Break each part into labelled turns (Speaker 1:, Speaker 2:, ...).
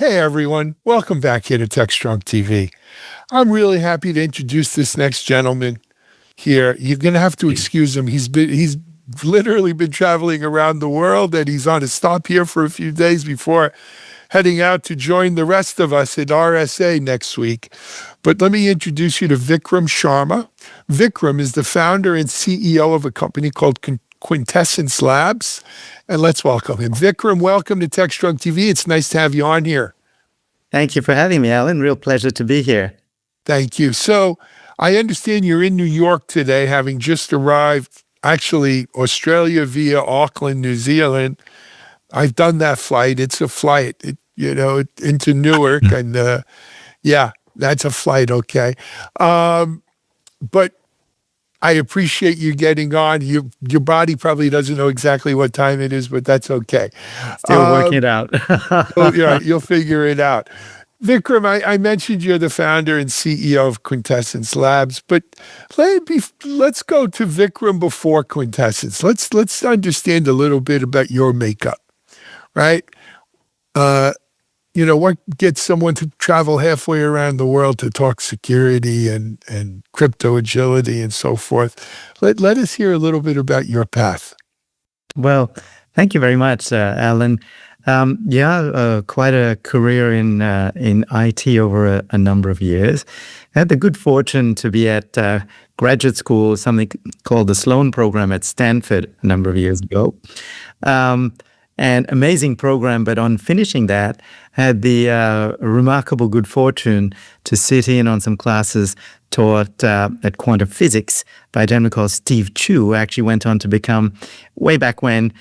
Speaker 1: Hey everyone, welcome back here to Techstrong TV. I'm really happy to introduce this next gentleman here. You're going to have to excuse him. He's literally been traveling around the world, and he's on a stop here for a few days before heading out to join the rest of us at RSA next week. But let me introduce you to Vikram Sharma. Vikram is the founder and CEO of a company called QuintessenceLabs. And let's welcome him. Vikram, welcome to Techstrong TV. It's nice to have you on here.
Speaker 2: Thank you for having me, Alan. Real pleasure to be here.
Speaker 1: Thank you. So I understand you're in New York today, having just arrived, actually, Australia via Auckland, New Zealand. I've done that flight. It's a flight, into Newark. And yeah, that's a flight, okay. But I appreciate you getting on. Your body probably doesn't know exactly what time it is, but that's okay.
Speaker 2: Still working it out.
Speaker 1: You'll figure it out. Vikram, I mentioned you're the founder and CEO of QuintessenceLabs, but let's go to Vikram before Quintessence. Let's understand a little bit about your makeup, right? What gets someone to travel halfway around the world to talk security and crypto agility and so forth? Let us hear a little bit about your path.
Speaker 2: Well, thank you very much, Alan. Quite a career in IT over a number of years. I had the good fortune to be at graduate school, something called the Sloan program at Stanford a number of years ago. An amazing program, but on finishing that, had the remarkable good fortune to sit in on some classes taught at quantum physics by a gentleman called Steve Chu, who actually went on to become, way back when,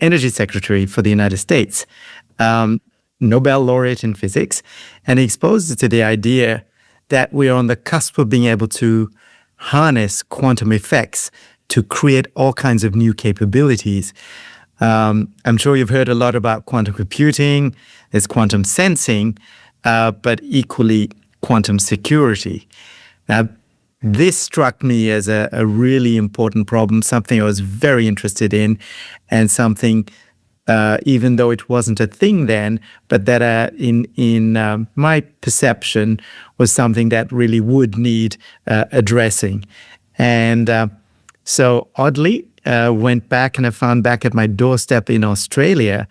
Speaker 2: Energy Secretary for the United States, Nobel laureate in physics, and he exposed us to the idea that we are on the cusp of being able to harness quantum effects to create all kinds of new capabilities. I'm sure you've heard a lot about quantum computing, there's quantum sensing, but equally quantum security. Now, this struck me as a really important problem, something I was very interested in, and something, even though it wasn't a thing then, but that in my perception was something that really would need addressing. And so oddly, went back and I found back at my doorstep in Australia,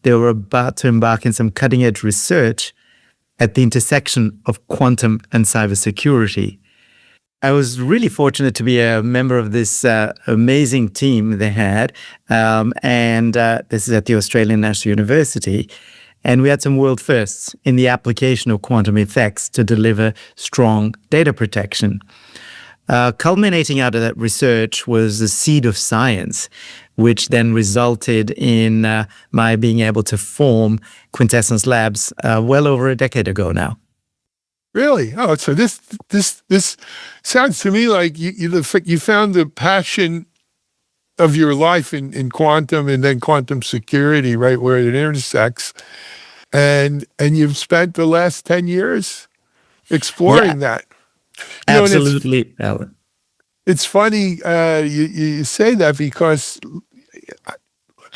Speaker 2: they were about to embark in some cutting-edge research at the intersection of quantum and cybersecurity. I was really fortunate to be a member of this amazing team they had, and this is at the Australian National University, and we had some world firsts in the application of quantum effects to deliver strong data protection. Culminating out of that research was the seed of science, which then resulted in my being able to form QuintessenceLabs well over a decade ago now.
Speaker 1: Really? Oh, so this sounds to me like you found the passion of your life in quantum and then quantum security, right where it intersects, and you've spent the last 10 years exploring that.
Speaker 2: Absolutely, Alan.
Speaker 1: It's funny you say that because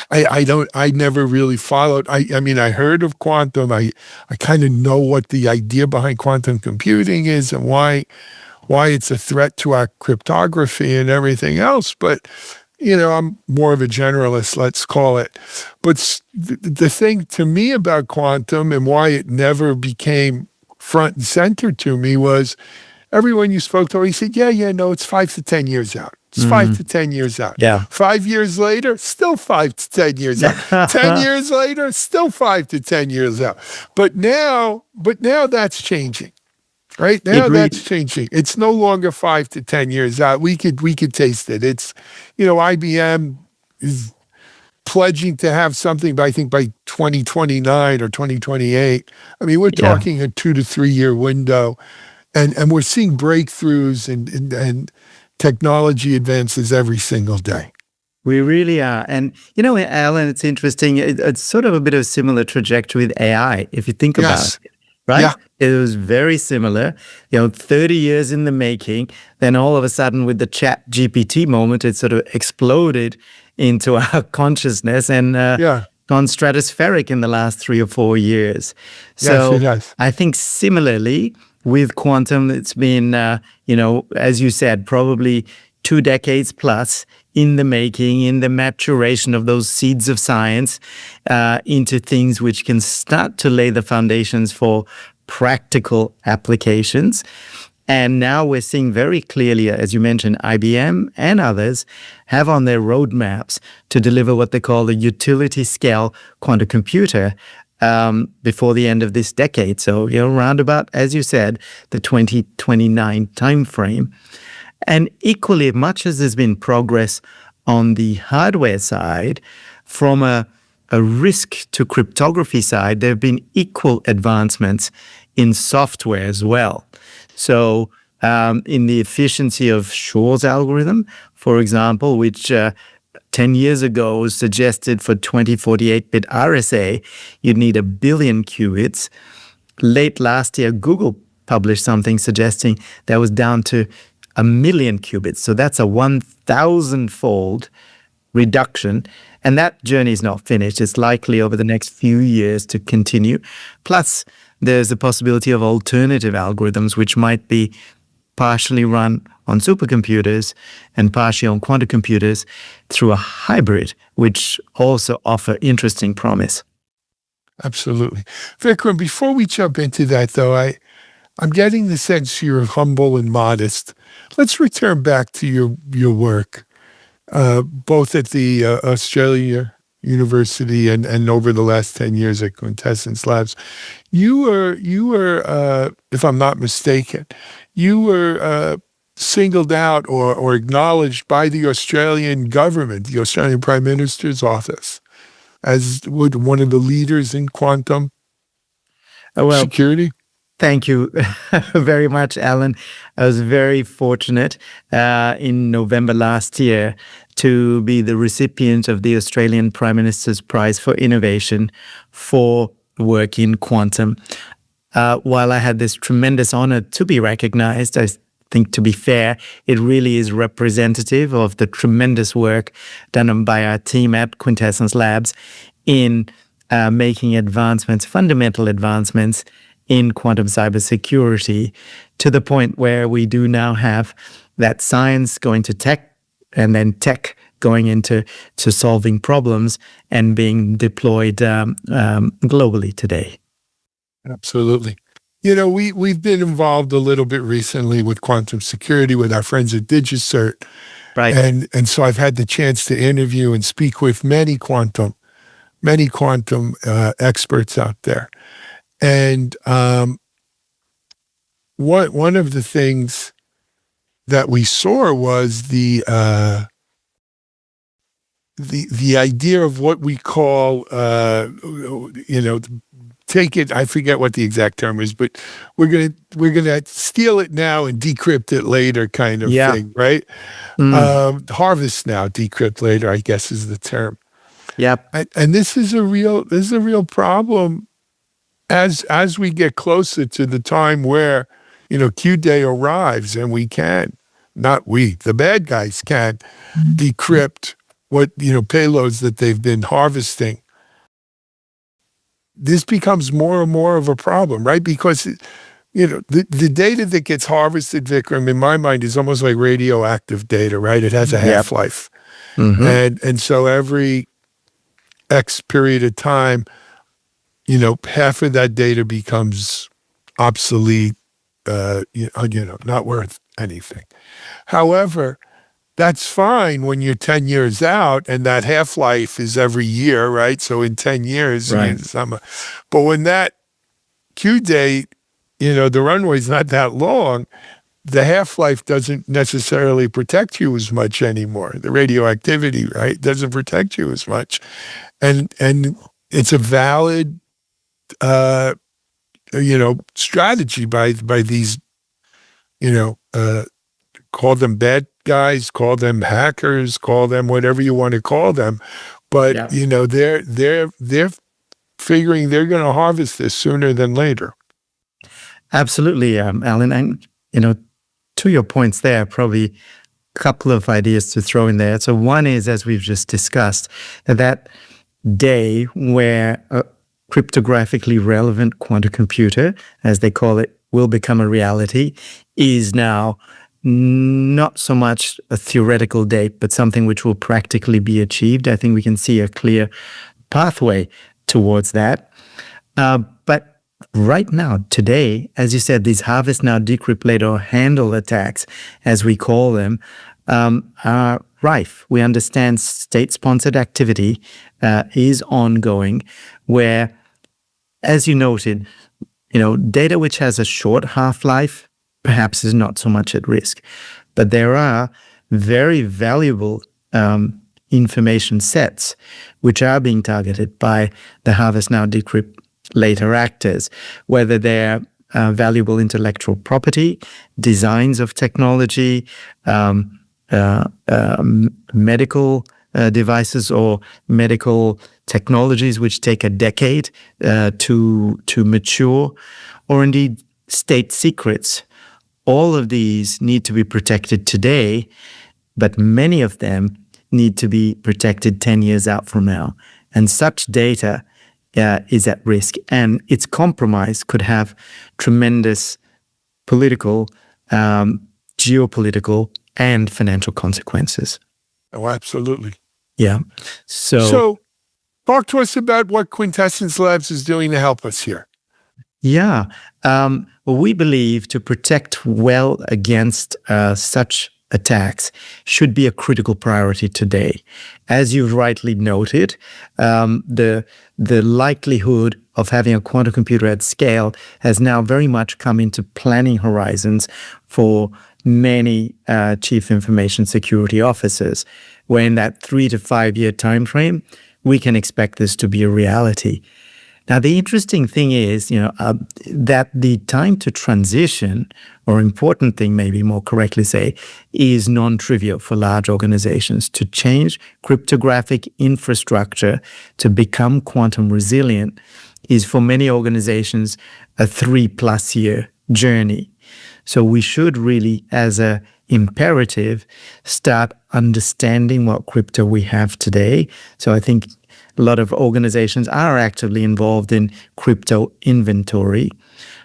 Speaker 1: I never really followed. I mean, I heard of quantum. I kind of know what the idea behind quantum computing is and why it's a threat to our cryptography and everything else. But I'm more of a generalist, let's call it. But the thing to me about quantum and why it never became front and center to me was, everyone you spoke to, he said, no, it's 5 to 10 years out. It's 5 to 10 years out.
Speaker 2: Yeah.
Speaker 1: 5 years later, still 5 to 10 years out. 10 years later, still 5 to 10 years out. But now that's changing, right? Now that's changing. It's no longer 5 to 10 years out. We could taste it. It's, IBM is pledging to have something by 2029 or 2028. I mean, we're talking a 2 to 3 year window. And we're seeing breakthroughs and technology advances every single day.
Speaker 2: We really are. And, Alan, it's interesting. It's sort of a bit of a similar trajectory with AI, if you think about it, right? Yeah. It was very similar, 30 years in the making. Then all of a sudden with the Chat GPT moment, it sort of exploded into our consciousness. And gone stratospheric in the last 3 or 4 years.
Speaker 1: Yes,
Speaker 2: So
Speaker 1: it has.
Speaker 2: I think similarly with quantum, it's been, as you said, probably 2 decades plus in the making, in the maturation of those seeds of science into things which can start to lay the foundations for practical applications. And now we're seeing very clearly, as you mentioned, IBM and others have on their roadmaps to deliver what they call the utility scale quantum computer before the end of this decade. So, around about, as you said, the 2029 timeframe. And equally, much as there's been progress on the hardware side, from a risk to cryptography side, there have been equal advancements in software as well. So in the efficiency of Shor's algorithm, for example, which 10 years ago was suggested for 2048-bit RSA, you'd need 1 billion qubits. Late last year, Google published something suggesting that was down to 1 million qubits. So that's a 1,000-fold reduction. And that journey is not finished. It's likely over the next few years to continue. Plus, there's the possibility of alternative algorithms, which might be partially run on supercomputers and partially on quantum computers through a hybrid, which also offer interesting promise.
Speaker 1: Absolutely. Vikram, before we jump into that, though, I'm getting the sense you're humble and modest. Let's return back to your work, both at the Australia University and over the last 10 years at QuintessenceLabs. You were, if I'm not mistaken, you were singled out or acknowledged by the Australian government, the Australian Prime Minister's office, as one of the leaders in quantum security.
Speaker 2: Thank you very much, Alan. I was very fortunate in November last year to be the recipient of the Australian Prime Minister's Prize for Innovation for work in quantum. While I had this tremendous honor to be recognized, I think, to be fair, it really is representative of the tremendous work done by our team at QuintessenceLabs in making advancements, fundamental advancements in quantum cybersecurity, to the point where we do now have that science going to tech and then tech going into solving problems and being deployed globally today.
Speaker 1: Absolutely. We've been involved a little bit recently with quantum security with our friends at DigiCert.
Speaker 2: Right.
Speaker 1: And so I've had the chance to interview and speak with many quantum experts out there. And one of the things that we saw was the idea of what we call, take it, I forget what the exact term is, but we're gonna steal it now and decrypt it later kind of thing, right? Harvest now, decrypt later, I guess is the term.
Speaker 2: Yep.
Speaker 1: And this is a real problem as we get closer to the time where, Q-Day arrives and we can, not we, the bad guys can decrypt what, payloads that they've been harvesting. This becomes more and more of a problem, right? Because, the data that gets harvested, Vikram, in my mind, is almost like radioactive data, right? It has a half-life. Mm-hmm. And so every X period of time, half of that data becomes obsolete, not worth anything. However, that's fine when you're 10 years out and that half-life is every year, right? So in 10 years,
Speaker 2: right.
Speaker 1: But when that Q-Day, the runway's not that long, the half-life doesn't necessarily protect you as much anymore. The radioactivity, right, doesn't protect you as much. And it's a valid strategy by these, call them bad guys, call them hackers, call them whatever you want to call them, but they're figuring they're going to harvest this sooner than later.
Speaker 2: Absolutely, Alan, and to your points there, probably a couple of ideas to throw in there. So one is, as we've just discussed, that day where a cryptographically relevant quantum computer, as they call it, will become a reality is now not so much a theoretical date, but something which will practically be achieved. I think we can see a clear pathway towards that. But right now, today, as you said, these harvest now, decrypt later, or handle attacks, as we call them, are rife. We understand state-sponsored activity is ongoing, where, as you noted, data which has a short half-life perhaps is not so much at risk. But there are very valuable information sets which are being targeted by the harvest now, decrypt later actors, whether they're valuable intellectual property, designs of technology, medical devices or medical technologies which take a decade to mature, or indeed state secrets. All of these need to be protected today, but many of them need to be protected 10 years out from now. And such data is at risk, and its compromise could have tremendous political, geopolitical, and financial consequences.
Speaker 1: Oh, absolutely.
Speaker 2: Yeah.
Speaker 1: So talk to us about what QuintessenceLabs is doing to help us here.
Speaker 2: Yeah. We believe to protect well against such attacks should be a critical priority today. As you've rightly noted, the likelihood of having a quantum computer at scale has now very much come into planning horizons for many chief information security officers, where in that 3 to 5 year time frame, we can expect this to be a reality. Now, the interesting thing is, that the time to transition, or important thing, maybe more correctly say, is non-trivial for large organizations. To change cryptographic infrastructure to become quantum resilient is for many organizations a 3+ year journey. So we should really, as a imperative, start understanding what crypto we have today. So I think a lot of organizations are actively involved in crypto inventory.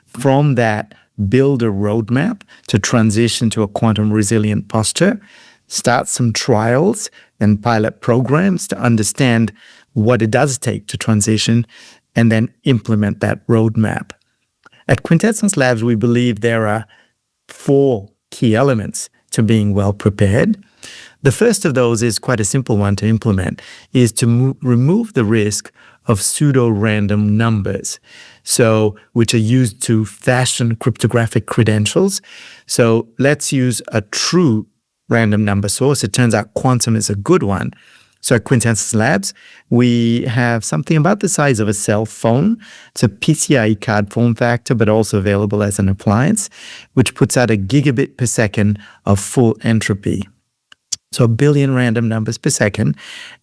Speaker 2: From that, build a roadmap to transition to a quantum resilient posture, start some trials and pilot programs to understand what it does take to transition, and then implement that roadmap. At QuintessenceLabs, we believe there are 4 key elements to being well prepared. The first of those is quite a simple one to implement, is to remove the risk of pseudo-random numbers, which are used to fashion cryptographic credentials. So let's use a true random number source. It turns out quantum is a good one. So at QuintessenceLabs, we have something about the size of a cell phone. It's a PCIe card form factor, but also available as an appliance, which puts out a gigabit per second of full entropy. So 1 billion random numbers per second.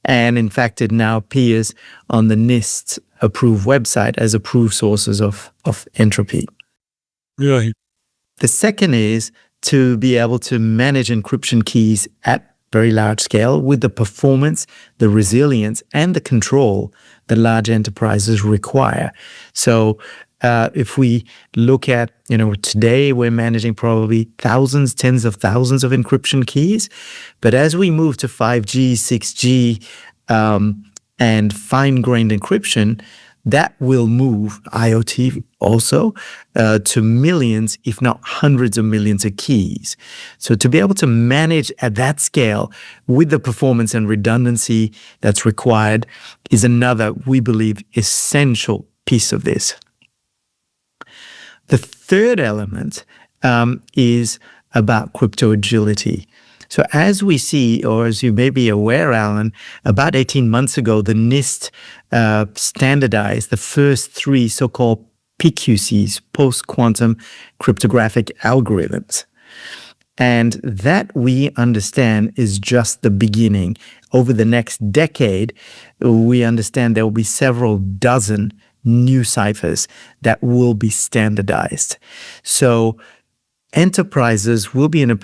Speaker 2: And in fact, it now appears on the NIST approved website as approved sources of entropy.
Speaker 1: Really?
Speaker 2: The second is to be able to manage encryption keys at very large scale with the performance, the resilience, and the control that large enterprises require. So if we look at, today we're managing probably thousands, tens of thousands of encryption keys. But as we move to 5G, 6G, and fine-grained encryption, that will move IoT also to millions, if not hundreds of millions of keys. So to be able to manage at that scale with the performance and redundancy that's required is another, we believe, essential piece of this. The third element is about crypto agility. So as we see, or as you may be aware, Alan, about 18 months ago, the NIST standardized the first 3 so-called PQCs, post-quantum cryptographic algorithms. And that, we understand, is just the beginning. Over the next decade, we understand there will be several dozen new ciphers that will be standardized. So enterprises will be in a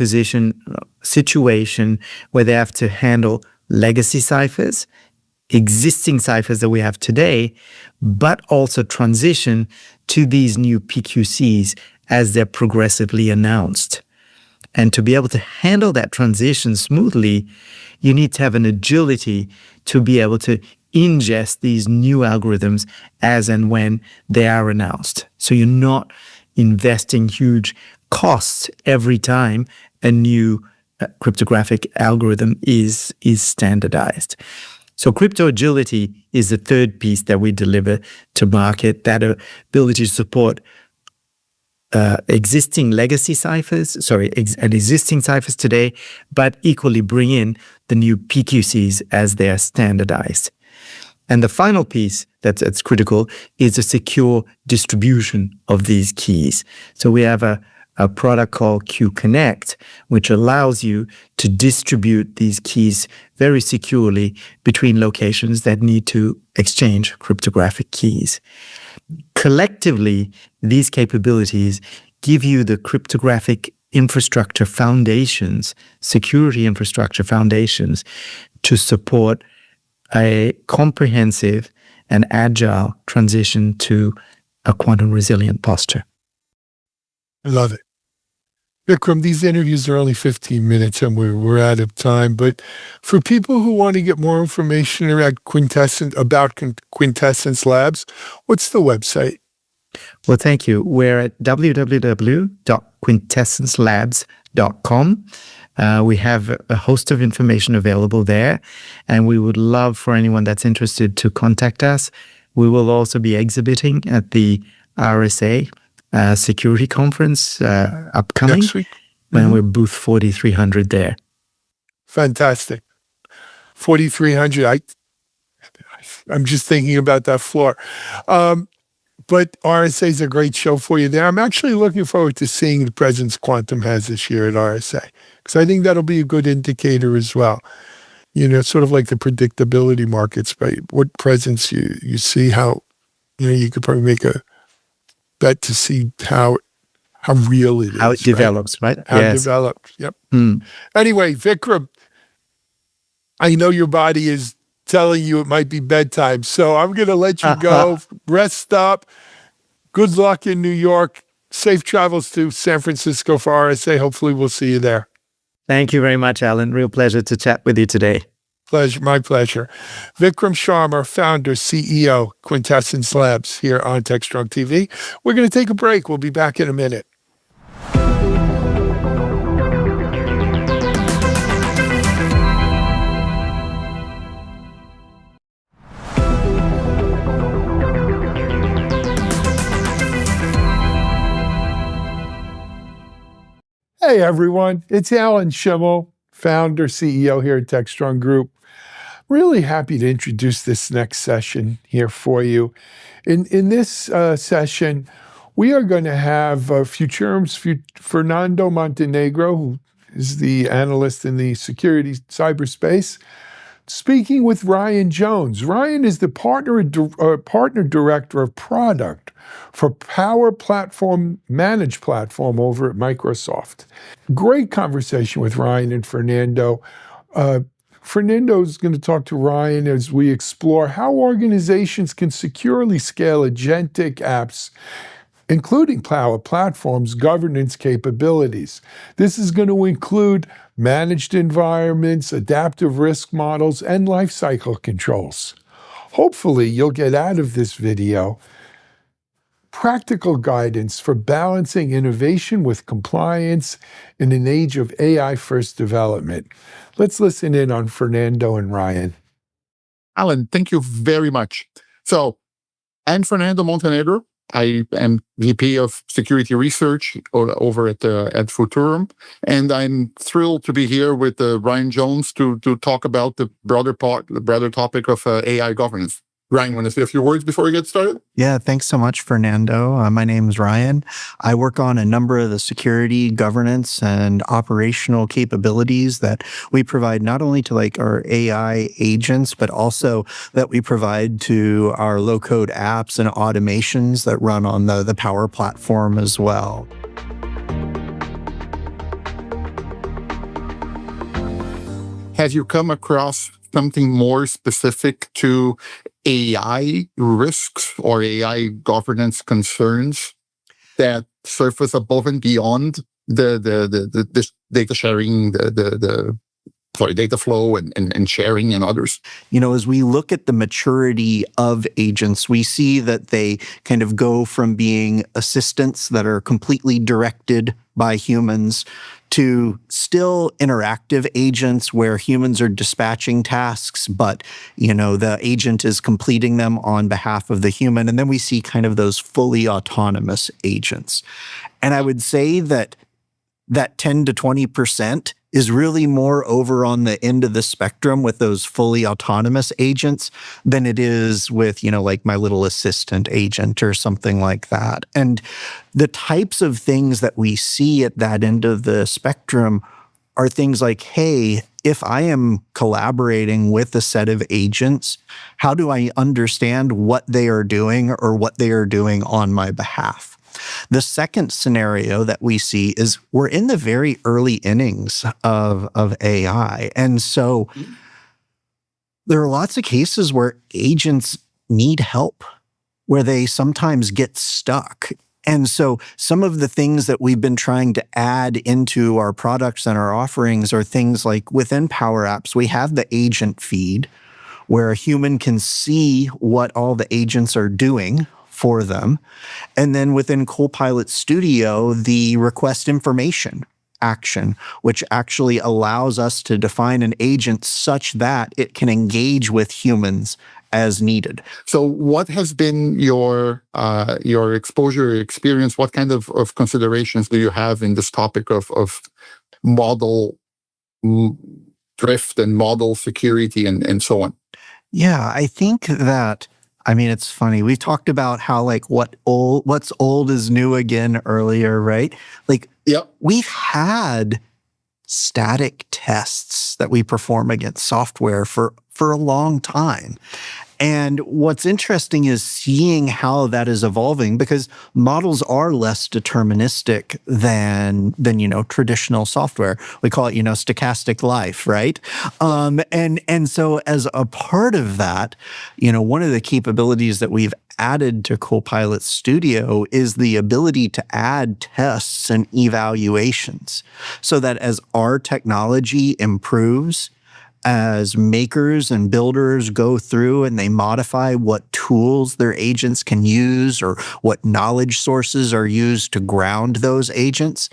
Speaker 2: situation where they have to handle legacy ciphers existing ciphers that we have today, but also transition to these new PQCs as they're progressively announced. And to be able to handle that transition smoothly, you need to have an agility to be able to ingest these new algorithms as and when they are announced. So you're not investing huge costs every time a new cryptographic algorithm is standardized. So crypto agility is the third piece that we deliver to market, that ability to support existing legacy ciphers, existing ciphers today, but equally bring in the new PQCs as they are standardized. And the final piece that's critical is a secure distribution of these keys. So we have a product called QConnect, which allows you to distribute these keys very securely between locations that need to exchange cryptographic keys. Collectively, these capabilities give you the cryptographic infrastructure foundations, security infrastructure foundations, to support a comprehensive and agile transition to a quantum resilient posture.
Speaker 1: I love it. Vikram, these interviews are only 15 minutes and we're out of time. But for people who want to get more information about Quintessence Labs, what's the website?
Speaker 2: Well, thank you. We're at www.QuintessenceLabs.com. We have a host of information available there, and we would love for anyone that's interested to contact us. We will also be exhibiting at the RSA security conference upcoming.
Speaker 1: Next week.
Speaker 2: And we're booth 4300 there.
Speaker 1: Fantastic. 4300. I'm just thinking about that floor. But RSA is a great show for you there. I'm actually looking forward to seeing the presence Quantum has this year at RSA, because I think that'll be a good indicator as well. You know, sort of like the predictability markets, right? What presence you see, how, you could probably make a bet to see how real it is.
Speaker 2: How it develops, right?
Speaker 1: How it develops, yep. Anyway, Vikram, I know your body is telling you it might be bedtime, so I'm going to let you go. Rest up. Good luck in New York. Safe travels to San Francisco for RSA. Hopefully we'll see you there.
Speaker 2: Thank you very much, Alan. Real pleasure to chat with you today.
Speaker 1: Pleasure, my pleasure. Vikram Sharma, founder, CEO, Quintessence Labs here on Techstrong TV. We're going to take a break. We'll be back in a minute. Hey everyone, it's Alan Schimmel, founder, CEO here at Techstrong Group. Really happy to introduce this next session here for you. In this session, we are going to have Fernando Montenegro, who is the analyst in the security cyberspace, speaking with Ryan Jones. Ryan is the partner director of product for Power Platform Managed Platform over at Microsoft. Great conversation with Ryan and Fernando. Fernando's going to talk to Ryan as we explore how organizations can securely scale agentic apps, including Power Platform's governance capabilities. This is going to include managed environments, adaptive risk models, and lifecycle controls. Hopefully, you'll get out of this video practical guidance for balancing innovation with compliance in an age of AI-first development. Let's listen in on Fernando and Ryan.
Speaker 3: Alan, thank you very much. So, I'm Fernando Montenegro. I am VP of Security Research over at Futurum, and I'm thrilled to be here with Ryan Jones to talk about the broader topic of AI governance. Ryan, want to say a few words before we get started?
Speaker 4: Yeah, thanks so much, Fernando. My name is Ryan. I work on a number of the security, governance, and operational capabilities that we provide not only to our AI agents, but also that we provide to our low-code apps and automations that run on the Power Platform as well.
Speaker 3: Have you come across something more specific to AI risks or AI governance concerns that surface above and beyond the data sharing, data flow and sharing and others?
Speaker 4: As we look at the maturity of agents, we see that they kind of go from being assistants that are completely directed by humans to still interactive agents where humans are dispatching tasks, but, the agent is completing them on behalf of the human. And then we see kind of those fully autonomous agents. And I would say that 10 to 20% is really more over on the end of the spectrum with those fully autonomous agents than it is with, like my little assistant agent or something like that. And the types of things that we see at that end of the spectrum are things like, hey, if I am collaborating with a set of agents, how do I understand what they are doing or what they are doing on my behalf? The second scenario that we see is we're in the very early innings of AI. And so there are lots of cases where agents need help, where they sometimes get stuck. And so some of the things that we've been trying to add into our products and our offerings are things like within Power Apps, we have the agent feed where a human can see what all the agents are doing for them. And then within Copilot Studio, the request information action, which actually allows us to define an agent such that it can engage with humans as needed.
Speaker 3: So what has been your exposure, experience? What kind of considerations do you have in this topic of model drift and model security and so on?
Speaker 4: Yeah, I think that, it's funny. We've talked about how what's old is new again earlier, right?
Speaker 3: Yep.
Speaker 4: We've had static tests that we perform against software for a long time. And what's interesting is seeing how that is evolving, because models are less deterministic than traditional software. We call it, stochastic life, right? And so as a part of that, one of the capabilities that we've added to Copilot Studio is the ability to add tests and evaluations so that as our technology improves, as makers and builders go through and they modify what tools their agents can use or what knowledge sources are used to ground those agents,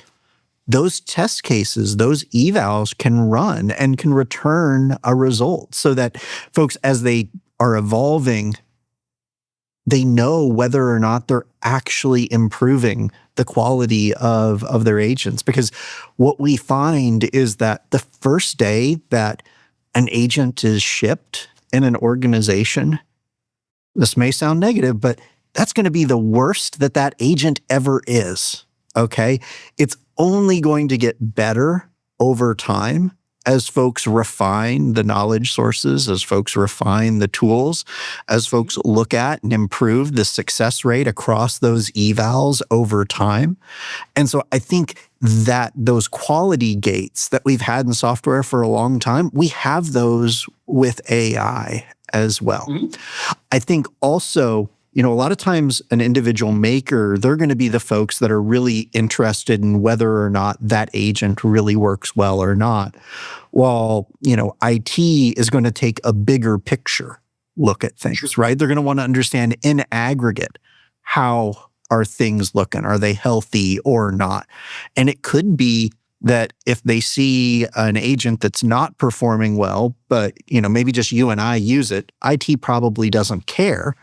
Speaker 4: those test cases, those evals can run and can return a result so that folks, as they are evolving, they know whether or not they're actually improving the quality of their agents. Because what we find is that the first day that an agent is shipped in an organization, this may sound negative, but that's going to be the worst that agent ever is, okay? It's only going to get better over time as folks refine the knowledge sources, as folks refine the tools, as folks look at and improve the success rate across those evals over time. And so I think that those quality gates that we've had in software for a long time, we have those with AI as well. Mm-hmm. I think also, a lot of times an individual maker, they're going to be the folks that are really interested in whether or not that agent really works well or not. While, IT is going to take a bigger picture look at things, right? They're going to want to understand in aggregate, how are things looking? Are they healthy or not? And it could be that if they see an agent that's not performing well, but, maybe just you and I use it, IT probably doesn't care.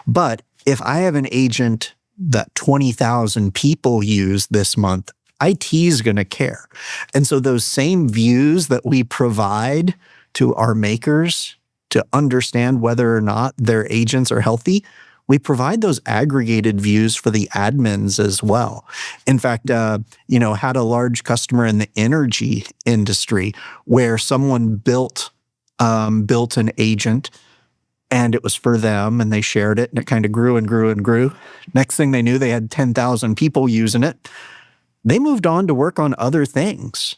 Speaker 4: But if I have an agent that 20,000 people use this month, IT is going to care. And so those same views that we provide to our makers to understand whether or not their agents are healthy, we provide those aggregated views for the admins as well. In fact, had a large customer in the energy industry where someone built an agent and it was for them and they shared it and it kind of grew and grew and grew. Next thing they knew, they had 10,000 people using it. They moved on to work on other things,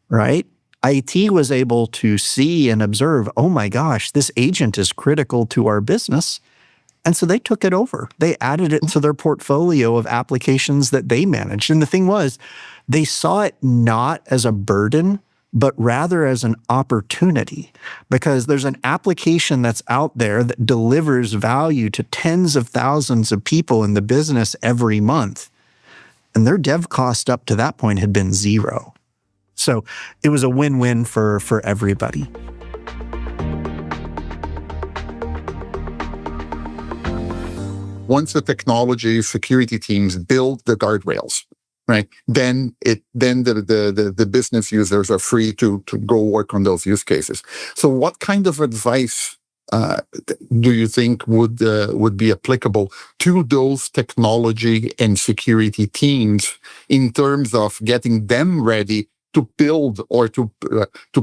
Speaker 4: right? IT was able to see and observe, oh my gosh, this agent is critical to our business. And so they took it over. They added it to their portfolio of applications that they managed. And the thing was, they saw it not as a burden, but rather as an opportunity, because there's an application that's out there that delivers value to tens of thousands of people in the business every month. And their dev cost up to that point had been zero. So it was a win-win for everybody.
Speaker 3: Once the technology security teams build the guardrails, right, then the business users are free to go work on those use cases. So what kind of advice do you think would be applicable to those technology and security teams in terms of getting them ready to build or to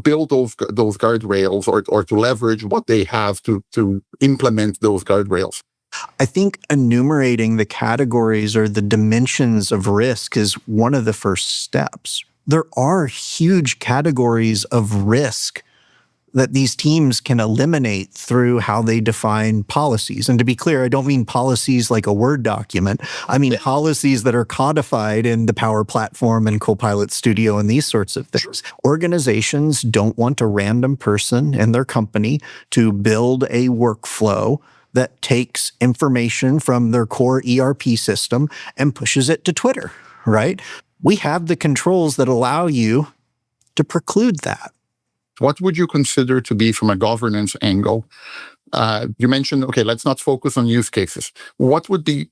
Speaker 3: build those guardrails or to leverage what they have to implement those guardrails?
Speaker 4: I think enumerating the categories or the dimensions of risk is one of the first steps. There are huge categories of risk that these teams can eliminate through how they define policies. And to be clear, I don't mean policies like a Word document. I mean policies that are codified in the Power Platform and Copilot Studio and these sorts of things. Organizations don't want a random person in their company to build a workflow that takes information from their core ERP system and pushes it to Twitter, right? We have the controls that allow you to preclude that.
Speaker 3: What would you consider to be, from a governance angle? You mentioned, okay, let's not focus on use cases. What would be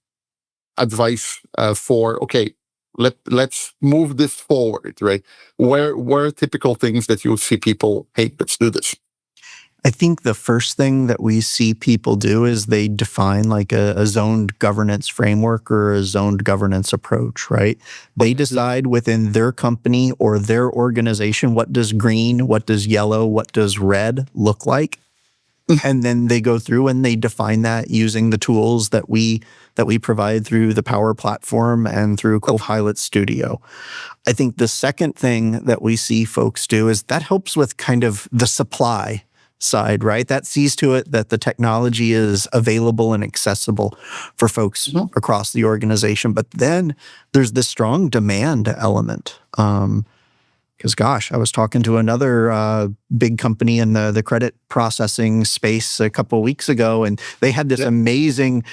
Speaker 3: advice for, okay, let's move this forward, right? Where are typical things that you see people, hey, let's do this?
Speaker 4: I think the first thing that we see people do is they define like a zoned governance framework or a zoned governance approach, right? They decide within their company or their organization, what does green, what does yellow, what does red look like? And then they go through and they define that using the tools that we provide through the Power Platform and through Copilot Studio. I think the second thing that we see folks do is that helps with kind of the supply side, right? That sees to it that the technology is available and accessible for folks across the organization. But then there's this strong demand element. Because gosh, I was talking to another big company in the credit processing space a couple of weeks ago, and they had this amazing,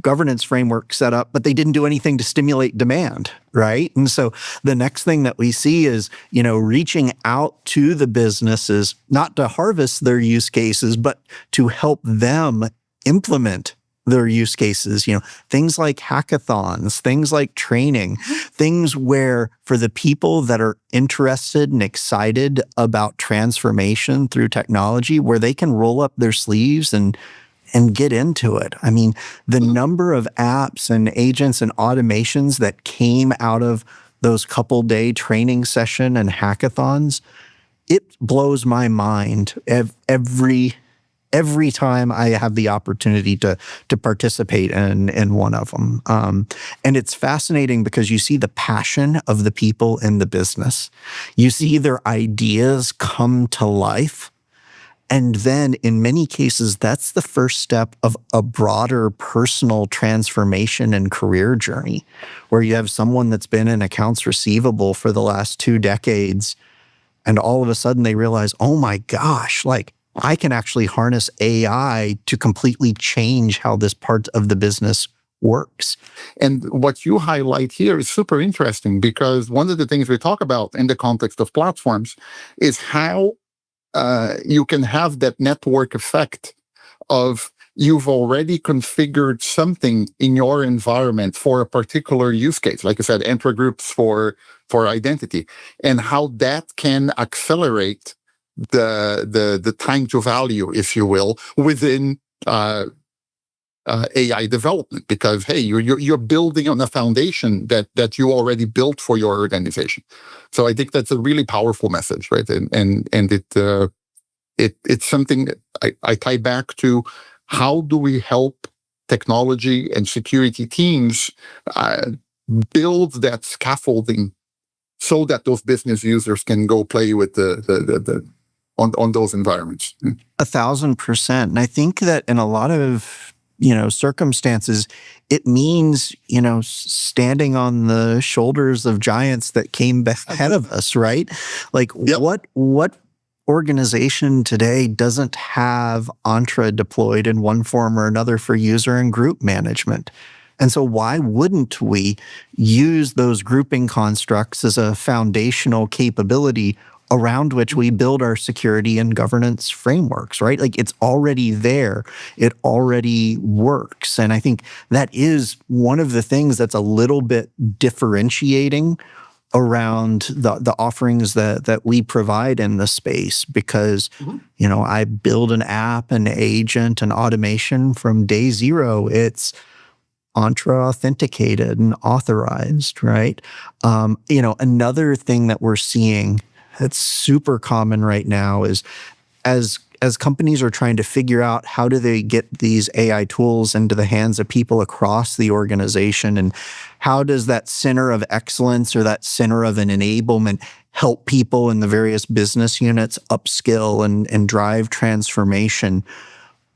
Speaker 4: governance framework set up, but they didn't do anything to stimulate demand, right? And so the next thing that we see is, reaching out to the businesses, not to harvest their use cases, but to help them implement their use cases, things like hackathons, things like training, things where for the people that are interested and excited about transformation through technology, where they can roll up their sleeves and get into it. I mean, the number of apps and agents and automations that came out of those couple-day training session and hackathons, it blows my mind every time I have the opportunity to participate in one of them. And it's fascinating because you see the passion of the people in the business. You see their ideas come to life. And then in many cases, that's the first step of a broader personal transformation and career journey, where you have someone that's been in accounts receivable for the last 2 decades, and all of a sudden they realize, oh my gosh, I can actually harness AI to completely change how this part of the business works.
Speaker 3: And what you highlight here is super interesting, because one of the things we talk about in the context of platforms is how you can have that network effect of you've already configured something in your environment for a particular use case, like I said, enter groups for identity, and how that can accelerate the time to value, if you will, within AI development, because hey, you're building on a foundation that you already built for your organization. So I think that's a really powerful message, right? And it's something I tie back to: how do we help technology and security teams build that scaffolding so that those business users can go play with on those environments.
Speaker 4: 1,000%. And I think that in a lot of circumstances, it means standing on the shoulders of giants that came ahead of us, right? Like what organization today doesn't have Entra deployed in one form or another for user and group management? And so why wouldn't we use those grouping constructs as a foundational capability around which we build our security and governance frameworks, right? Like it's already there. It already works. And I think that is one of the things that's a little bit differentiating around the offerings that we provide in the space, because I build an app, an agent, an automation from day zero. It's Entra authenticated and authorized, right? Another thing that we're seeing that's super common right now is as companies are trying to figure out how do they get these AI tools into the hands of people across the organization, and how does that center of excellence or that center of an enablement help people in the various business units upskill and drive transformation.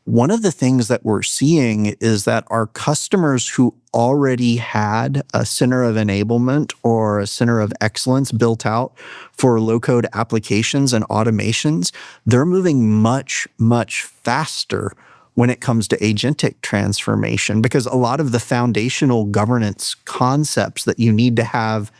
Speaker 4: One of the things that we're seeing is that our customers who already had a center of enablement or a center of excellence built out for low-code applications and automations, they're moving much, much faster when it comes to agentic transformation, because a lot of the foundational governance concepts that you need to have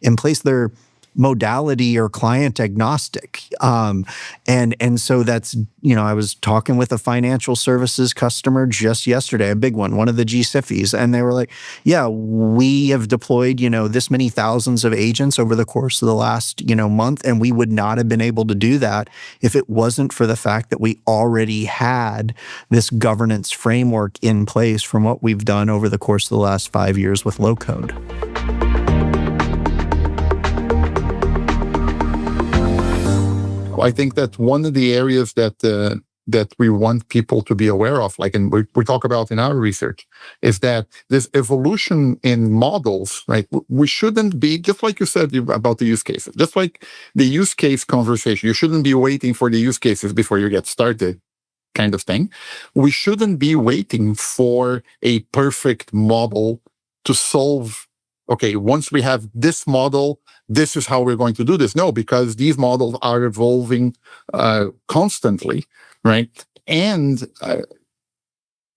Speaker 4: in place, they're modality or client agnostic. And so that's, I was talking with a financial services customer just yesterday, a big one of the GSIFIs, and they were like, yeah, we have deployed, this many thousands of agents over the course of the last, month, and we would not have been able to do that if it wasn't for the fact that we already had this governance framework in place from what we've done over the course of the last 5 years with low code.
Speaker 3: I think that one of the areas that we want people to be aware of, like we talk about in our research, is that this evolution in models, right? We shouldn't be, just like you said about the use cases, just like the use case conversation, you shouldn't be waiting for the use cases before you get started, kind of thing. We shouldn't be waiting for a perfect model to solve, okay, once we have this model, this is how we're going to do this. No, because these models are evolving constantly, right? And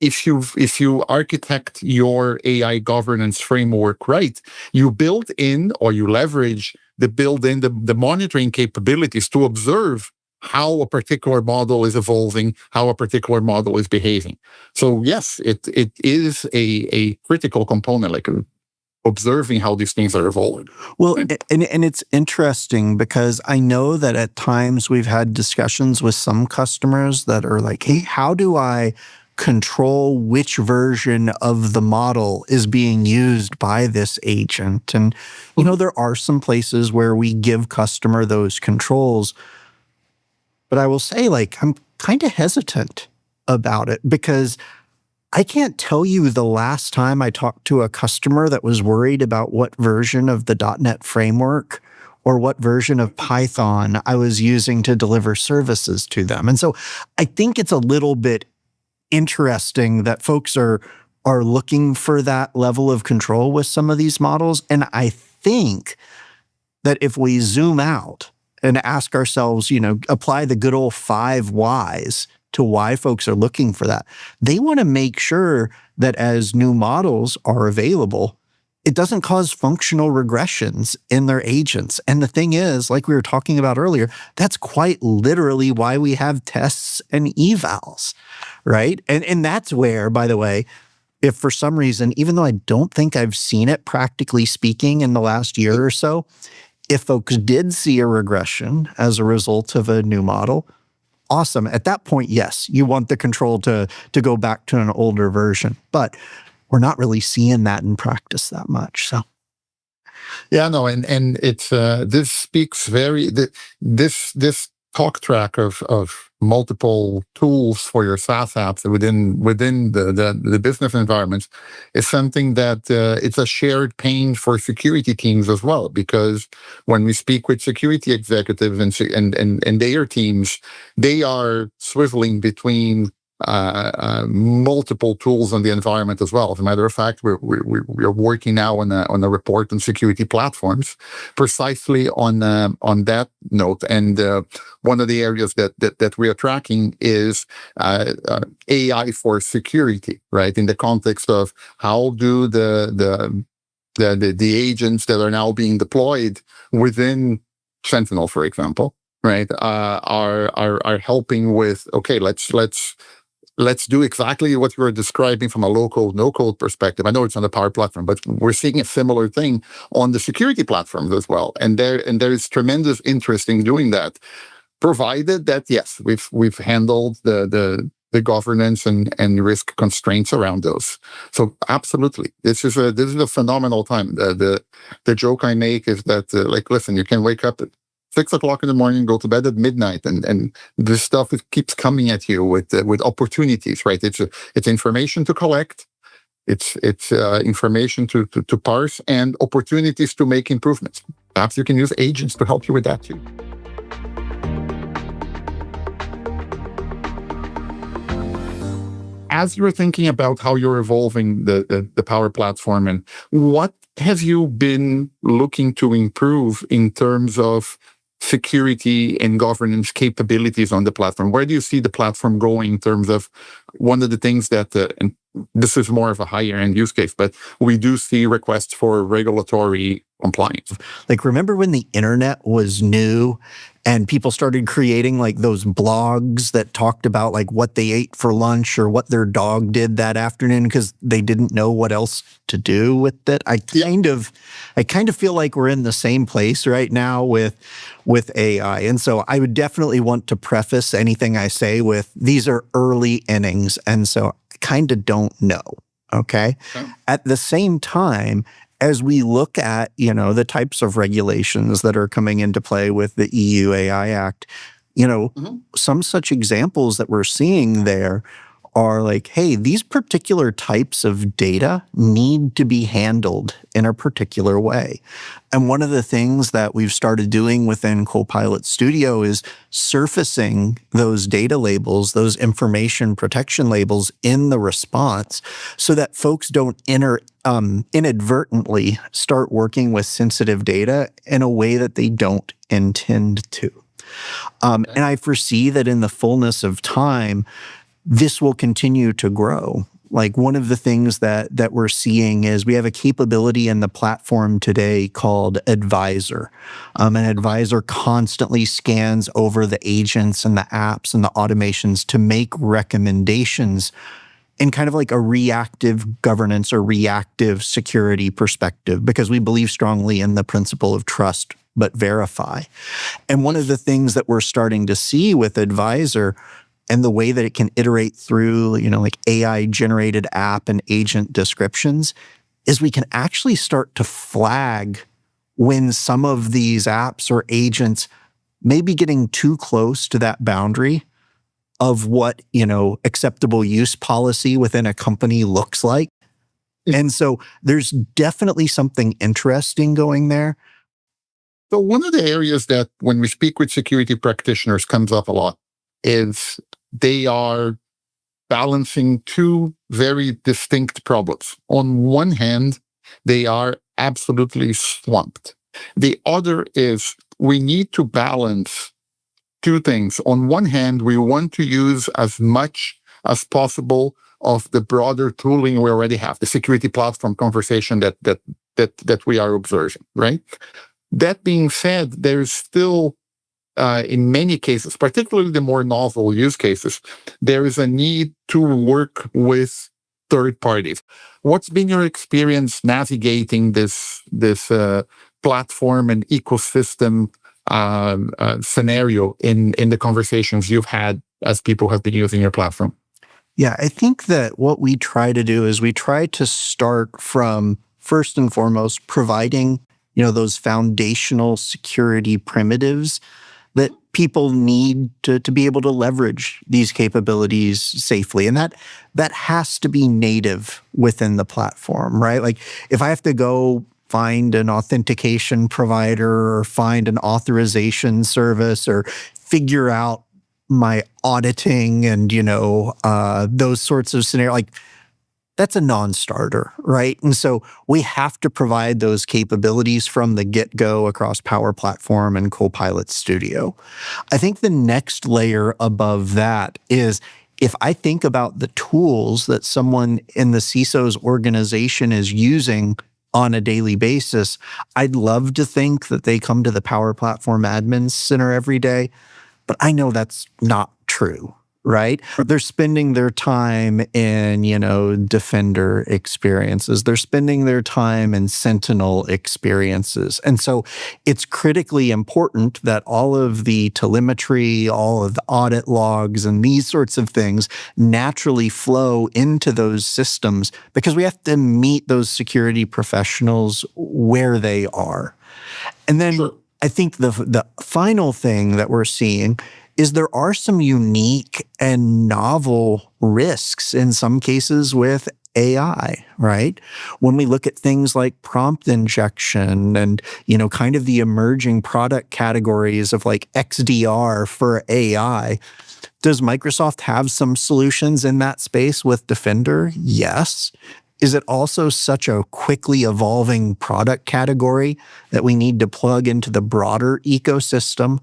Speaker 3: if you architect your AI governance framework right, you build in or you leverage the monitoring capabilities to observe how a particular model is evolving, how a particular model is behaving. So yes, it is a critical component, like observing how these things are evolving.
Speaker 4: Well, and it's interesting because I know that at times we've had discussions with some customers that are like, hey, how do I control which version of the model is being used by this agent? And, there are some places where we give customer those controls. But I will say, I'm kind of hesitant about it because I can't tell you the last time I talked to a customer that was worried about what version of the .NET framework or what version of Python I was using to deliver services to them. And so I think it's a little bit interesting that folks are looking for that level of control with some of these models. And I think that if we zoom out and ask ourselves, apply the good old 5 whys to why folks are looking for that. They want to make sure that as new models are available, it doesn't cause functional regressions in their agents. And the thing is, like we were talking about earlier, that's quite literally why we have tests and evals, right? And that's where, by the way, if for some reason, even though I don't think I've seen it practically speaking in the last year or so, if folks did see a regression as a result of a new model, awesome. At that point, yes, you want the control to go back to an older version, but we're not really seeing that in practice that much. So,
Speaker 3: yeah, no, and it's this speaks this talk track of multiple tools for your SaaS apps within the business environments is something that it's a shared pain for security teams as well. Because when we speak with security executives and their teams, they are swiveling between multiple tools in the environment as well. As a matter of fact, we're working now on a report on security platforms, precisely on that note. And one of the areas that we are tracking is AI for security, right? In the context of how do the agents that are now being deployed within Sentinel, for example, right, are helping with, okay, let's do exactly what you were describing from a low-code, no-code perspective. I know it's on the Power Platform, but we're seeing a similar thing on the security platforms as well. And there is tremendous interest in doing that, provided that, yes, we've handled the governance and risk constraints around those. So absolutely, this is a phenomenal time. The joke I make is that like, listen, you can wake up at 6 o'clock in the morning, go to bed at midnight, and this stuff keeps coming at you with opportunities, right? It's information to collect, it's information to parse, and opportunities to make improvements. Perhaps you can use agents to help you with that too. As you're thinking about how you're evolving the Power Platform, and what have you been looking to improve in terms of security and governance capabilities on the platform? Where do you see the platform going in terms of one of the things that, and this is more of a higher end use case, but we do see requests for regulatory compliance.
Speaker 4: Like, remember when the internet was new and people started creating like those blogs that talked about like what they ate for lunch or what their dog did that afternoon because they didn't know what else to do with it? I kind of feel like we're in the same place right now with AI. And so I would definitely want to preface anything I say with these are early innings. And so I kind of don't know. Okay. At the same time, as we look at, the types of regulations that are coming into play with the EU AI Act, some such examples that we're seeing there are like, hey, these particular types of data need to be handled in a particular way. And one of the things that we've started doing within Copilot Studio is surfacing those data labels, those information protection labels in the response so that folks don't inadvertently start working with sensitive data in a way that they don't intend to. And I foresee that in the fullness of time, this will continue to grow. Like, one of the things that we're seeing is we have a capability in the platform today called Advisor. An Advisor constantly scans over the agents and the apps and the automations to make recommendations in kind of like a reactive governance or reactive security perspective, because we believe strongly in the principle of trust but verify. And one of the things that we're starting to see with Advisor and the way that it can iterate through, like AI-generated app and agent descriptions, is we can actually start to flag when some of these apps or agents may be getting too close to that boundary of what, acceptable use policy within a company looks like. And so there's definitely something interesting going there.
Speaker 3: So one of the areas that when we speak with security practitioners comes up a lot is they are balancing two very distinct problems. On one hand, they are absolutely swamped. The other is we need to balance two things. On one hand, we want to use as much as possible of the broader tooling we already have, the security platform conversation that we are observing, right? That being said, there's still in many cases, particularly the more novel use cases, there is a need to work with third parties. What's been your experience navigating this platform and ecosystem scenario in the conversations you've had as people have been using your platform?
Speaker 4: Yeah, I think that what we try to do is we try to start from, first and foremost, providing those foundational security primitives that people need to be able to leverage these capabilities safely. And that has to be native within the platform, right? Like if I have to go find an authentication provider or find an authorization service or figure out my auditing and, those sorts of scenarios, like that's a non-starter, right? And so we have to provide those capabilities from the get-go across Power Platform and Copilot Studio. I think the next layer above that is if I think about the tools that someone in the CISO's organization is using on a daily basis, I'd love to think that they come to the Power Platform Admin Center every day, but I know that's not true. Right? They're spending their time in, Defender experiences. They're spending their time in Sentinel experiences. And so it's critically important that all of the telemetry, all of the audit logs, and these sorts of things naturally flow into those systems because we have to meet those security professionals where they are. And then I think the final thing that we're seeing is there are some unique and novel risks in some cases with AI, right? When we look at things like prompt injection and, kind of the emerging product categories of like XDR for AI, does Microsoft have some solutions in that space with Defender? Yes. Is it also such a quickly evolving product category that we need to plug into the broader ecosystem?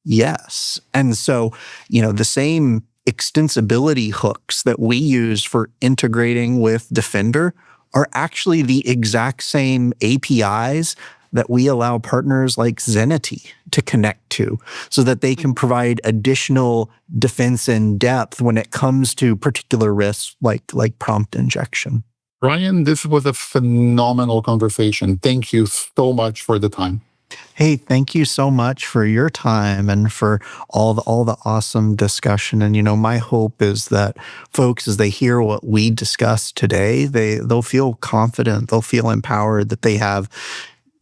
Speaker 4: Yes. And so, the same extensibility hooks that we use for integrating with Defender are actually the exact same APIs that we allow partners like Zenity to connect to so that they can provide additional defense in depth when it comes to particular risks like prompt injection.
Speaker 3: Ryan, this was a phenomenal conversation. Thank you so much for the time.
Speaker 4: Hey, thank you so much for your time and for all the awesome discussion. And, my hope is that folks, as they hear what we discussed today, they'll feel confident, they'll feel empowered that they have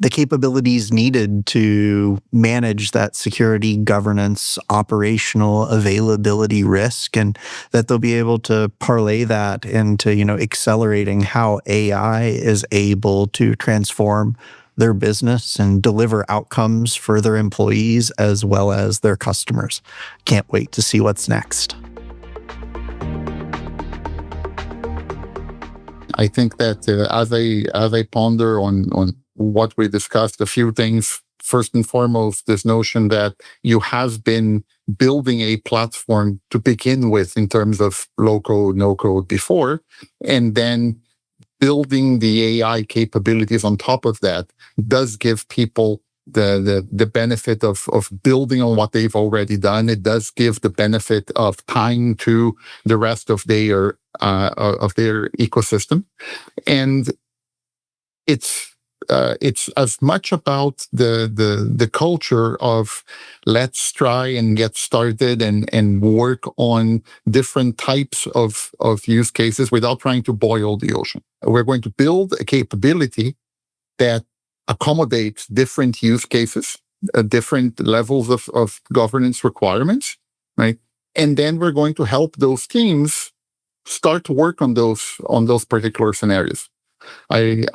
Speaker 4: the capabilities needed to manage that security, governance, operational availability risk, and that they'll be able to parlay that into, accelerating how AI is able to transform their business and deliver outcomes for their employees as well as their customers. Can't wait to see what's next.
Speaker 3: I think that as I ponder on what we discussed, a few things. First and foremost, this notion that you have been building a platform to begin with in terms of low code, no code before, and then building the AI capabilities on top of that does give people the benefit of building on what they've already done. It does give the benefit of tying to the rest of their ecosystem, and it's as much about the culture of let's try and get started and work on different types of use cases without trying to boil the ocean. We're going to build a capability that accommodates different use cases, different levels of governance requirements, right? And then we're going to help those teams start to work on those particular scenarios. I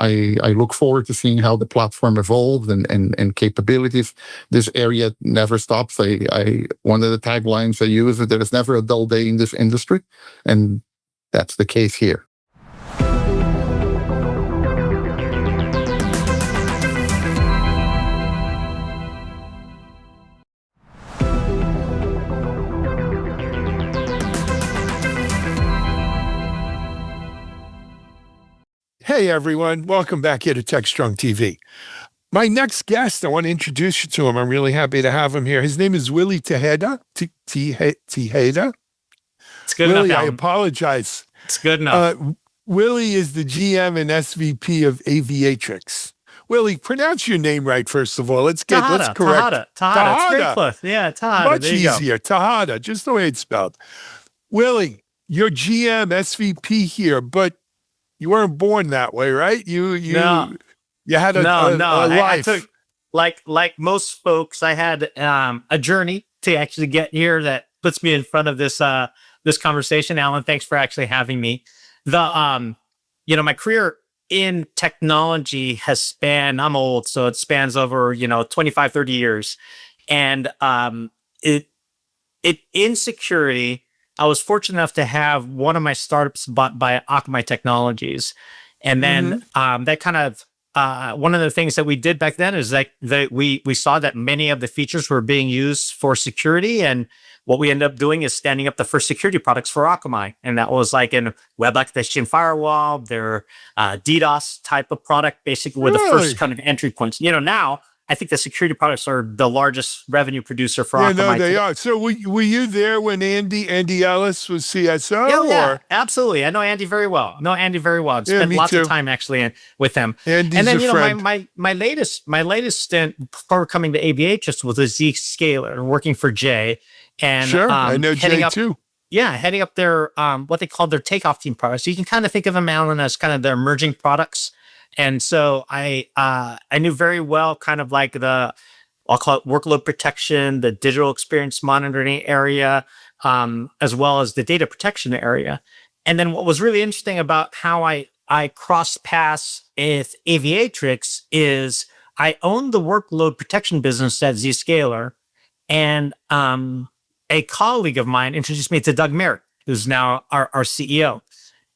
Speaker 3: look forward to seeing how the platform evolves and capabilities. This area never stops. One of the taglines I use is there is never a dull day in this industry, and that's the case here.
Speaker 1: Hey everyone, welcome back here to Techstrong TV. My next guest, I want to introduce you to him. I'm really happy to have him here. His name is Willie Tejada. Tejada?
Speaker 5: It's good
Speaker 1: Willie,
Speaker 5: enough,
Speaker 1: I
Speaker 5: Alan.
Speaker 1: apologize.
Speaker 5: It's good enough.
Speaker 1: Willie is the GM and SVP of Aviatrix. Willie, pronounce your name right, first of all. Let's correct.
Speaker 5: Tejada. It's very close. Yeah, Tejada.
Speaker 1: Much easier. Tejada, just the way it's spelled. Willie, you're GM, SVP here, but you weren't born that way, right? You had a life.
Speaker 5: I took, like most folks, I had a journey to actually get here that puts me in front of this this conversation. Alan, thanks for actually having me. My career in technology has spanned, I'm old, so it spans over, 25, 30 years. And it in security, I was fortunate enough to have one of my startups bought by Akamai Technologies. And then that kind of, one of the things that we did back then is that we saw that many of the features were being used for security. And what we ended up doing is standing up the first security products for Akamai. And that was like in web application firewall, their DDoS type of product, basically were the first kind of entry points. Now I think the security products are the largest revenue producer for Akamai.
Speaker 1: No, they are. So were you there when Andy Ellis was CSO?
Speaker 5: Yeah, absolutely. I know Andy very well. I spent lots of time actually with him.
Speaker 1: Andy's a friend.
Speaker 5: my latest stint before coming to Aviatrix was a Zscaler, working for Jay. And
Speaker 1: sure, I know Jay too.
Speaker 5: Yeah, heading up their what they called their takeoff team products. So you can kind of think of them, Alan, as kind of their emerging products. And so I knew very well kind of like I'll call it workload protection, the digital experience monitoring area, as well as the data protection area. And then what was really interesting about how I crossed paths with Aviatrix is I owned the workload protection business at Zscaler, and a colleague of mine introduced me to Doug Merritt, who's now our CEO.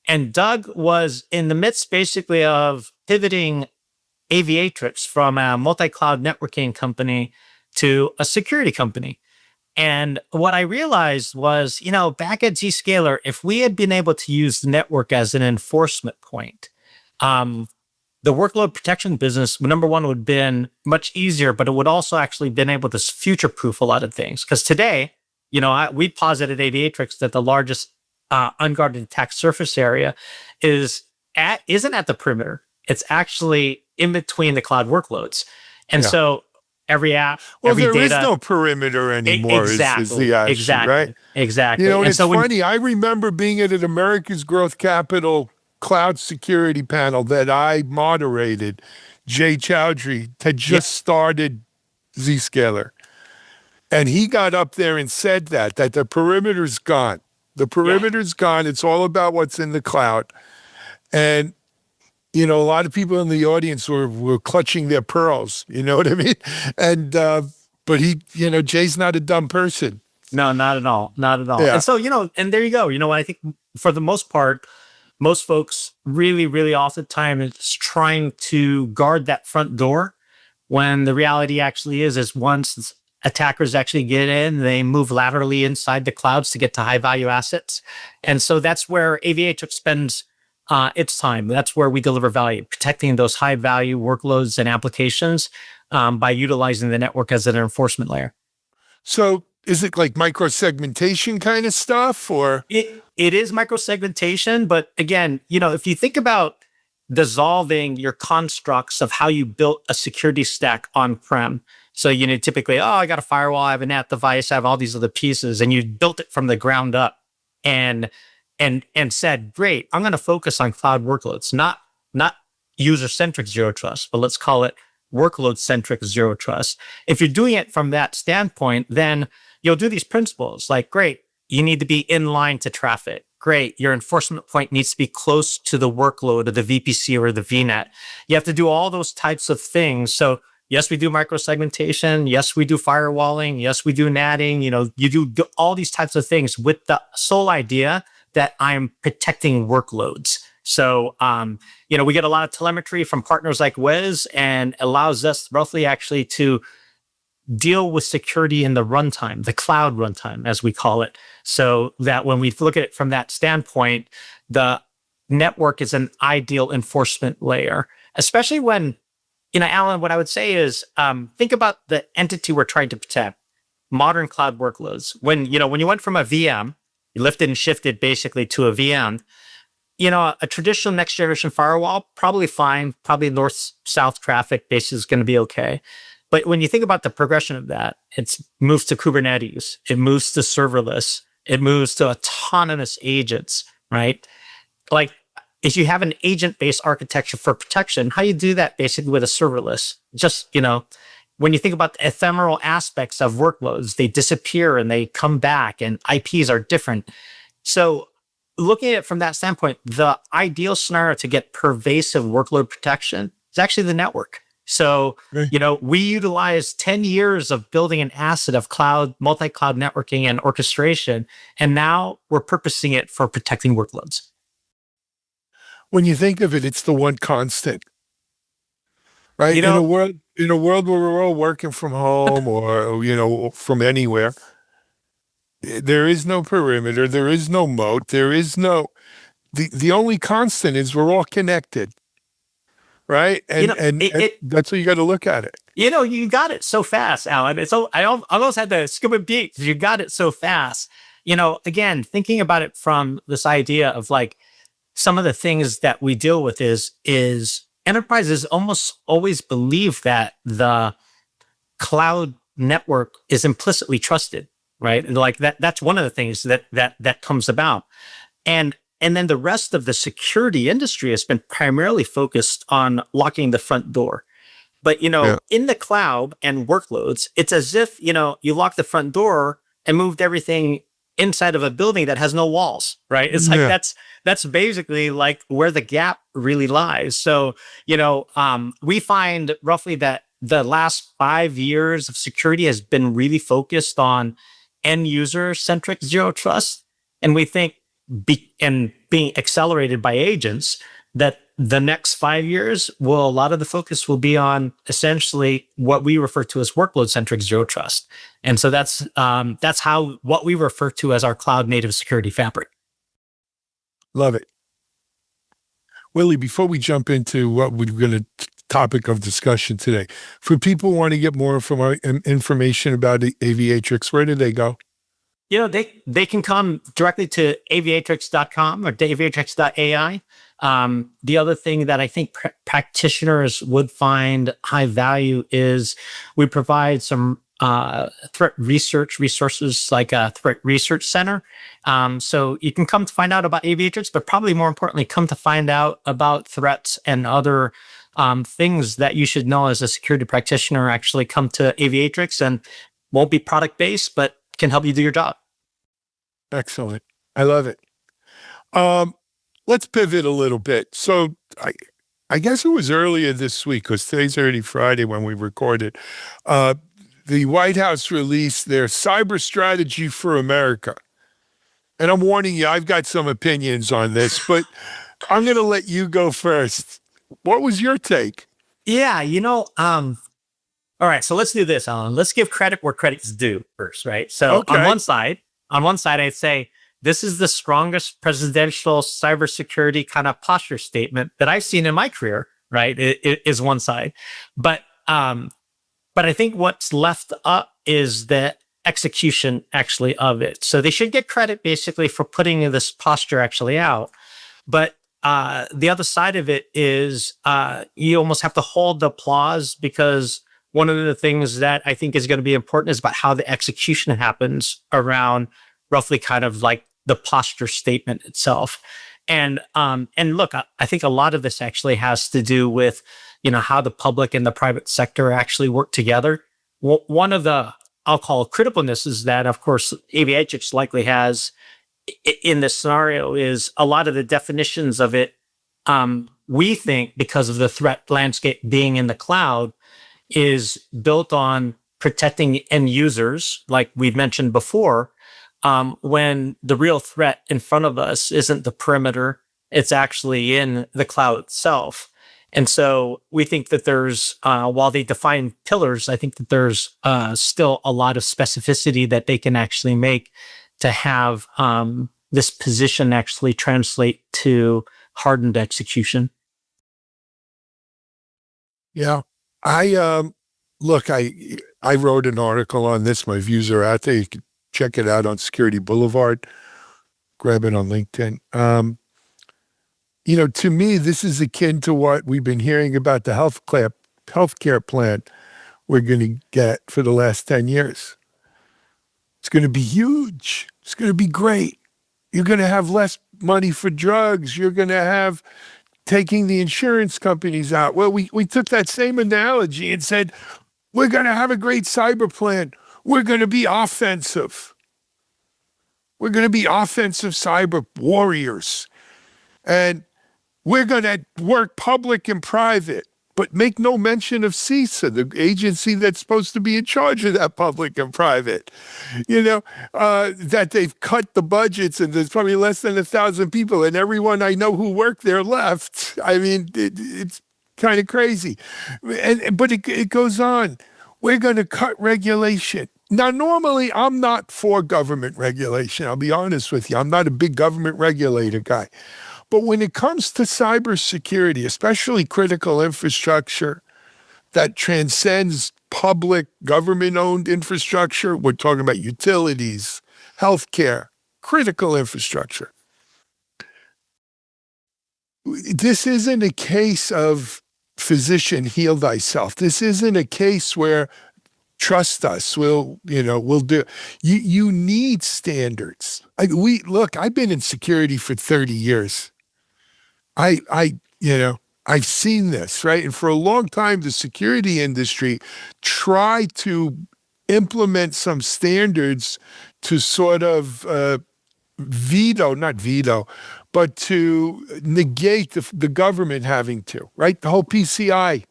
Speaker 5: And Doug was in the midst basically of pivoting Aviatrix from a multi-cloud networking company to a security company. And what I realized was, back at Zscaler, if we had been able to use the network as an enforcement point, the workload protection business, number one, would have been much easier, but it would also actually been able to future-proof a lot of things. Because today, we posited Aviatrix that the largest unguarded attack surface area isn't at the perimeter. It's actually in between the cloud workloads. And so every app, every data.
Speaker 1: There is no perimeter anymore.
Speaker 5: Exactly.
Speaker 1: Is the action, right?
Speaker 5: Exactly.
Speaker 1: And it's funny. I remember being at an America's Growth Capital cloud security panel that I moderated. Jay Chowdhury had just started Zscaler. And he got up there and said that the perimeter's gone. The perimeter's gone. It's all about what's in the cloud. And, a lot of people in the audience were clutching their pearls. You know what I mean? And, but Jay's not a dumb person.
Speaker 5: No, not at all. Not at all.
Speaker 1: Yeah.
Speaker 5: And so, and there you go. I think for the most part, most folks really, really oftentimes is trying to guard that front door when the reality actually is once attackers actually get in, they move laterally inside the clouds to get to high value assets. And so that's where Aviatrix spends its time. That's where we deliver value, protecting those high value workloads and applications by utilizing the network as an enforcement layer.
Speaker 1: So is it like microsegmentation kind of stuff, or?
Speaker 5: It is microsegmentation, but again, if you think about dissolving your constructs of how you built a security stack on-prem. So, typically, I got a firewall, I have a NAT device, I have all these other pieces, and you built it from the ground up and said, great, I'm going to focus on cloud workloads, not user-centric zero trust, but let's call it workload-centric zero trust. If you're doing it from that standpoint, then you'll do these principles like, great, you need to be in line to traffic. Great, your enforcement point needs to be close to the workload of the VPC or the VNet. You have to do all those types of things. So yes, we do microsegmentation. Yes, we do firewalling. Yes, we do natting. You do all these types of things with the sole idea that I'm protecting workloads. So, we get a lot of telemetry from partners like Wiz, and allows us roughly actually to deal with security in the runtime, the cloud runtime, as we call it. So that when we look at it from that standpoint, the network is an ideal enforcement layer, especially when, Alan, what I would say is, think about the entity we're trying to protect, modern cloud workloads. When you went from a VM, you lifted and shifted basically to a VM, a traditional next generation firewall, probably fine, probably north-south traffic basis is going to be okay. But when you think about the progression of that, it moves to Kubernetes, it moves to serverless, it moves to autonomous agents, right? Like if you have an agent-based architecture for protection, how you do that basically with a serverless? Just, when you think about the ephemeral aspects of workloads, they disappear and they come back, and IPs are different. So looking at it from that standpoint, the ideal scenario to get pervasive workload protection is actually the network. So,
Speaker 1: Right.
Speaker 5: we utilize 10 years of building an asset of cloud, multi-cloud networking and orchestration, and now we're purposing it for protecting workloads.
Speaker 1: When you think of it, it's the one constant, right? In a world where we're all working from home or from anywhere, there is no perimeter, there is no moat, there is no. The only constant is we're all connected, right? And that's how you got to look at it.
Speaker 5: You got it so fast, Alan. I almost had to skip a beat because you got it so fast. Again, thinking about it from this idea of like some of the things that we deal with is enterprises almost always believe that the cloud network is implicitly trusted, right? And like that's one of the things that comes about. And then the rest of the security industry has been primarily focused on locking the front door. But, in the cloud and workloads, it's as if, you lock the front door and moved everything inside of a building that has no walls, right? It's like that's basically like where the gap really lies. So, we find roughly that the last 5 years of security has been really focused on end user centric zero trust. And we think being accelerated by agents, that the next 5 years a lot of the focus will be on essentially what we refer to as workload centric zero trust. And so that's what we refer to as our cloud native security fabric.
Speaker 1: Love it. Willie, before we jump into what we're going to topic of discussion today, for people who want to get more information about Aviatrix, where do they go?
Speaker 5: They can come directly to aviatrix.com or aviatrix.ai. The other thing that I think practitioners would find high value is we provide some threat research resources like a threat research center. So you can come to find out about Aviatrix, but probably more importantly, come to find out about threats and other things that you should know as a security practitioner. Actually come to Aviatrix, and won't be product-based, but can help you do your job.
Speaker 1: Excellent. I love it. Let's pivot a little bit. So I guess it was earlier this week, because today's already Friday when we recorded. The White House released their cyber strategy for America. And I'm warning you, I've got some opinions on this, but I'm going to let you go first. What was your take?
Speaker 5: Yeah, all right, so let's do this, Alan. Let's give credit where credit's due first, right? So
Speaker 1: Okay.
Speaker 5: on one side, I'd say this is the strongest presidential cybersecurity kind of posture statement that I've seen in my career, right? It is one side. But I think what's left up is the execution actually of it. So they should get credit basically for putting this posture actually out. But the other side of it is you almost have to hold the applause, because one of the things that I think is going to be important is about how the execution happens around roughly kind of like the posture statement itself. And look, I think a lot of this actually has to do with, how the public and the private sector actually work together. One of the, I'll call criticalness, is that, of course, Aviatrix likely has in this scenario is a lot of the definitions of it. We think, because of the threat landscape being in the cloud, is built on protecting end users, like we've mentioned before, when the real threat in front of us isn't the perimeter, it's actually in the cloud itself. And so we think that there's, while they define pillars, I think that there's still a lot of specificity that they can actually make to have this position actually translate to hardened execution.
Speaker 1: Yeah. I wrote an article on this. My views are out there. You can check it out on Security Boulevard. Grab it on LinkedIn. To me, this is akin to what we've been hearing about the healthcare plan we're going to get for the last 10 years. It's going to be huge. It's going to be great. You're going to have less money for drugs. You're going to have taking the insurance companies out. Well, we took that same analogy and said, We're going to have a great cyber plan. We're going to be offensive. We're going to be offensive cyber warriors. And we're going to work public and private, but make no mention of CISA, the agency that's supposed to be in charge of that public and private. That they've cut the budgets and there's probably less than 1,000 people, and everyone I know who worked there left. I mean, it's kind of crazy. But it goes on. We're going to cut regulation. Now, normally, I'm not for government regulation. I'll be honest with you. I'm not a big government regulator guy. But when it comes to cybersecurity, especially critical infrastructure that transcends public government-owned infrastructure, we're talking about utilities, healthcare, critical infrastructure. This isn't a case of physician, heal thyself. This isn't a case where trust us, we'll do. You need standards. I've been in security for 30 years. I've seen this, right? And for a long time, the security industry tried to implement some standards to sort of not veto, but to negate the government having to, right? The whole PCI,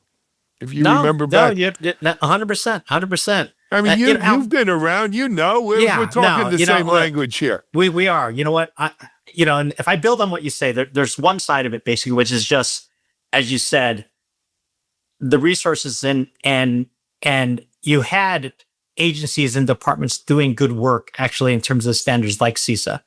Speaker 1: if you remember back.
Speaker 5: No, 100%, 100%.
Speaker 1: I mean, you've been around, we're talking the same language here.
Speaker 5: We are. You know what? And if I build on what you say, there's one side of it basically, which is just, as you said, the resources and you had agencies and departments doing good work actually in terms of standards like CISA.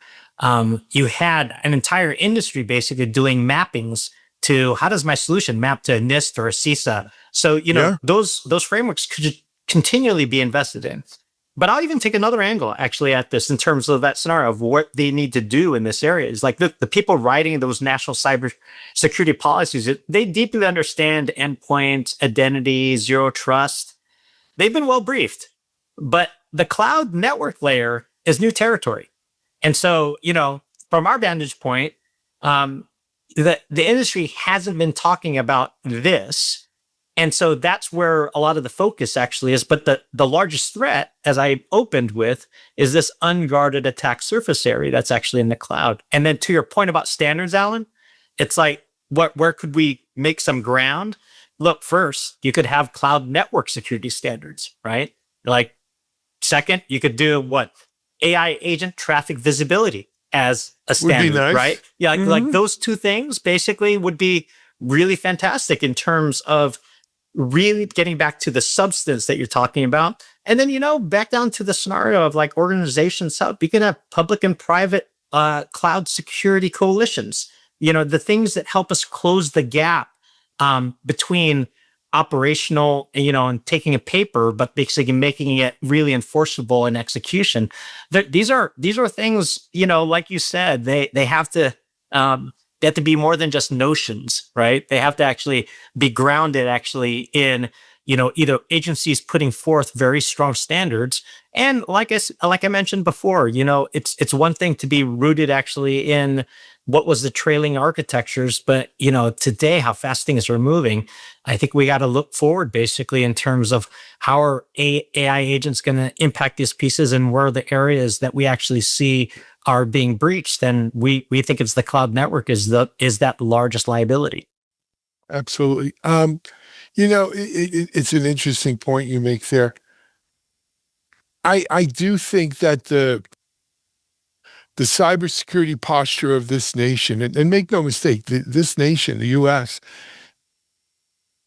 Speaker 5: You had an entire industry basically doing mappings to how does my solution map to a NIST or a CISA. So, those frameworks could continually be invested in. But I'll even take another angle actually at this in terms of that scenario of what they need to do in this area. Is like the people writing those national cyber security policies, they deeply understand endpoint, identity, zero trust. They've been well briefed, but the cloud network layer is new territory. And so, from our vantage point, the industry hasn't been talking about this. And so that's where a lot of the focus actually is. But the largest threat, as I opened with, is this unguarded attack surface area that's actually in the cloud. And then to your point about standards, Alan, it's like, where could we make some ground? Look, first, you could have cloud network security standards, right? Like, second, you could do what? AI agent traffic visibility as a standard,
Speaker 1: nice.
Speaker 5: Right? Yeah, like those two things basically would be really fantastic in terms of really getting back to the substance that you're talking about. And then, back down to the scenario of like organizations, you can have public and private cloud security coalitions, the things that help us close the gap between operational, and taking a paper, but basically making it really enforceable in execution. These are things, like you said, they have to be more than just notions, right? They have to actually be grounded actually in, either agencies putting forth very strong standards. And like I mentioned before, it's one thing to be rooted actually in what was the trailing architectures, but today how fast things are moving, I think we got to look forward basically in terms of how are AI agents going to impact these pieces and where are the areas that we actually see are being breached. And we think it's the cloud network is that largest liability.
Speaker 1: Absolutely. It's an interesting point you make there. I do think that the cybersecurity posture of this nation, and make no mistake, this nation, the U.S.,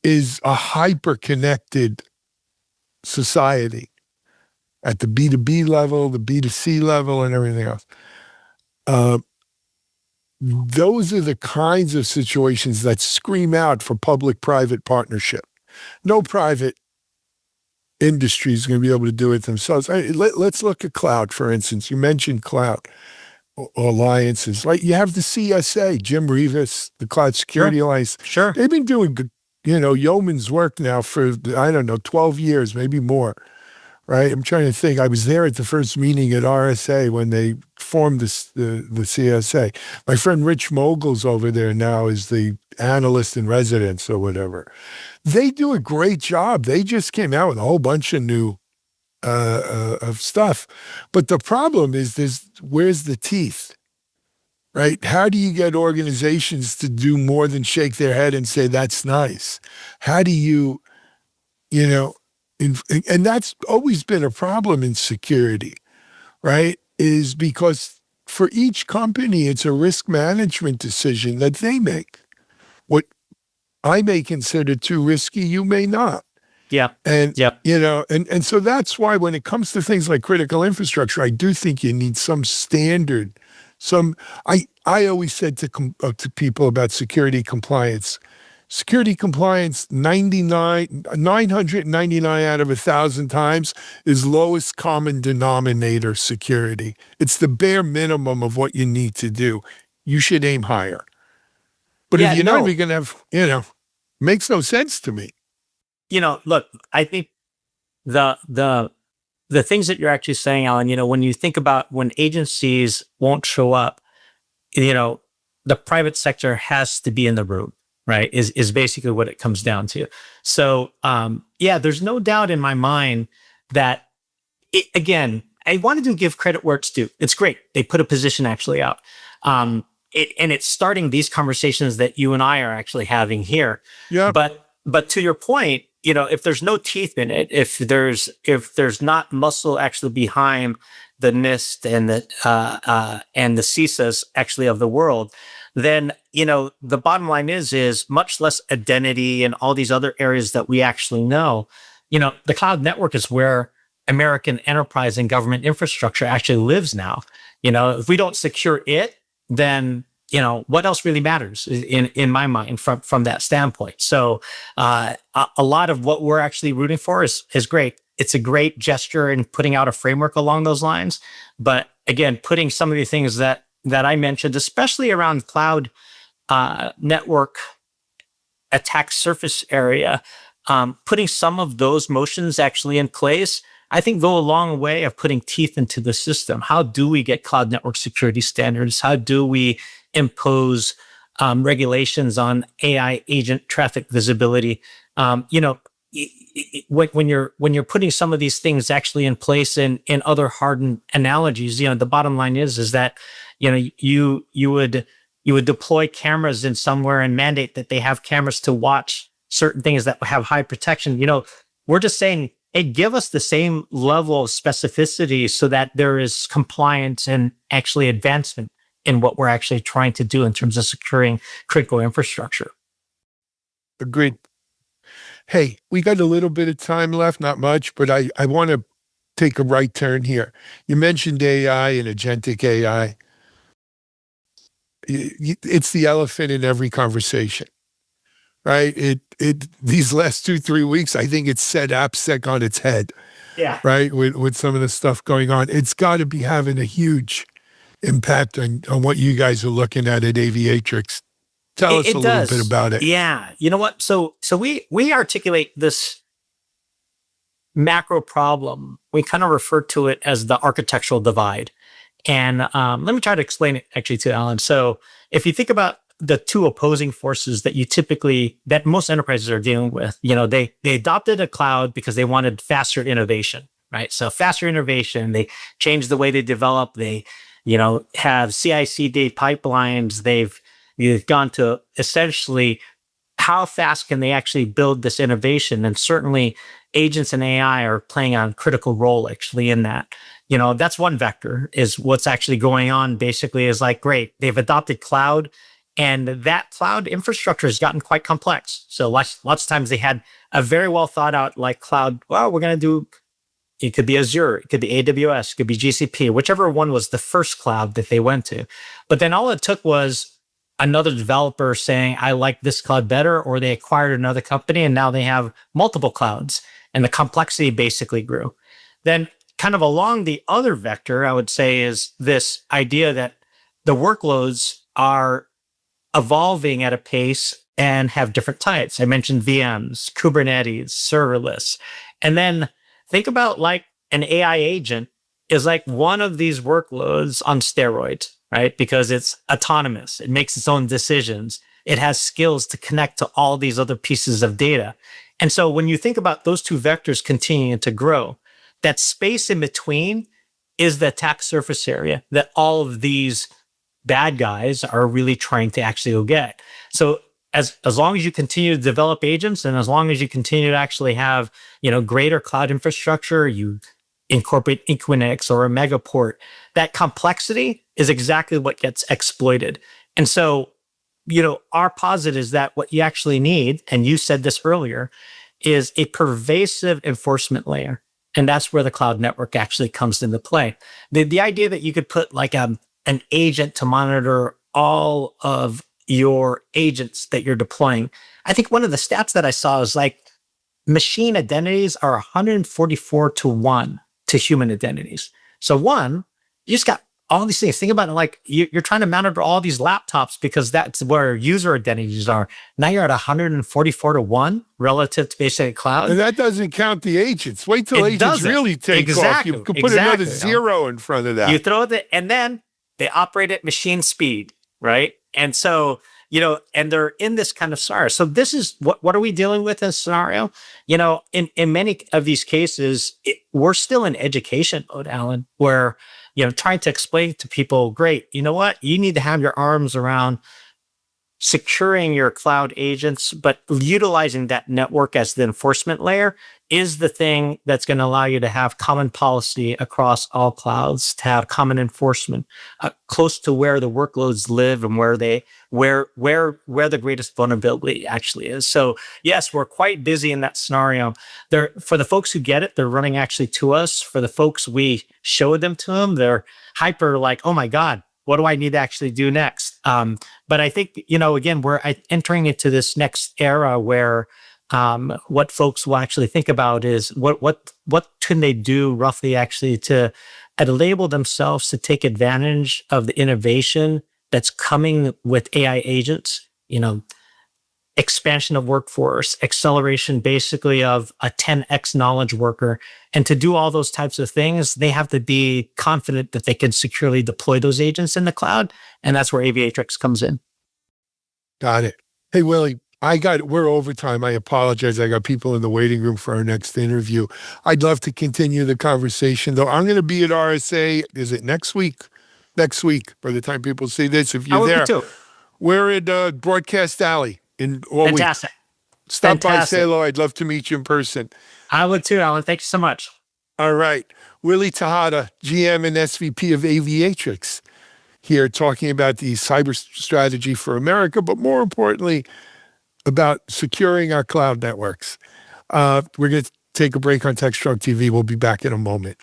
Speaker 1: is a hyper-connected society at the B2B level, the B2C level, and everything else. Those are the kinds of situations that scream out for public-private partnership. No private industry is going to be able to do it themselves. Let's look at cloud, for instance. You mentioned cloud alliances. Like you have the CSA, Jim Rivas, the Cloud Security Alliance.
Speaker 5: Sure.
Speaker 1: They've been doing good, yeoman's work now for, 12 years, maybe more. Right? I'm trying to think. I was there at the first meeting at RSA when they formed the CSA. My friend Rich Mogul's over there now is the analyst in residence or whatever. They do a great job. They just came out with a whole bunch of new of stuff. But the problem is where's the teeth, right? How do you get organizations to do more than shake their head and say, that's nice? How do you and that's always been a problem in security, right? Is because for each company, it's a risk management decision that they make. What I may consider too risky, you may not.
Speaker 5: Yeah.
Speaker 1: And,
Speaker 5: Yep.
Speaker 1: And so that's why when it comes to things like critical infrastructure, I do think you need some standard, I always said to people about security compliance, 999 out of 1,000 times is lowest common denominator security. It's the bare minimum of what you need to do. You should aim higher. But if you're not even going to have, makes no sense to me.
Speaker 5: Look, I think the things that you're actually saying, Alan, when you think about when agencies won't show up, the private sector has to be in the room, right? Is basically what it comes down to. So, there's no doubt in my mind that, again, I wanted to give credit where it's due. It's great. They put a position actually out. And it's starting these conversations that you and I are actually having here.
Speaker 1: Yeah.
Speaker 5: But to your point, if there's no teeth in it, if there's not muscle actually behind the NIST and the CISAs actually of the world, then the bottom line is much less identity and all these other areas that we actually know. The cloud network is where American enterprise and government infrastructure actually lives now. If we don't secure it, then what else really matters in my mind from that standpoint. So a lot of what we're actually rooting for is great. It's a great gesture in putting out a framework along those lines. But again, putting some of the things that I mentioned, especially around cloud network attack surface area, putting some of those motions actually in place, I think go a long way of putting teeth into the system. How do we get cloud network security standards? How do we impose regulations on AI agent traffic visibility? When you're putting some of these things actually in place in other hardened analogies, the bottom line is that you would deploy cameras in somewhere and mandate that they have cameras to watch certain things that have high protection. We're just saying, hey, give us the same level of specificity so that there is compliance and actually advancement in what we're actually trying to do in terms of securing critical infrastructure.
Speaker 1: Agreed. Hey, we got a little bit of time left, not much, but I want to take a right turn here. You mentioned AI and agentic AI. It's the elephant in every conversation, right? These last 2-3 weeks, I think it's set AppSec on its head.
Speaker 5: Yeah.
Speaker 1: Right? With some of the stuff going on. It's got to be having a huge impact on what you guys are looking at Aviatrix. Tell us a little bit about it.
Speaker 5: Yeah. You know what? So we articulate this macro problem. We kind of refer to it as the architectural divide. And let me try to explain it actually to Alan. So if you think about the two opposing forces that most enterprises are dealing with, they adopted a cloud because they wanted faster innovation, right? So faster innovation, they changed the way they develop. They, have CI/CD pipelines. They've gone to essentially how fast can they actually build this innovation? And certainly agents and AI are playing a critical role actually in that. That's one vector, is what's actually going on basically is like, great, they've adopted cloud, and that cloud infrastructure has gotten quite complex. So lots of times they had a very well thought out like cloud, well, we're going to do, it could be Azure, it could be AWS, it could be GCP, whichever one was the first cloud that they went to. But then all it took was another developer saying, I like this cloud better, or they acquired another company and now they have multiple clouds, and the complexity basically grew. Then kind of along the other vector, I would say, is this idea that the workloads are evolving at a pace and have different types. I mentioned VMs, Kubernetes, serverless. And then think about like an AI agent is like one of these workloads on steroids, right? Because it's autonomous. It makes its own decisions. It has skills to connect to all these other pieces of data. And so when you think about those two vectors continuing to grow, that space in between is the attack surface area that all of these bad guys are really trying to actually go get. So as long as you continue to develop agents, and as long as you continue to actually have, greater cloud infrastructure, you incorporate Equinix or a Megaport, that complexity is exactly what gets exploited. And so, our posit is that what you actually need, and you said this earlier, is a pervasive enforcement layer. And that's where the cloud network actually comes into play. The idea that you could put like an agent to monitor all of your agents that you're deploying. I think one of the stats that I saw is like machine identities are 144 to 1 to human identities. So one, you just got all these things. Think about it like you're trying to monitor all these laptops because that's where user identities are. Now you're at 144 to 1 relative to basically cloud.
Speaker 1: And that doesn't count the agents. Wait till agents really take off. You could put another zero in front of that.
Speaker 5: You throw and then they operate at machine speed, right? And so, and they're in this kind of scenario. So this is what are we dealing with in this scenario? In many of these cases, we're still in education mode, Alan, where, trying to explain to people, great, you know what? You need to have your arms around securing your cloud agents, but utilizing that network as the enforcement layer is the thing that's going to allow you to have common policy across all clouds, to have common enforcement close to where the workloads live and where the greatest vulnerability actually is. So yes, we're quite busy in that scenario. For the folks who get it, they're running actually to us. For the folks we showed them to them, they're hyper like, oh my God, what do I need to actually do next? But I think, again, we're entering into this next era where what folks will actually think about is what can they do roughly actually to enable themselves to take advantage of the innovation that's coming with AI agents, expansion of workforce, acceleration basically of a 10x knowledge worker. And to do all those types of things, they have to be confident that they can securely deploy those agents in the cloud. And that's where Aviatrix comes in.
Speaker 1: Got it. Hey, Willie, we're overtime. I apologize. I got people in the waiting room for our next interview. I'd love to continue the conversation, though. I'm going to be at RSA. Is it next week? Next week, by the time people see this, if you're there.
Speaker 5: Too.
Speaker 1: We're at Broadcast Alley in all
Speaker 5: Fantastic.
Speaker 1: week. Stop by, say hello. I'd love to meet you in person.
Speaker 5: I would too, Alan. Thank you so much.
Speaker 1: All right. Willie Tejada, GM and SVP of Aviatrix, here talking about the cyber strategy for America, but more importantly, about securing our cloud networks. We're going to take a break on Techstrong TV. We'll be back in a moment.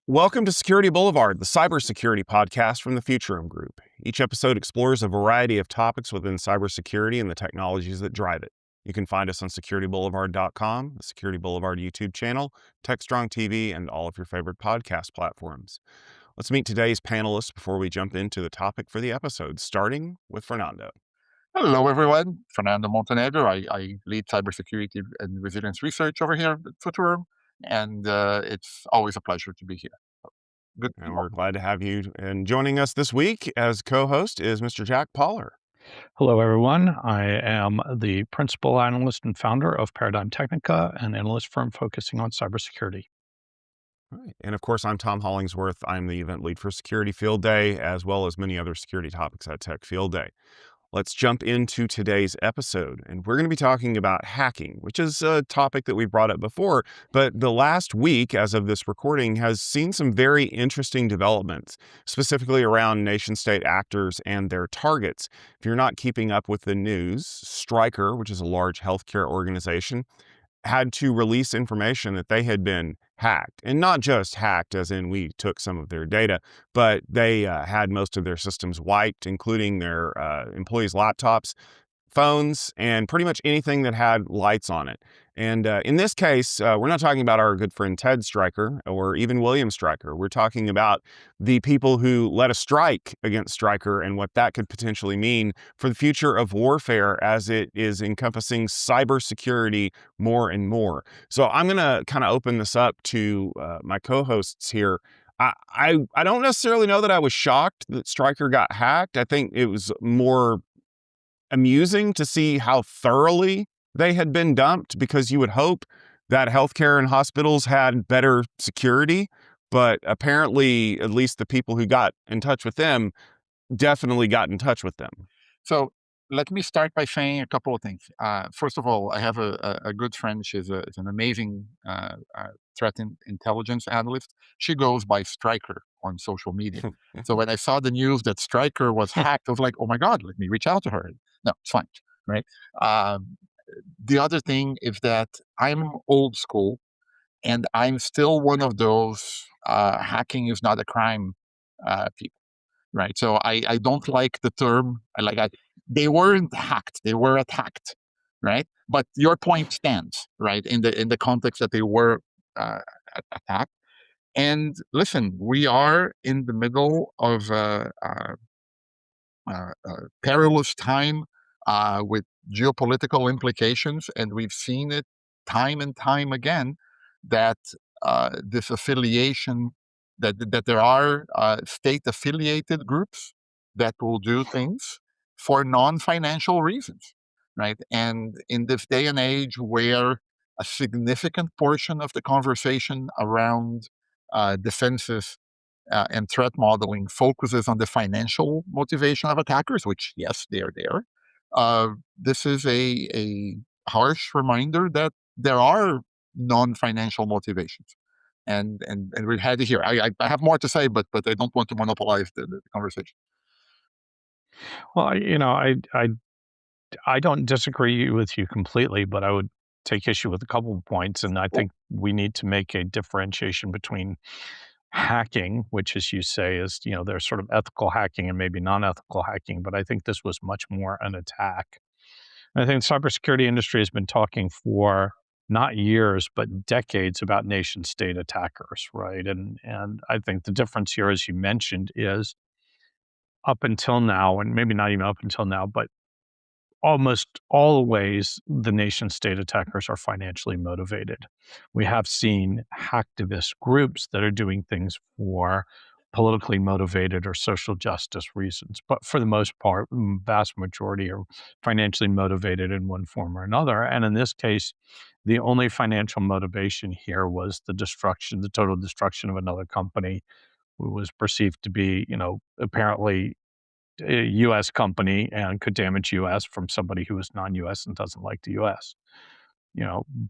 Speaker 6: Welcome to Security Boulevard, the cybersecurity podcast from the Futurum Group. Each episode explores a variety of topics within cybersecurity and the technologies that drive it. You can find us on securityboulevard.com, the Security Boulevard YouTube channel, Techstrong TV, and all of your favorite podcast platforms. Let's meet today's panelists before we jump into the topic for the episode, starting with Fernando.
Speaker 3: Hello, everyone. Fernando Montenegro. I lead cybersecurity and resilience research over here at Futurum, and it's always a pleasure to be here. Good.
Speaker 6: And we're glad to have you. And joining us this week as co-host is Mr. Jack Poller.
Speaker 7: Hello, everyone. I am the principal analyst and founder of Paradigm Technica, an analyst firm focusing on cybersecurity.
Speaker 6: All right. And of course, I'm Tom Hollingsworth. I'm the event lead for Security Field Day, as well as many other security topics at Tech Field Day. Let's jump into today's episode, and we're going to be talking about hacking, which is a topic that we brought up before, but the last week, as of this recording, has seen some very interesting developments, specifically around nation-state actors and their targets. If you're not keeping up with the news, Stryker, which is a large healthcare organization, had to release information that they had been hacked, and not just hacked as in we took some of their data, but they had most of their systems wiped, including their employees' laptops, phones, and pretty much anything that had lights on it. And in this case, we're not talking about our good friend Ted Stryker or even William Stryker. We're talking about the people who led a strike against Stryker and what that could potentially mean for the future of warfare as it is encompassing cybersecurity more and more. So I'm going to kind of open this up to my co-hosts here. I don't necessarily know that I was shocked that Stryker got hacked. I think it was more amusing to see how thoroughly they had been dumped, because you would hope that healthcare and hospitals had better security. But apparently, at least the people who got in touch with them definitely got in touch with them.
Speaker 3: So let me start by saying a couple of things. First of all, I have a good friend. She's an amazing threat intelligence analyst. She goes by Stryker on social media. So when I saw the news that Stryker was hacked, I was like, oh my God, let me reach out to her. No, it's fine, right? The other thing is that I'm old school, and I'm still one of those hacking is not a crime people, right? So I don't like the term. They weren't hacked; they were attacked, right? But your point stands, right? In the context that they were attacked. And listen, we are in the middle of perilous time with geopolitical implications, and we've seen it time and time again that this affiliation, that there are state-affiliated groups that will do things for non-financial reasons, right? And in this day and age where a significant portion of the conversation around defenses and threat modeling focuses on the financial motivation of attackers, which, yes, they are there. This is a harsh reminder that there are non-financial motivations. And we've had it here. I have more to say, but I don't want to monopolize the conversation.
Speaker 7: Well, I don't disagree with you completely, but I would take issue with a couple of points. And I think we need to make a differentiation between hacking, which, as you say, is, there's sort of ethical hacking and maybe non-ethical hacking, but I think this was much more an attack. And I think the cybersecurity industry has been talking for not years, but decades about nation state attackers, right? And I think the difference here, as you mentioned, is up until now, and maybe not even up until now, but almost always the nation state attackers are financially motivated. We have seen hacktivist groups that are doing things for politically motivated or social justice reasons, but for the most part, vast majority are financially motivated in one form or another. And in this case, the only financial motivation here was the total destruction of another company who was perceived to be, apparently a U.S. company and could damage U.S. from somebody who is non-U.S. and doesn't like the U.S.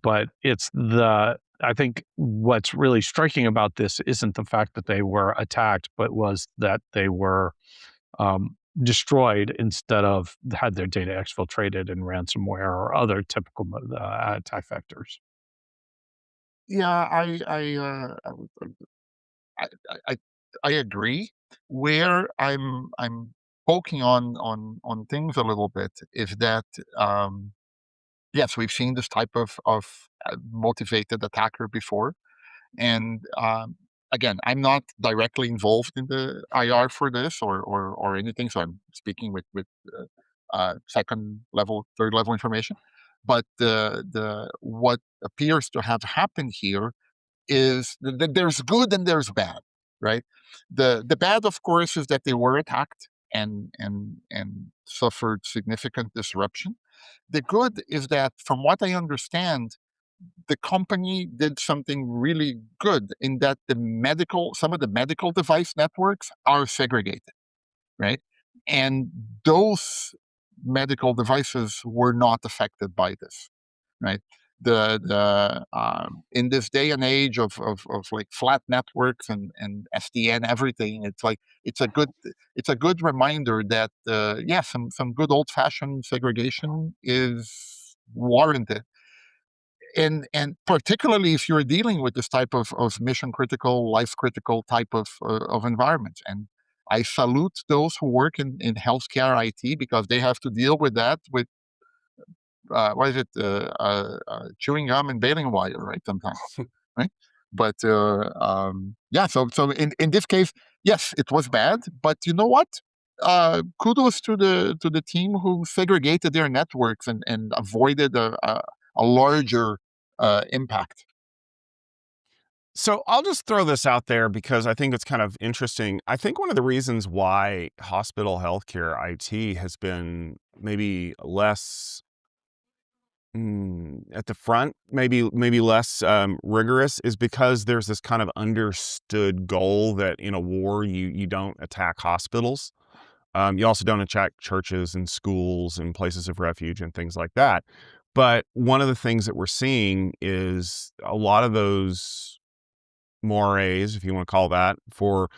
Speaker 7: But I think what's really striking about this isn't the fact that they were attacked, but was that they were destroyed instead of had their data exfiltrated in ransomware or other typical attack vectors.
Speaker 3: Yeah, I agree. Where I'm poking on things a little bit is that yes, we've seen this type of motivated attacker before, and again, I'm not directly involved in the IR for this or anything, so I'm speaking with second level, third level information. But the what appears to have happened here is that there's good and there's bad, right? The bad, of course, is that they were attacked and suffered significant disruption. The good is that, from what I understand, the company did something really good in that some of the medical device networks are segregated, right? And those medical devices were not affected by this, right? In this day and age of like flat networks and SDN everything, it's a good reminder that yeah, some good old fashioned segregation is warranted. And particularly if you're dealing with this type of mission critical, life critical type of environments. And I salute those who work in healthcare IT, because they have to deal with that with what is it? Chewing gum and baling wire, right? Sometimes, right? But yeah, so in this case, yes, it was bad. But you know what? Kudos to the team who segregated their networks and avoided a larger impact.
Speaker 6: So I'll just throw this out there because I think it's kind of interesting. I think one of the reasons why hospital healthcare IT has been maybe less at the front, maybe less rigorous, is because there's this kind of understood goal that in a war you don't attack hospitals. You also don't attack churches and schools and places of refuge and things like that. But one of the things that we're seeing is a lot of those mores, if you want to call that, for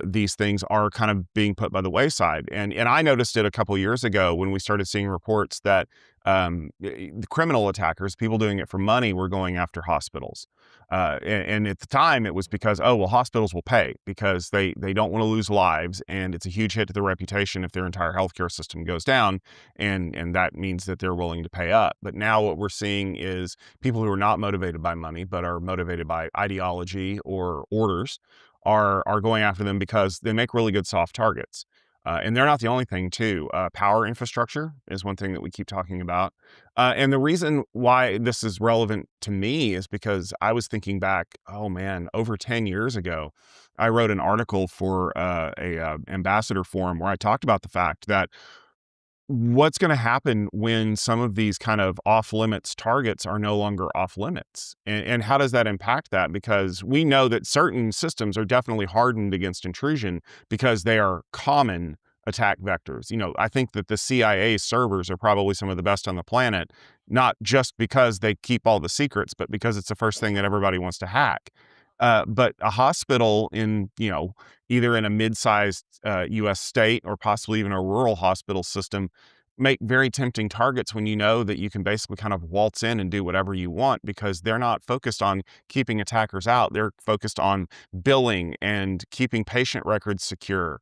Speaker 6: these things are kind of being put by the wayside. And I noticed it a couple years ago when we started seeing reports that the criminal attackers, people doing it for money, were going after hospitals. And at the time, it was because, oh, well, hospitals will pay because they don't want to lose lives, and it's a huge hit to their reputation if their entire healthcare system goes down, and that means that they're willing to pay up. But now what we're seeing is people who are not motivated by money, but are motivated by ideology or orders, are going after them because they make really good soft targets. And they're not the only thing, too. Power infrastructure is one thing that we keep talking about. And the reason why this is relevant to me is because I was thinking back, oh man, over 10 years ago, I wrote an article for a ambassador forum where I talked about the fact that what's going to happen when some of these kind of off limits targets are no longer off limits, and how does that impact that? Because we know that certain systems are definitely hardened against intrusion because they are common attack vectors. You know, I think that the CIA servers are probably some of the best on the planet, not just because they keep all the secrets, but because it's the first thing that everybody wants to hack. But a hospital in, you know, either in a mid-sized U.S. state or possibly even a rural hospital system make very tempting targets when you know that you can basically kind of waltz in and do whatever you want, because they're not focused on keeping attackers out. They're focused on billing and keeping patient records secure.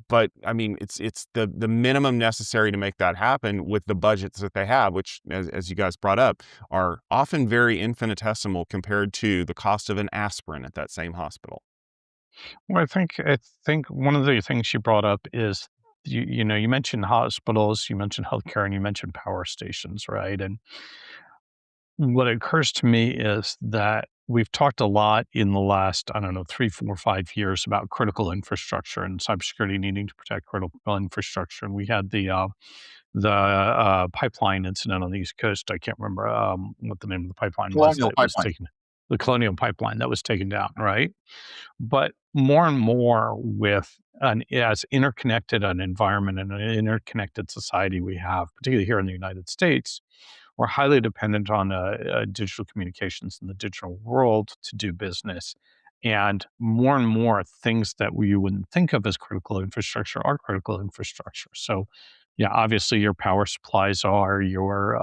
Speaker 6: But I mean, it's the minimum necessary to make that happen with the budgets that they have, which, as you guys brought up, are often very infinitesimal compared to the cost of an aspirin at that same hospital.
Speaker 7: Well, I think one of the things you brought up is you mentioned hospitals, you mentioned healthcare, and you mentioned power stations, right? And what occurs to me is that we've talked a lot in the last, I don't know, 3, 4, 5 years about critical infrastructure and cybersecurity needing to protect critical infrastructure. And we had the pipeline incident on the East Coast. I can't remember what the name of the pipeline was
Speaker 3: Colonial
Speaker 7: that was
Speaker 3: pipeline.
Speaker 7: taken. The Colonial Pipeline that was taken down, right? But more and more as interconnected an environment and an interconnected society we have, particularly here in the United States, we're highly dependent on digital communications in the digital world to do business. And more things that we wouldn't think of as critical infrastructure are critical infrastructure. So, yeah, obviously your power supplies are, your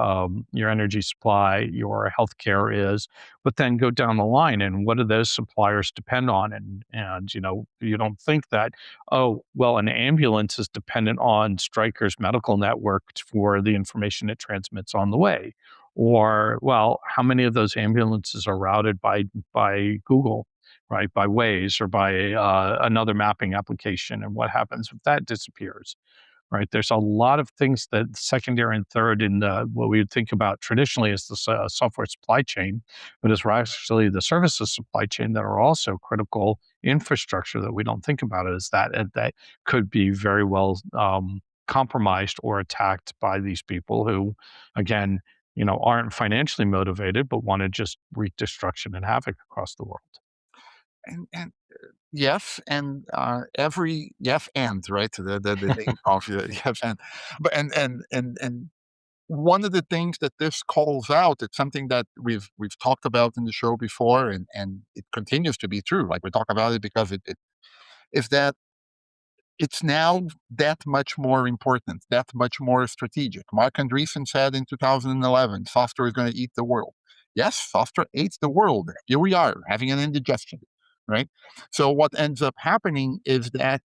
Speaker 7: energy supply, your healthcare is, but then go down the line and what do those suppliers depend on? And you don't think that, oh, well, an ambulance is dependent on Stryker's medical network for the information it transmits on the way. Or, well, how many of those ambulances are routed by Google, right, by Waze or by another mapping application? And what happens if that disappears? Right, there's a lot of things that secondary and third in what we would think about traditionally as the software supply chain, but is actually the services supply chain that are also critical infrastructure that we don't think about it as that could be very well compromised or attacked by these people who, again, aren't financially motivated but want to just wreak destruction and havoc across the world.
Speaker 3: And yes, and every yes and right, the name of yes and, but and one of the things that this calls out, it's something that we've talked about in the show before, and it continues to be true. Like we talk about it because it is that it's now that much more important, that much more strategic. Mark Andreessen said in 2011, software is going to eat the world. Yes, software ate the world. Here we are having an indigestion, right? So what ends up happening is that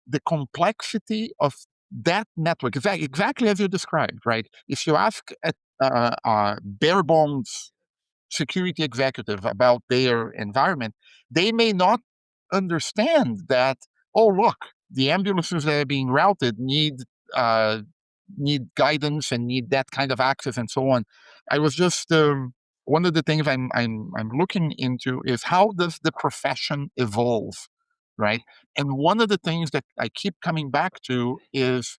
Speaker 3: the complexity of that network, exactly as you described, right? If you ask bare bones security executive about their environment, they may not understand that, oh, look, the ambulances that are being routed need guidance and need that kind of access and so on. I was just one of the things I'm looking into is how does the profession evolve, right? And one of the things that I keep coming back to is,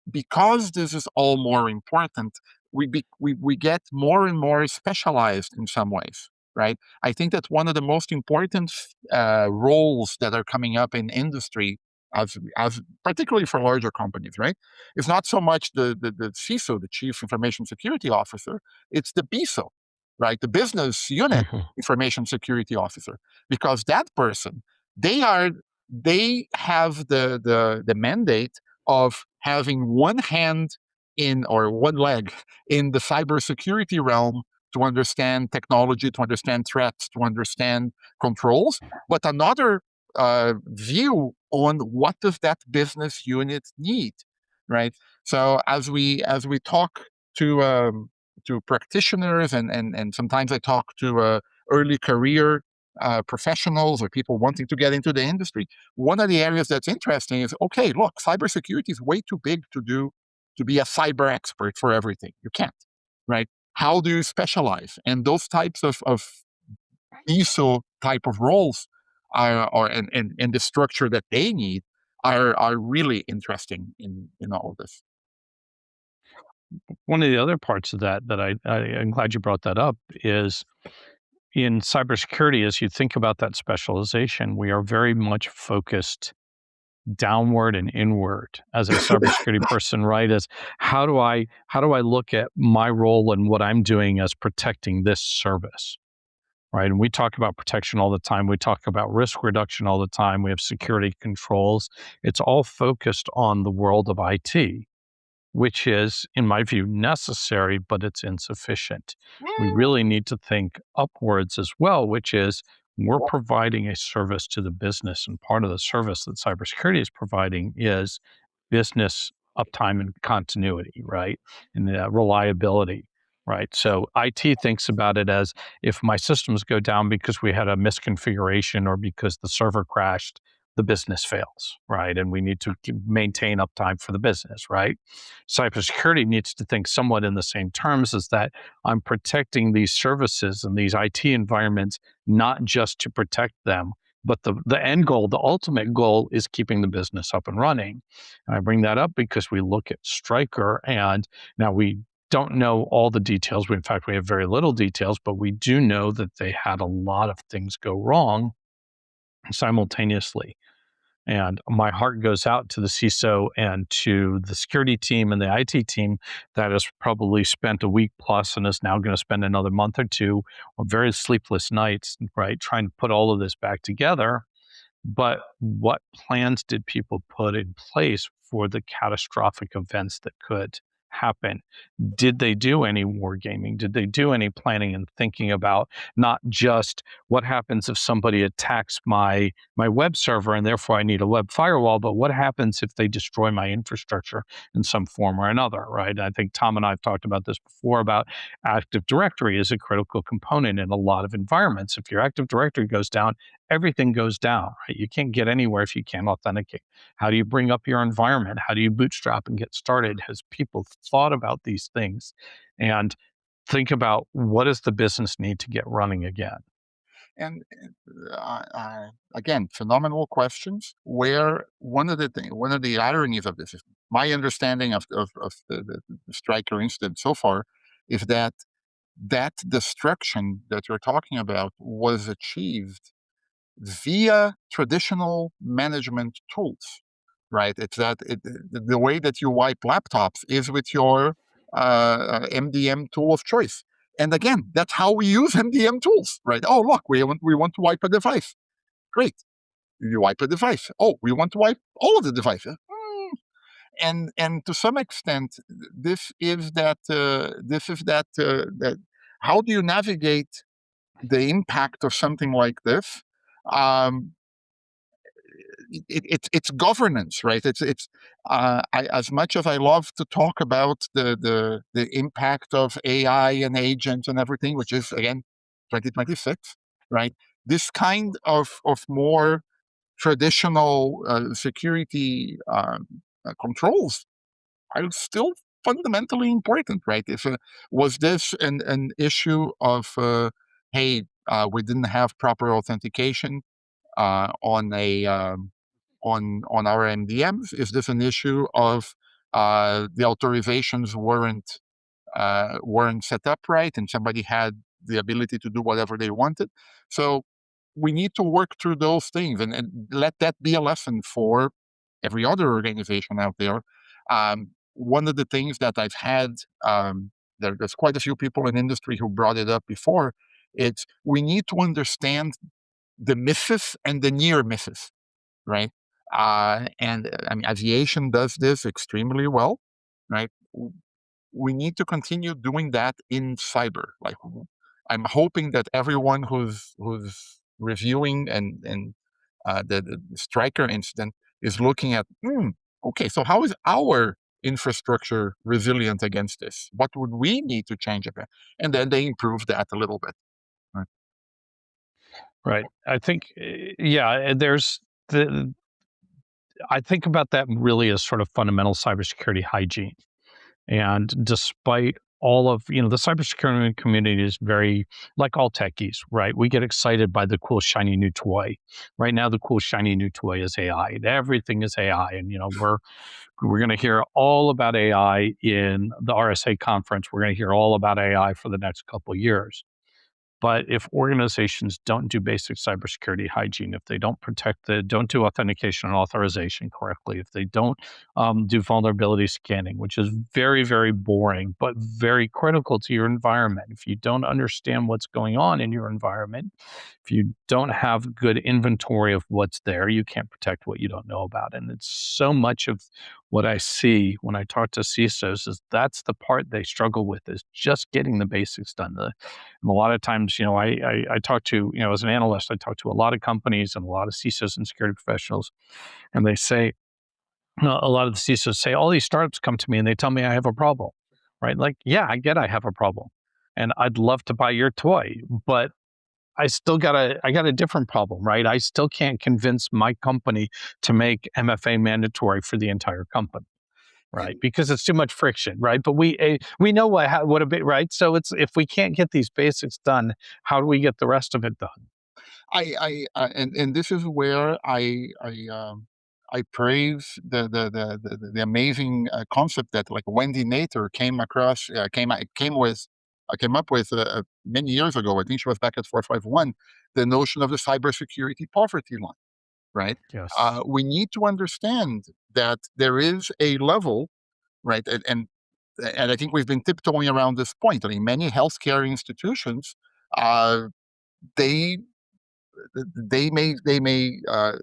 Speaker 3: because this is all more important, we get more and more specialized in some ways, right? I think that one of the most important roles that are coming up in industry, as particularly for larger companies, right, is not so much the CISO, the Chief Information Security Officer, it's the BISO, right, the Business Unit Information Security Officer, because that person, they have the mandate of having one hand in, or one leg in, the cybersecurity realm, to understand technology, to understand threats, to understand controls, but another view on what does that business unit need, right? So as we talk to practitioners, and sometimes I talk to early career professionals or people wanting to get into the industry, one of the areas that's interesting is, okay, look, cybersecurity is way too big to be a cyber expert for everything. You can't, right? How do you specialize? And those types of ISO type of roles and the structure that they need are really interesting in all of this.
Speaker 7: One of the other parts of that I'm glad you brought that up is, in cybersecurity, as you think about that specialization, we are very much focused downward and inward as a cybersecurity person, right? As how do I look at my role and what I'm doing as protecting this service, right? And we talk about protection all the time. We talk about risk reduction all the time. We have security controls. It's all focused on the world of IT, which is, in my view, necessary, but it's insufficient. We really need to think upwards as well, which is, we're providing a service to the business, and part of the service that cybersecurity is providing is business uptime and continuity, right? And reliability, right? So IT thinks about it as, if my systems go down because we had a misconfiguration or because the server crashed, the business fails, right? And we need to maintain uptime for the business, right? Cybersecurity needs to think somewhat in the same terms, as that I'm protecting these services and these IT environments, not just to protect them, but the end goal, the ultimate goal, is keeping the business up and running. And I bring that up because we look at Stryker, and now we don't know all the details. In fact, we have very little details, but we do know that they had a lot of things go wrong simultaneously. And my heart goes out to the CISO and to the security team and the IT team that has probably spent a week plus and is now going to spend another month or two of very sleepless nights, right, trying to put all of this back together. But what plans did people put in place for the catastrophic events that could happen? Did they do any wargaming? Did they do any planning and thinking about not just what happens if somebody attacks my web server and therefore I need a web firewall, but what happens if they destroy my infrastructure in some form or another, right? I think Tom and I have talked about this before, about Active Directory is a critical component in a lot of environments. If your Active Directory goes down, everything goes down, right? You can't get anywhere if you can't authenticate. How do you bring up your environment? How do you bootstrap and get started? Has people thought about these things and think about, what does the business need to get running again?
Speaker 3: And again, phenomenal questions. Where one of the ironies of this is, my understanding of the Stryker incident so far is that destruction that you're talking about was achieved via traditional management tools, right? It's the way that you wipe laptops is with your MDM tool of choice. And again, that's how we use MDM tools, right? Oh, look, we want to wipe a device. Great. You wipe a device. Oh, we want to wipe all of the devices. And to some extent, this is that how do you navigate the impact of something like this? it's governance, right? As much as I love to talk about the impact of AI and agents and everything, which is again 2026, right? This kind of more traditional security controls are still fundamentally important, right? If was this an issue of hey, we didn't have proper authentication on a on our MDMs? Is this an issue of the authorizations weren't set up right, and somebody had the ability to do whatever they wanted? So we need to work through those things and let that be a lesson for every other organization out there. One of the things that I've had, there's quite a few people in industry who brought it up before, it's we need to understand the misses and the near misses, right? And I mean, aviation does this extremely well, right? We need to continue doing that in cyber. Like, I'm hoping that everyone who's reviewing and the Striker incident is looking at, okay, so how is our infrastructure resilient against this? What would we need to change about? And then they improve that a little bit. Right.
Speaker 7: Right. I think, there's the. I think about that really as sort of fundamental cybersecurity hygiene. And despite all of, the cybersecurity community is very, like all techies, right? We get excited by the cool, shiny new toy. Right now, the cool, shiny new toy is AI. Everything is AI. And, we're going to hear all about AI in the RSA conference. We're going to hear all about AI for the next couple of years. But if organizations don't do basic cybersecurity hygiene, if they don't don't do authentication and authorization correctly, if they don't do vulnerability scanning, which is very, very boring, but very critical to your environment. If you don't understand what's going on in your environment, if you don't have good inventory of what's there, you can't protect what you don't know about. And it's so much of what I see when I talk to CISOs is that's the part they struggle with, is just getting the basics done. And a lot of times, I talk to, as an analyst, I talk to a lot of companies and a lot of CISOs and security professionals, and they say, a lot of the CISOs say, all these startups come to me and they tell me I have a problem, right? Like, yeah, I get I have a problem, and I'd love to buy your toy, but I got a different problem, right? I still can't convince my company to make MFA mandatory for the entire company, right? Because it's too much friction, right? But we know what a bit, right? So it's, if we can't get these basics done, how do we get the rest of it done?
Speaker 3: And this is where I praise the amazing concept that like Wendy Nater came up with many years ago. I think she was back at 451. The notion of the cybersecurity poverty line, right?
Speaker 7: Yes.
Speaker 3: We need to understand that there is a level, right? And I think we've been tiptoeing around this point. I mean, many healthcare institutions, they may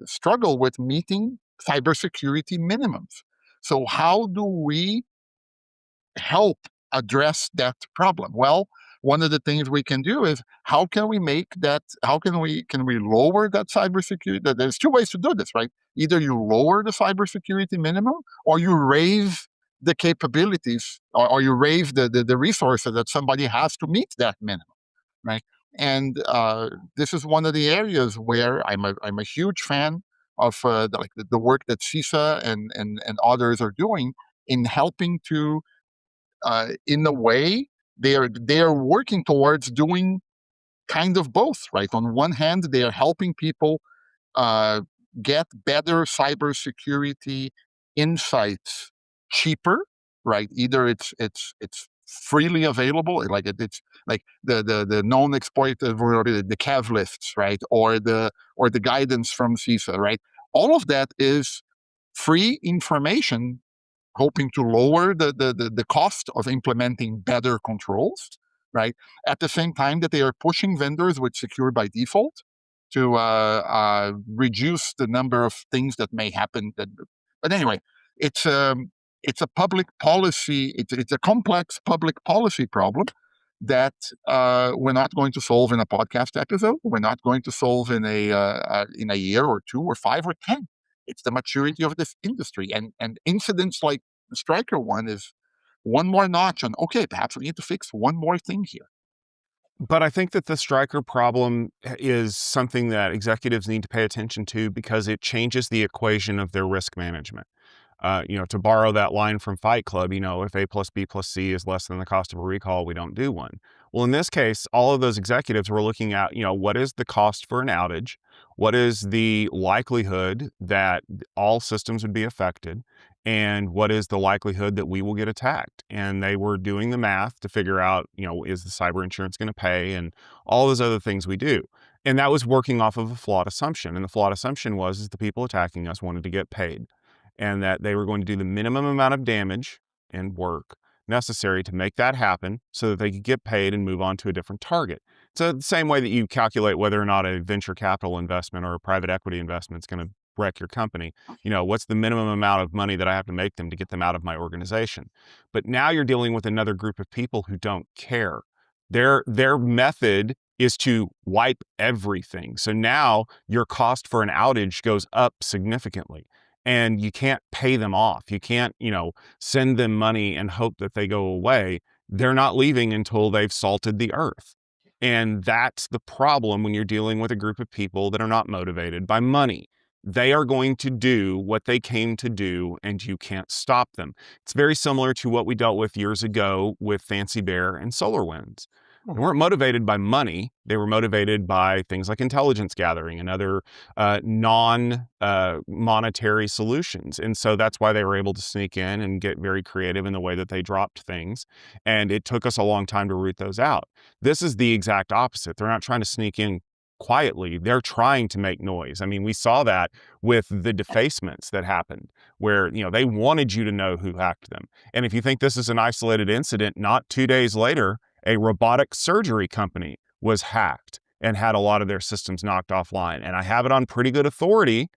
Speaker 3: struggle with meeting cybersecurity minimums. So how do we help address that problem? Well, one of the things we can do is how can we lower that cybersecurity? There's two ways to do this, right? Either you lower the cybersecurity minimum, or you raise the capabilities, or you raise the resources that somebody has to meet that minimum, right? And this is one of the areas where I'm a huge fan of the work that CISA and others are doing in helping to, in a way, they are working towards doing kind of both, right? On one hand, they are helping people get better cybersecurity insights cheaper, right? Either it's freely available, like it's like the known exploited vulnerability, the CAV lists, right? Or the guidance from CISA, right? All of that is free information, hoping to lower the cost of implementing better controls, right? At the same time that they are pushing vendors with secure by default to reduce the number of things that may happen. But anyway, it's a public policy. It's a complex public policy problem that we're not going to solve in a podcast episode. We're not going to solve in a year or 2 or 5 or 10. It's the maturity of this industry. And incidents like the Striker one is one more notch on, okay, perhaps we need to fix one more thing here.
Speaker 6: But I think that the striker problem is something that executives need to pay attention to because it changes the equation of their risk management. To borrow that line from Fight Club, if A plus B plus C is less than the cost of a recall, we don't do one. Well, in this case, all of those executives were looking at, what is the cost for an outage? What is the likelihood that all systems would be affected? And what is the likelihood that we will get attacked? And they were doing the math to figure out, is the cyber insurance going to pay and all those other things we do. And that was working off of a flawed assumption. And the flawed assumption was the people attacking us wanted to get paid, and that they were going to do the minimum amount of damage and work necessary to make that happen so that they could get paid and move on to a different target. So the same way that you calculate whether or not a venture capital investment or a private equity investment is going to wreck your company, what's the minimum amount of money that I have to make them to get them out of my organization? But now you're dealing with another group of people who don't care. Their method is to wipe everything. So now your cost for an outage goes up significantly. And you can't pay them off. You can't, send them money and hope that they go away. They're not leaving until they've salted the earth. And that's the problem when you're dealing with a group of people that are not motivated by money. They are going to do what they came to do, and you can't stop them. It's very similar to what we dealt with years ago with Fancy Bear and SolarWinds. They weren't motivated by money. They were motivated by things like intelligence gathering and other non-monetary solutions. And so that's why they were able to sneak in and get very creative in the way that they dropped things. And it took us a long time to root those out. This is the exact opposite. They're not trying to sneak in quietly. They're trying to make noise. I mean, we saw that with the defacements that happened where, they wanted you to know who hacked them. And if you think this is an isolated incident, not 2 days later, a robotic surgery company was hacked and had a lot of their systems knocked offline. And I have it on pretty good authority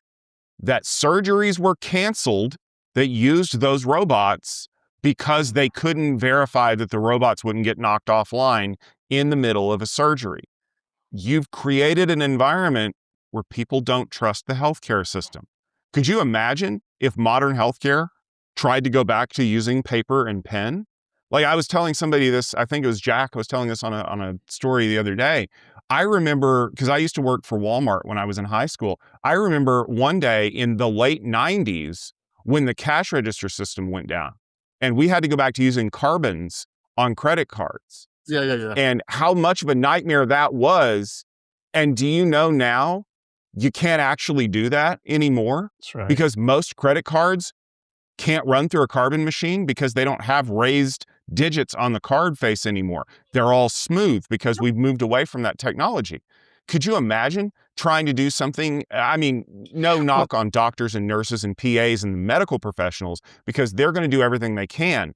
Speaker 6: that surgeries were canceled that used those robots because they couldn't verify that the robots wouldn't get knocked offline in the middle of a surgery. You've created an environment where people don't trust the healthcare system. Could you imagine if modern healthcare tried to go back to using paper and pen? Like I was telling somebody this, I think it was Jack, I was telling this on a story the other day. I remember, because I used to work for Walmart when I was in high school. I remember one day in the late 90s when the cash register system went down and we had to go back to using carbons on credit cards.
Speaker 3: Yeah.
Speaker 6: And how much of a nightmare that was. And do you know now you can't actually do that anymore?
Speaker 7: That's right.
Speaker 6: Because most credit cards can't run through a carbon machine because they don't have raised digits on the card face anymore. They're all smooth because we've moved away from that technology. Could you imagine trying to do something? I mean, no knock on doctors and nurses and PAs and medical professionals because they're going to do everything they can.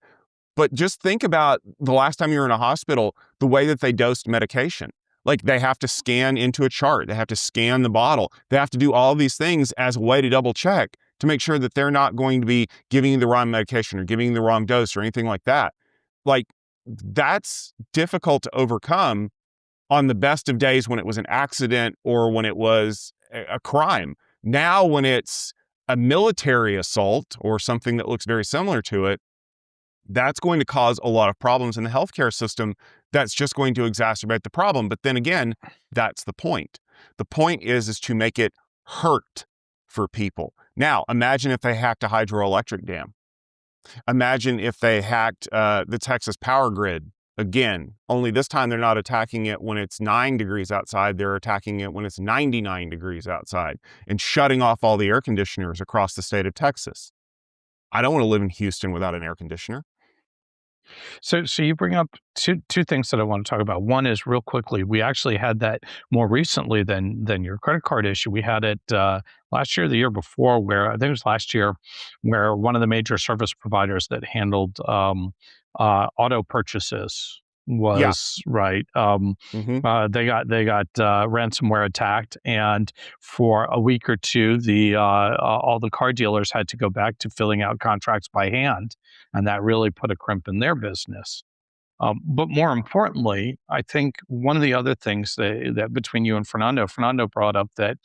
Speaker 6: But just think about the last time you were in a hospital, the way that they dosed medication. Like they have to scan into a chart. They have to scan the bottle. They have to do all these things as a way to double check to make sure that they're not going to be giving you the wrong medication or giving you the wrong dose or anything like that. Like that's difficult to overcome on the best of days when it was an accident or when it was a crime. Now, when it's a military assault or something that looks very similar to it, that's going to cause a lot of problems in the healthcare system. That's just going to exacerbate the problem. But then again, that's the point. The point is to make it hurt for people. Now, imagine if they hacked a hydroelectric dam. Imagine if they hacked the Texas power grid again, only this time they're not attacking it when it's 9 degrees outside. They're attacking it when it's 99 degrees outside and shutting off all the air conditioners across the state of Texas. I don't want to live in Houston without an air conditioner.
Speaker 7: So you bring up two things that I want to talk about. One is real quickly, we actually had that more recently than your credit card issue. We had it last year, the year before, where I think it was last year, where one of the major service providers that handled auto purchases was right. They got ransomware attacked, and for a week or two, all the car dealers had to go back to filling out contracts by hand, and that really put a crimp in their business. But more importantly, I think one of the other things that between you and Fernando brought up that,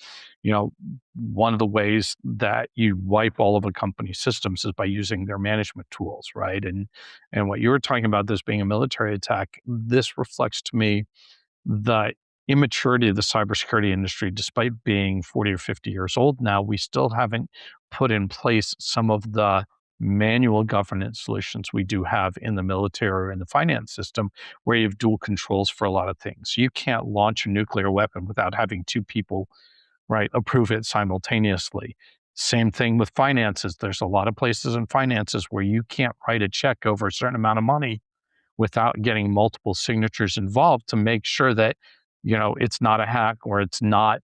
Speaker 7: one of the ways that you wipe all of a company's systems is by using their management tools, right? And what you were talking about, this being a military attack, this reflects to me the immaturity of the cybersecurity industry. Despite being 40 or 50 years old now, we still haven't put in place some of the manual governance solutions we do have in the military or in the finance system, where you have dual controls for a lot of things. You can't launch a nuclear weapon without having two people, right, approve it simultaneously. Same thing with finances. There's a lot of places in finances where you can't write a check over a certain amount of money without getting multiple signatures involved to make sure that, it's not a hack, or it's not,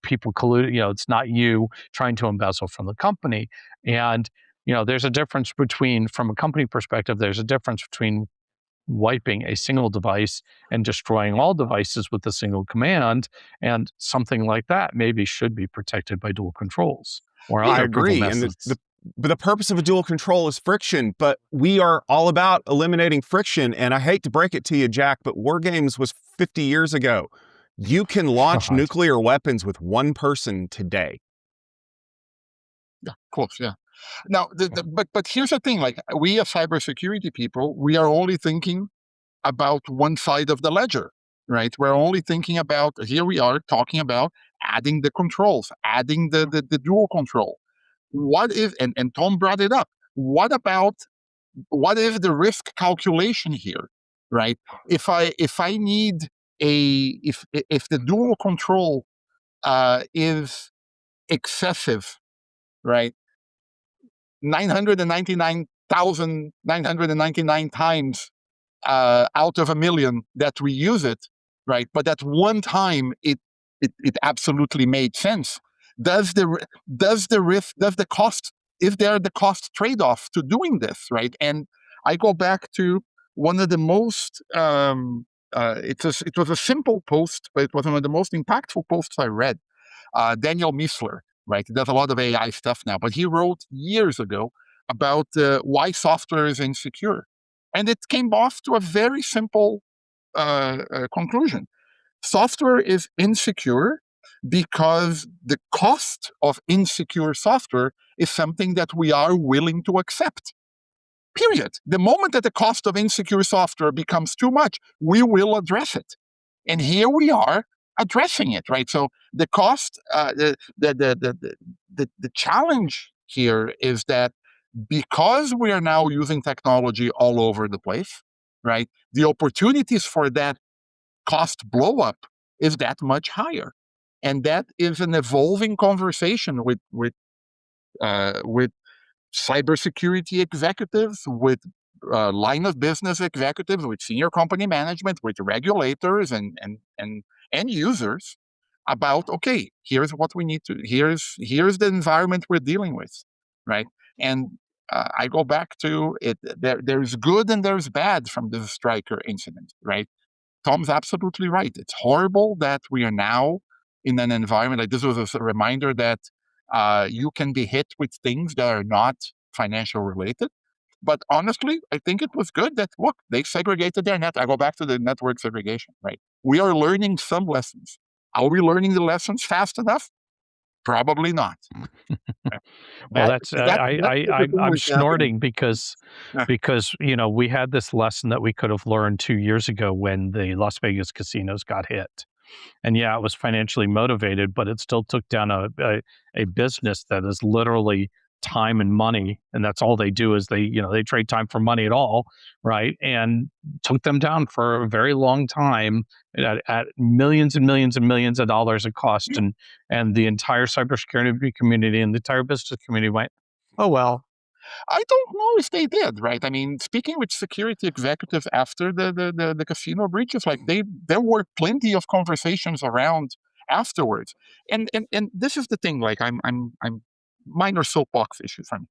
Speaker 7: people collude, it's not you trying to embezzle from the company. And, there's a difference between, from a company perspective, there's a difference between wiping a single device and destroying all devices with a single command. And something like that maybe should be protected by dual controls or
Speaker 6: I
Speaker 7: other approval
Speaker 6: agree. And
Speaker 7: methods.
Speaker 6: but the purpose of a dual control is friction, but we are all about eliminating friction. And I hate to break it to you, Jack, but War Games was 50 years ago. You can launch nuclear weapons with one person today.
Speaker 3: Yeah, of course, yeah. Now, but here's the thing, like, we as cybersecurity people, we are only thinking about one side of the ledger, right? We're only thinking about, here we are talking about adding the controls, adding the dual control. What if, and Tom brought it up, what if the risk calculation here, right? If I need if the dual control is excessive, right? 999,999 times out of a million that we use it, right? But at one time, it absolutely made sense. Does the risk, does the cost, is there the cost trade-off to doing this, right? And I go back to one of the most, it was a simple post, but it was one of the most impactful posts I read. Daniel Miessler, right? He does a lot of AI stuff now, but he wrote years ago about why software is insecure. And it came off to a very simple conclusion. Software is insecure because the cost of insecure software is something that we are willing to accept. Period. The moment that the cost of insecure software becomes too much, we will address it. And here we are addressing it, right? So the cost, the challenge here is that because we are now using technology all over the place, right? The opportunities for that cost blow up is that much higher, and that is an evolving conversation with cybersecurity executives, with line of business executives, with senior company management, with regulators and end users about, okay, here's what we need to, here's the environment we're dealing with, right? And I go back to it. There's good and there's bad from the Stryker incident, right? Tom's absolutely right. It's horrible that we are now in an environment like this. Was a reminder that you can be hit with things that are not financial related. But honestly, I think it was good that, look, they segregated their net. I go back to the network segregation, right? We are learning some lessons. Are we learning the lessons fast enough? Probably not.
Speaker 7: Well, I'm snorting because we had this lesson that we could have learned 2 years ago when the Las Vegas casinos got hit. And yeah, it was financially motivated, but it still took down a business that is literally time and money, and that's all they do is they trade time for money at all, right? And took them down for a very long time at millions and millions and millions of dollars of cost, and the entire cybersecurity community and the entire business community went, oh well.
Speaker 3: I don't know if they did, right? I mean, speaking with security executives after the casino breaches, like there were plenty of conversations around afterwards, and this is the thing. Like I'm minor soapbox issues for me.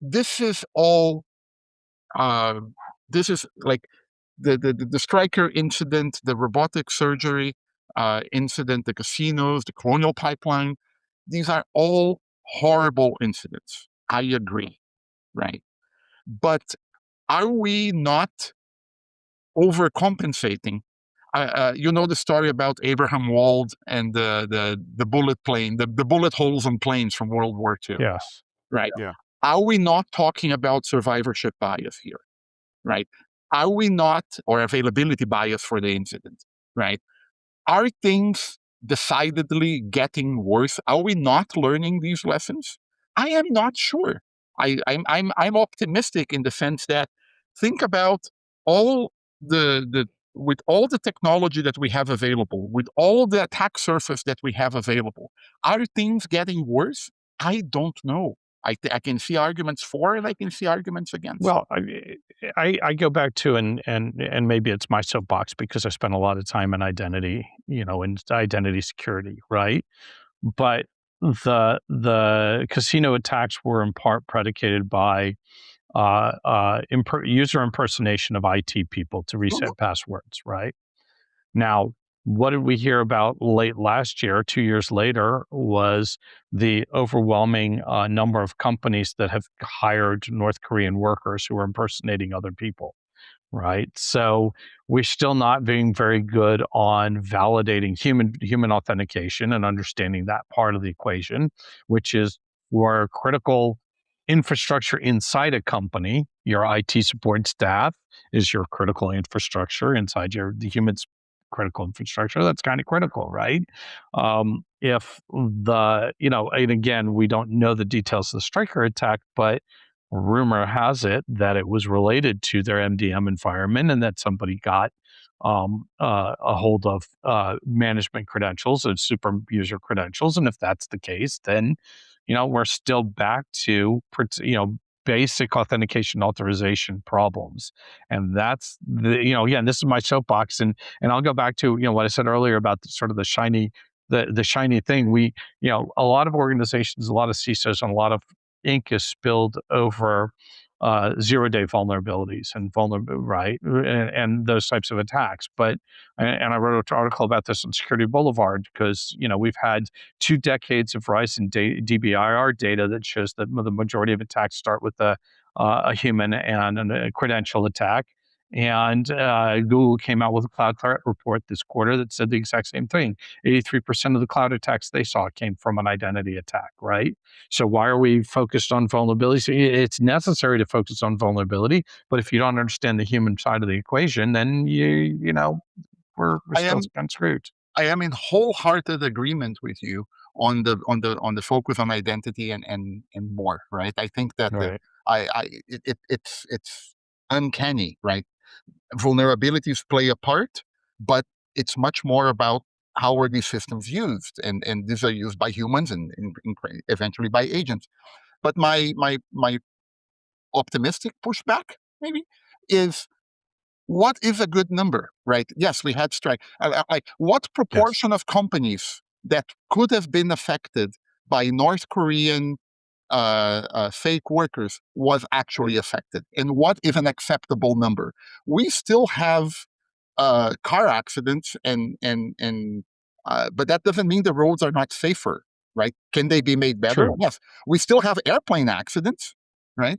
Speaker 3: This is all. This is like the Stryker incident, the robotic surgery incident, the casinos, the Colonial Pipeline. These are all horrible incidents. I agree, right? But are we not overcompensating? You know the story about Abraham Wald and the bullet plane, the bullet holes on planes from World War II.
Speaker 7: Yes.
Speaker 3: Right.
Speaker 6: Yeah.
Speaker 3: Are we not talking about survivorship bias here? Right. Are we not, or availability bias for the incident? Right. Are things decidedly getting worse? Are we not learning these lessons? I am not sure. I'm optimistic in the sense that think about all the with all the technology that we have available, with all the attack surface that we have available, are things getting worse? I don't know. I can see arguments for and I can see arguments against.
Speaker 7: Well, I go back to and maybe it's my soapbox because I spent a lot of time in identity, in identity security, right? But the casino attacks were in part predicated by user impersonation of IT people to reset passwords, right? Now, what did we hear about late last year, 2 years later, was the overwhelming number of companies that have hired North Korean workers who are impersonating other people, right? So we're still not being very good on validating human authentication and understanding that part of the equation, which is where critical infrastructure inside a company, your IT support staff is your critical infrastructure inside the human critical infrastructure. That's kind of critical, right? If and again, we don't know the details of the Stryker attack, but rumor has it that it was related to their MDM environment and that somebody got a hold of management credentials and super user credentials. And if that's the case, then, we're still back to, basic authentication authorization problems. And that's again, this is my soapbox. And I'll go back to, what I said earlier about the shiny thing. We, a lot of organizations, a lot of CISOs, and a lot of ink is spilled over zero-day vulnerabilities and right, and those types of attacks. But and I wrote an article about this on Security Boulevard because we've had 2 decades of rise in DBIR data that shows that the majority of attacks start with a human and a credential attack. And Google came out with a cloud threat report this quarter that said the exact same thing. 83% of the cloud attacks they saw came from an identity attack, right? So why are we focused on vulnerability? It's necessary to focus on vulnerability, but if you don't understand the human side of the equation, then we're still kind of screwed.
Speaker 3: I am in wholehearted agreement with you on the focus on identity and more, right? I think that
Speaker 7: Right.
Speaker 3: it's uncanny, right? Vulnerabilities play a part, but it's much more about how are these systems used, and these are used by humans and eventually by agents. But my optimistic pushback maybe is, what is a good number, right? Yes, we had strike. Like, what proportion of companies that could have been affected by North Korean fake workers was actually affected, and what is an acceptable number? We still have car accidents, but that doesn't mean the roads are not safer, right? Can they be made better?
Speaker 7: True.
Speaker 3: Yes. We still have airplane accidents, right?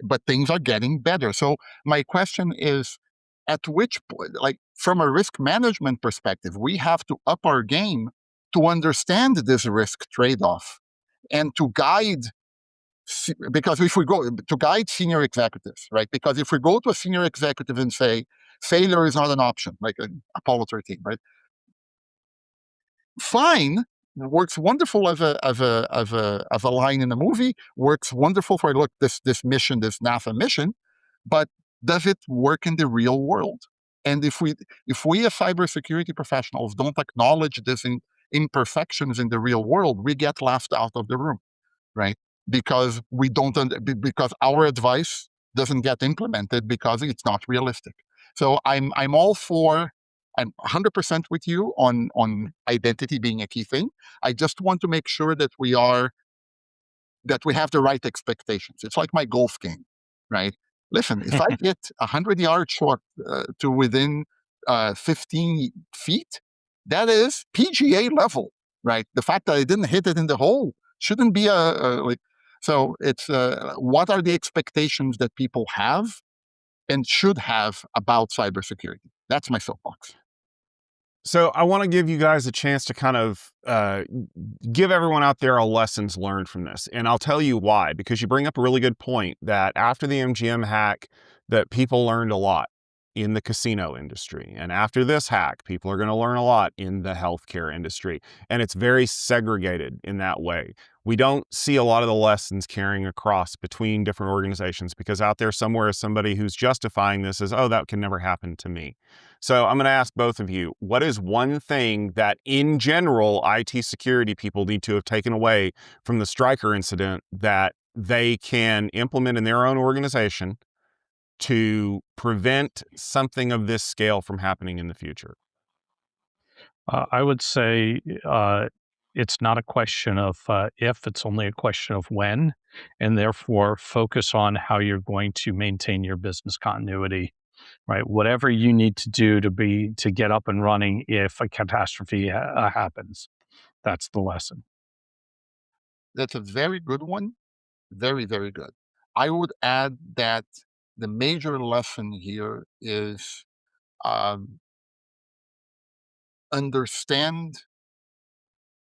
Speaker 3: But things are getting better. So my question is, at which point, like from a risk management perspective, we have to up our game to understand this risk trade-off and to guide, because if we go to guide senior executives, right? Because if we go to a senior executive and say failure is not an option, like Apollo 13, right? Fine, works wonderful as a line in a movie. Works wonderful for this mission, this NASA mission, but does it work in the real world? And if we as cybersecurity professionals don't acknowledge these imperfections in the real world, we get laughed out of the room, right? Because we don't, because our advice doesn't get implemented because it's not realistic. So I'm 100% with you on identity being a key thing. I just want to make sure that we have the right expectations. It's like my golf game, right? Listen, if I get 100 yards short to within 15 feet, that is PGA level, right? The fact that I didn't hit it in the hole shouldn't be like. So it's what are the expectations that people have and should have about cybersecurity? That's my soapbox.
Speaker 6: So I want to give you guys a chance to kind of give everyone out there a lessons learned from this. And I'll tell you why, because you bring up a really good point that after the MGM hack, that people learned a lot in the casino industry. And after this hack, people are going to learn a lot in the healthcare industry. And it's very segregated in that way. We don't see a lot of the lessons carrying across between different organizations, because out there somewhere is somebody who's justifying this as, oh, that can never happen to me. So I'm going to ask both of you, what is one thing that in general IT security people need to have taken away from the Stryker incident that they can implement in their own organization to prevent something of this scale from happening in the future?
Speaker 7: I would say it's not a question of if, it's only a question of when, and therefore focus on how you're going to maintain your business continuity, right? Whatever you need to do to get up and running if a catastrophe happens. That's the lesson.
Speaker 3: That's a very good one. Very, very good. I would add that the major lesson here is understand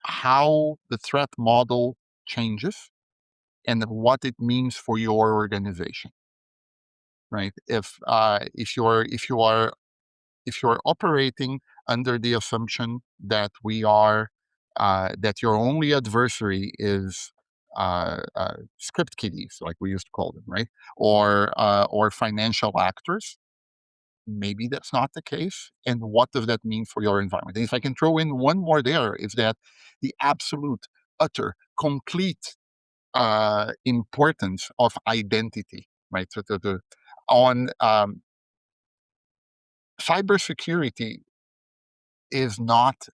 Speaker 3: how the threat model changes and what it means for your organization. Right? If you're operating under the assumption that that your only adversary is script kiddies, like we used to call them, right? Or financial actors, maybe that's not the case. And what does that mean for your environment? And if I can throw in one more there, is that the absolute, utter, complete importance of identity, right? So on cybersecurity is not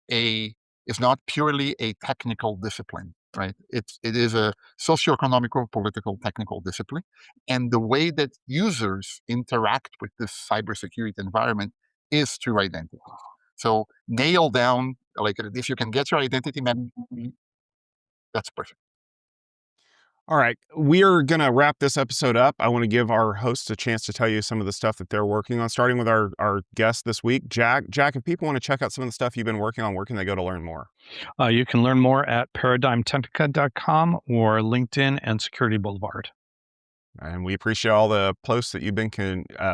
Speaker 3: purely a technical discipline, right? It is a socioeconomical, political, technical discipline, and the way that users interact with this cybersecurity environment is through identity. So nail down, like, if you can get your identity management, that's perfect.
Speaker 6: All right, we are going to wrap this episode up. I want to give our hosts a chance to tell you some of the stuff that they're working on, starting with our guest this week, Jack. Jack, if people want to check out some of the stuff you've been working on, where can they go to learn more?
Speaker 7: You can learn more at paradigmtechnica.com or LinkedIn and Security Boulevard.
Speaker 6: And we appreciate all the posts that you've been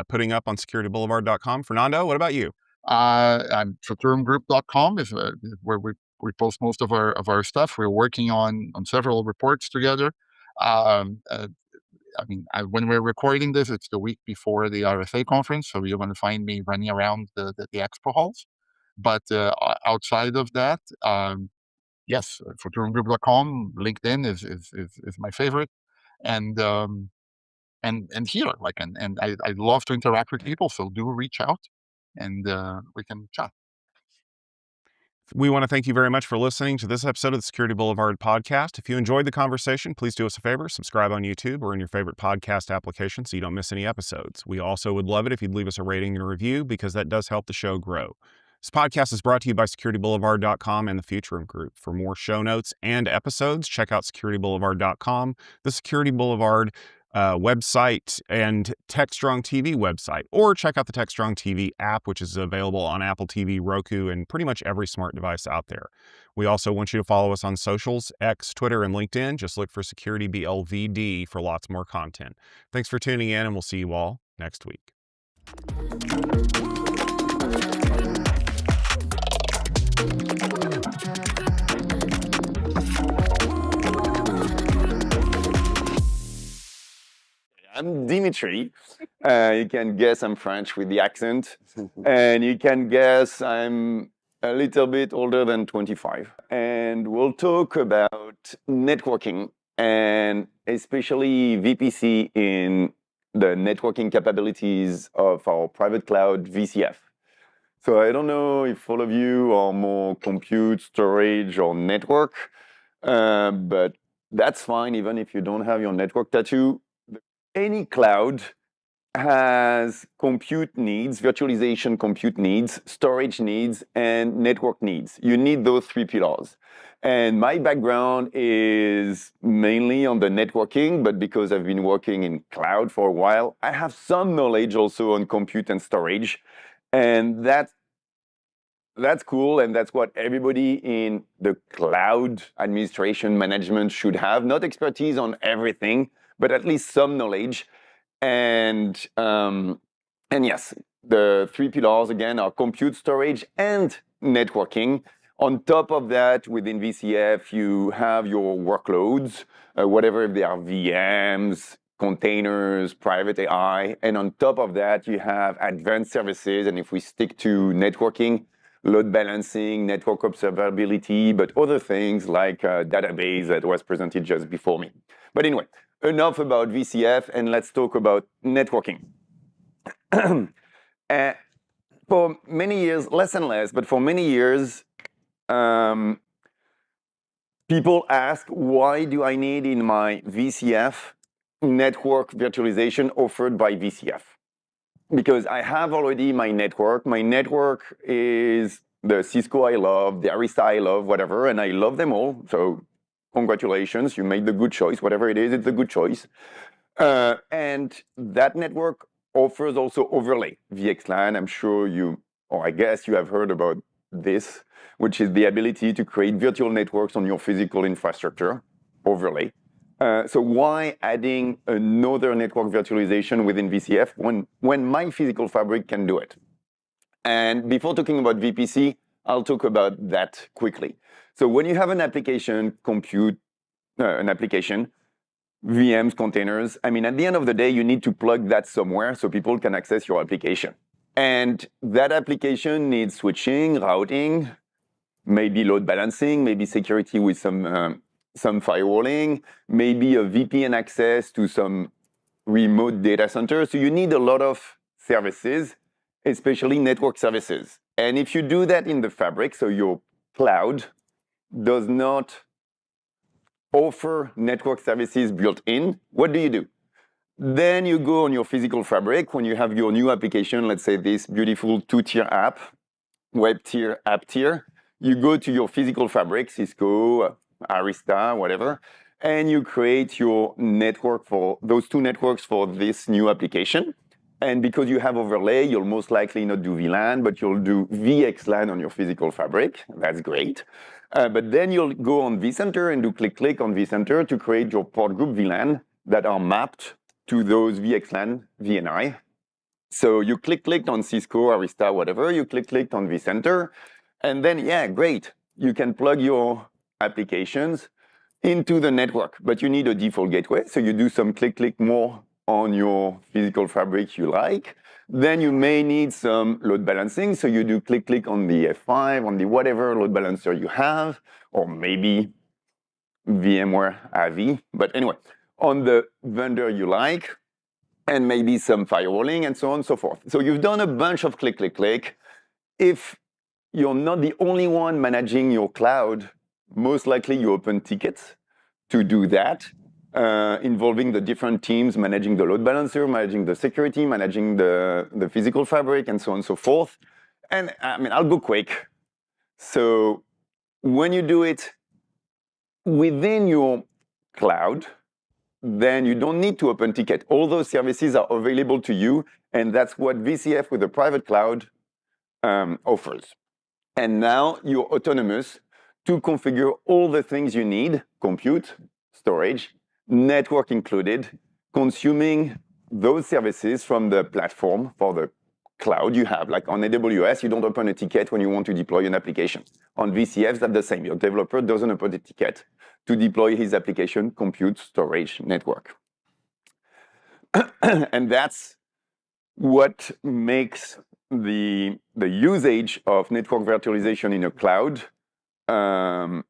Speaker 6: putting up on securityboulevard.com. Fernando, what about you?
Speaker 3: Futurumgroup.com is where we post most of our stuff. We're working on several reports together. When we're recording this, it's the week before the RSA conference, so you're going to find me running around the expo halls. But outside of that, yes, futurumgroup.com, LinkedIn is my favorite, and here, like, and I love to interact with people, so do reach out, and we can chat.
Speaker 6: We want to thank you very much for listening to this episode of the Security Boulevard podcast. If you enjoyed the conversation, please do us a favor, subscribe on YouTube or in your favorite podcast application so you don't miss any episodes. We also would love it if you'd leave us a rating and a review, because that does help the show grow. This podcast is brought to you by securityboulevard.com and the Futurum Group. For more show notes and episodes, check out securityboulevard.com, the Security Boulevard website, and Techstrong TV website, or check out the Techstrong TV app, which is available on Apple TV, Roku, and pretty much every smart device out there. We also want you to follow us on socials, X, Twitter, and LinkedIn. Just look for Security BLVD for lots more content. Thanks for tuning in, and we'll see you all next week.
Speaker 8: I'm Dimitri. You can guess I'm French with the accent. And you can guess I'm a little bit older than 25. And we'll talk about networking, and especially VPC in the networking capabilities of our private cloud VCF. So I don't know if all of you are more compute, storage, or network, but that's fine even if you don't have your network tattoo. Any cloud has compute needs, virtualization compute needs, storage needs, and network needs. You need those three pillars. And my background is mainly on the networking, but because I've been working in cloud for a while, I have some knowledge also on compute and storage. And that's cool, and that's what everybody in the cloud administration management should have. Not expertise on everything, but at least some knowledge. And yes, the three pillars again are compute, storage, and networking. On top of that, within VCF, you have your workloads, whatever they are, VMs, containers, private AI. And on top of that, you have advanced services. And if we stick to networking, load balancing, network observability, but other things like database that was presented just before me. But anyway, enough about VCF, and let's talk about networking. For many years, less and less, but for many years, people ask, why do I need in my VCF network virtualization offered by VCF? Because I have already my network. My network is the Cisco I love, the Arista I love, whatever, and I love them all. So congratulations, you made the good choice. Whatever it is, it's a good choice. And that network offers also overlay, VXLAN. I'm sure you, or I guess you have heard about this, which is the ability to create virtual networks on your physical infrastructure, overlay. So why adding another network virtualization within VCF when my physical fabric can do it? And before talking about VPC, I'll talk about that quickly. So when you have an application, VMs, containers, I mean, at the end of the day, you need to plug that somewhere so people can access your application. And that application needs switching, routing, maybe load balancing, maybe security with some firewalling, maybe a VPN access to some remote data center. So you need a lot of services, especially network services. And if you do that in the fabric, so your cloud does not offer network services built in, what do? Then you go on your physical fabric when you have your new application, let's say this beautiful two-tier app, web tier, app tier. You go to your physical fabric, Cisco, Arista, whatever, and you create your network for those two networks for this new application. And because you have overlay, you'll most likely not do VLAN, but you'll do VXLAN on your physical fabric. That's great. But then you'll go on vCenter and do click on vCenter to create your port group VLAN that are mapped to those VXLAN VNI. So you clicked on Cisco, Arista, whatever, you clicked on vCenter, and then, yeah, great. You can plug your applications into the network, but you need a default gateway. So you do some click more on your physical fabric you like. Then you may need some load balancing. So you do click on the F5, on the whatever load balancer you have, or maybe VMware AVI. But anyway, on the vendor you like, and maybe some firewalling and so on and so forth. So you've done a bunch of click. If you're not the only one managing your cloud, most likely you open tickets to do that, involving the different teams managing the load balancer, managing the security, managing the physical fabric, and so on and so forth. And I mean, I'll go quick. So when you do it within your cloud, then you don't need to open ticket. All those services are available to you, and that's what VCF with a private cloud offers. And now you're autonomous to configure all the things you need, compute, storage, network included, consuming those services from the platform for the cloud you have. Like on AWS, you don't open a ticket when you want to deploy an application. On VCF, that's the same. Your developer doesn't open a ticket to deploy his application, compute, storage, network. And that's what makes the usage of network virtualization in a cloud a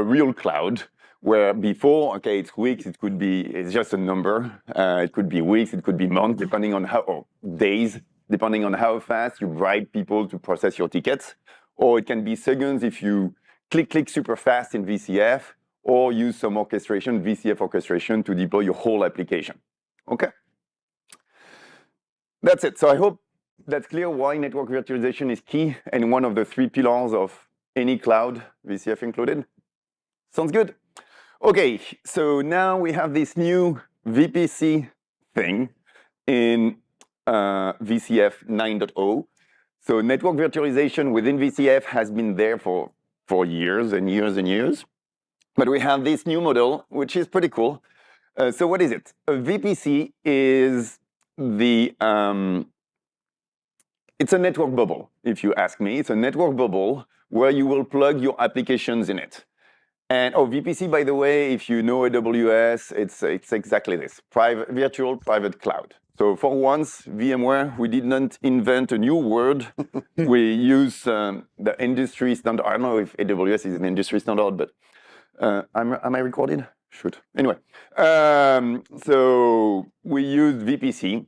Speaker 8: real cloud, where before, okay, it's weeks, it's just a number. It could be weeks, it could be months, depending on or days, depending on how fast you bribe people to process your tickets. Or it can be seconds if you click super fast in VCF, or use some orchestration, VCF orchestration, to deploy your whole application. Okay? that's it. So I hope that's clear why network virtualization is key and one of the 3 pillars of any cloud, VCF included. Sounds good. Okay, so now we have this new VPC thing in VCF 9.0. So network virtualization within VCF has been there for years and years and years. But we have this new model, which is pretty cool. So what is it? A VPC is it's a network bubble, if you ask me. It's a network bubble where you will plug your applications in it. And VPC, by the way, if you know AWS, it's exactly this, virtual private cloud. So for once, VMware, we did not invent a new word. We use the industry standard. I don't know if AWS is an industry standard, but am I recorded? Shoot. Anyway, so we use VPC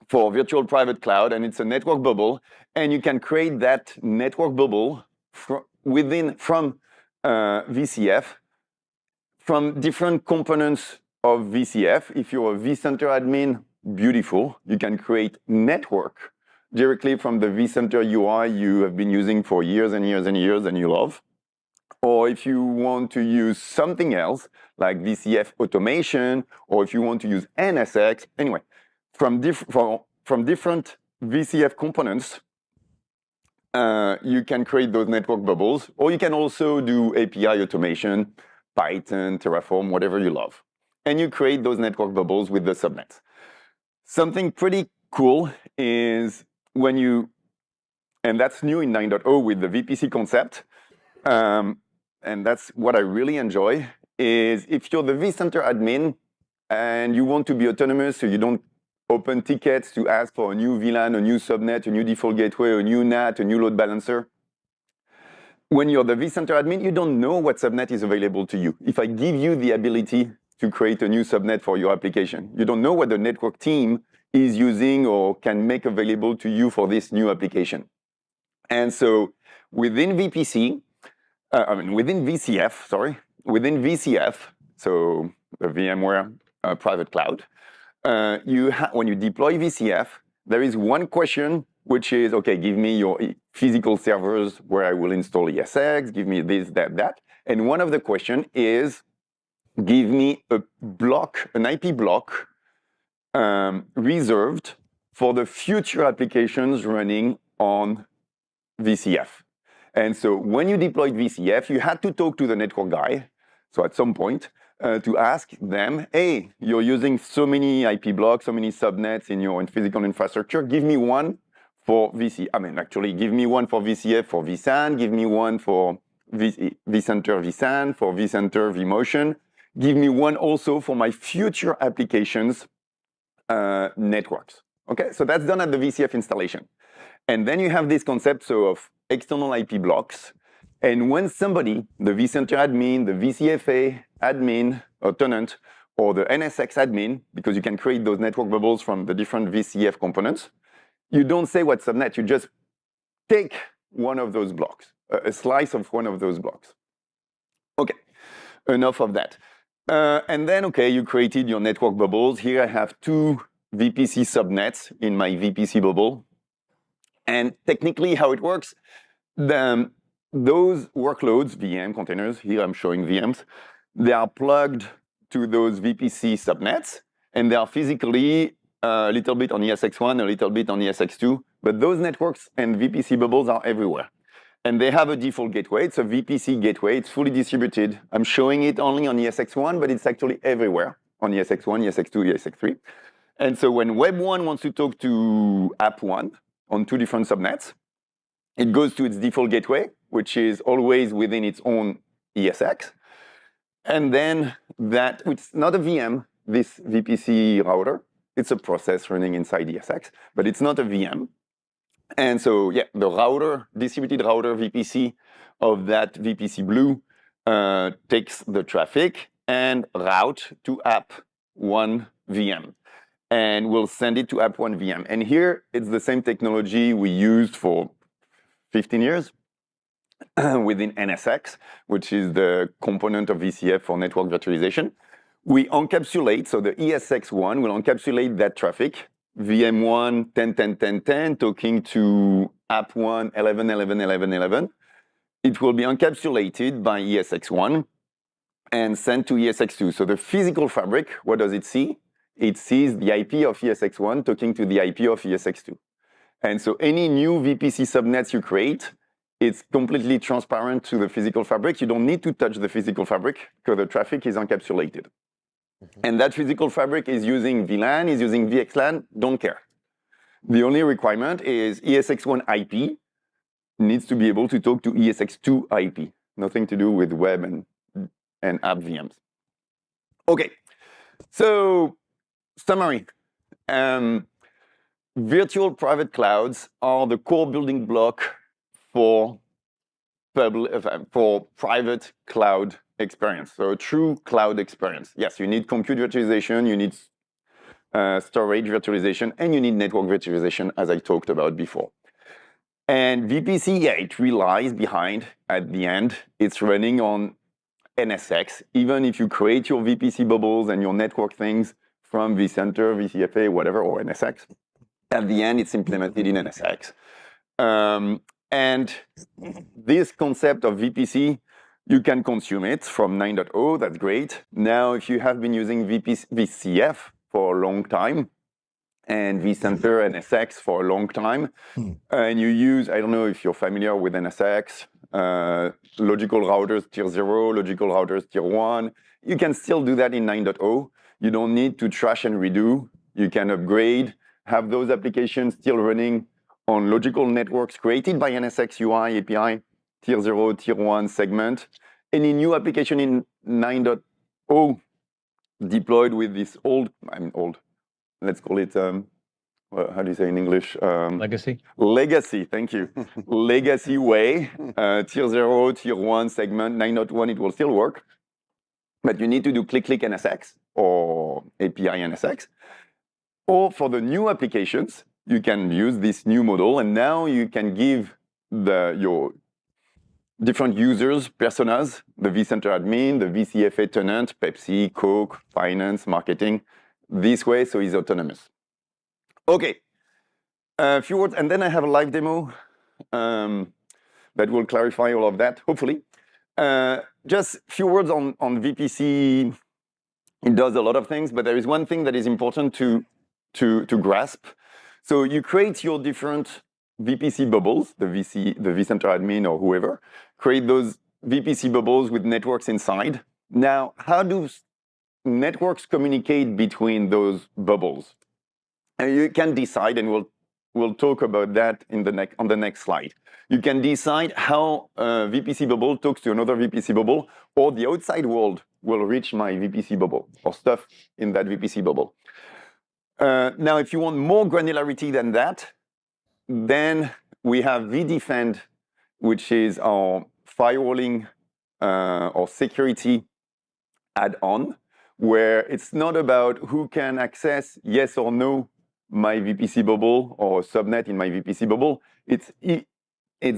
Speaker 8: for virtual private cloud, and it's a network bubble. And you can create that network bubble from VCF, from different components of VCF. If you're a vCenter admin, beautiful. You can create network directly from the vCenter UI you have been using for years and years and years and you love. Or if you want to use something else, like VCF automation, or if you want to use NSX, anyway, from different VCF components, you can create those network bubbles, or you can also do API automation, Python, Terraform, whatever you love. And you create those network bubbles with the subnets. Something pretty cool is when you, and that's new in 9.0 with the VPC concept, and that's what I really enjoy, is if you're the vCenter admin and you want to be autonomous so you don't open tickets to ask for a new VLAN, a new subnet, a new default gateway, a new NAT, a new load balancer. When you're the vCenter admin, you don't know what subnet is available to you. If I give you the ability to create a new subnet for your application, you don't know what the network team is using or can make available to you for this new application. And so within VPC, within VCF, so the VMware private cloud, when you deploy VCF, there is one question, which is, okay, give me your physical servers where I will install ESX, give me this, that. And one of the questions is, give me a block, an IP block reserved for the future applications running on VCF. And so when you deployed VCF, you had to talk to the network guy. So at some point, to ask them, hey, you're using so many IP blocks, so many subnets in your physical infrastructure. Give me one for give me one for VCF for vSAN. Give me one for vCenter vSAN, for vCenter vMotion. Give me one also for my future applications networks. Okay, so that's done at the VCF installation. And then you have this concept of external IP blocks. And when somebody, the vCenter admin, the VCFA admin or tenant, or the NSX admin, because you can create those network bubbles from the different VCF components, you don't say what subnet, you just take one of those blocks, a slice of one of those blocks. Okay, enough of that. And then, okay, you created your network bubbles. Here I have 2 VPC subnets in my VPC bubble. And technically how it works, those workloads, VM containers, here I'm showing VMs, they are plugged to those VPC subnets, and they are physically a little bit on ESX1, a little bit on ESX2, but those networks and VPC bubbles are everywhere. And they have a default gateway. It's a VPC gateway. It's fully distributed. I'm showing it only on ESX1, but it's actually everywhere on ESX1, ESX2, ESX3. And so when Web1 wants to talk to App1 on 2 different subnets, it goes to its default gateway, which is always within its own ESX. And then that, it's not a VM, this VPC router. It's a process running inside ESX, but it's not a VM. And so, yeah, the router, distributed router VPC of that VPC blue takes the traffic and route to App1 VM. And we'll send it to App1 VM. And here, it's the same technology we used for 15 years within NSX, which is the component of VCF for network virtualization. We encapsulate, so the ESX1 will encapsulate that traffic VM1 10.10.10.10 talking to app1 11.11.11.11. It will be encapsulated by ESX1 and sent to ESX2. So the physical fabric, what does it see? It sees the IP of ESX1 talking to the IP of ESX2. And so any new VPC subnets you create, it's completely transparent to the physical fabric. You don't need to touch the physical fabric because the traffic is encapsulated. And that physical fabric is using VLAN, is using VXLAN, don't care. The only requirement is ESX1 IP needs to be able to talk to ESX2 IP. Nothing to do with web and app VMs. Okay, so summary. Virtual private clouds are the core building block for private cloud experience. So a true cloud experience. Yes, you need compute virtualization, you need storage virtualization, and you need network virtualization, as I talked about before. And VPC, yeah, it relies behind, at the end, it's running on NSX. Even if you create your VPC bubbles and your network things from vCenter, VCFA, whatever, or NSX, at the end, it's implemented in NSX. And this concept of VPC, you can consume it from 9.0, that's great. Now, if you have been using VCF for a long time, and vCenter NSX for a long time, and you use, I don't know if you're familiar with NSX, logical routers tier 0, logical routers tier 1, you can still do that in 9.0. You don't need to trash and redo. You can upgrade, have those applications still running on logical networks created by NSX UI API, tier 0, tier 1 segment. Any new application in 9.0 deployed with this old, let's call it, how do you say in English?
Speaker 9: Legacy?
Speaker 8: Legacy, thank you. Legacy way, tier 0, tier 1 segment, 9.1, it will still work. But you need to do click NSX or API NSX. Or for the new applications, you can use this new model, and now you can give your different users, personas, the vCenter admin, the VCFA tenant, Pepsi, Coke, finance, marketing, this way, so he's autonomous. Okay, a few words, and then I have a live demo that will clarify all of that, hopefully. Just a few words on VPC. It does a lot of things, but there is one thing that is important to grasp. So you create your different VPC bubbles, the vCenter admin or whoever, create those VPC bubbles with networks inside. Now, how do networks communicate between those bubbles? And you can decide, and we'll talk about that on the next slide. You can decide how a VPC bubble talks to another VPC bubble, or the outside world will reach my VPC bubble, or stuff in that VPC bubble. Now, if you want more granularity than that, then we have vDefend, which is our firewalling or security add-on, where it's not about who can access yes or no my VPC bubble or subnet in my VPC bubble. It's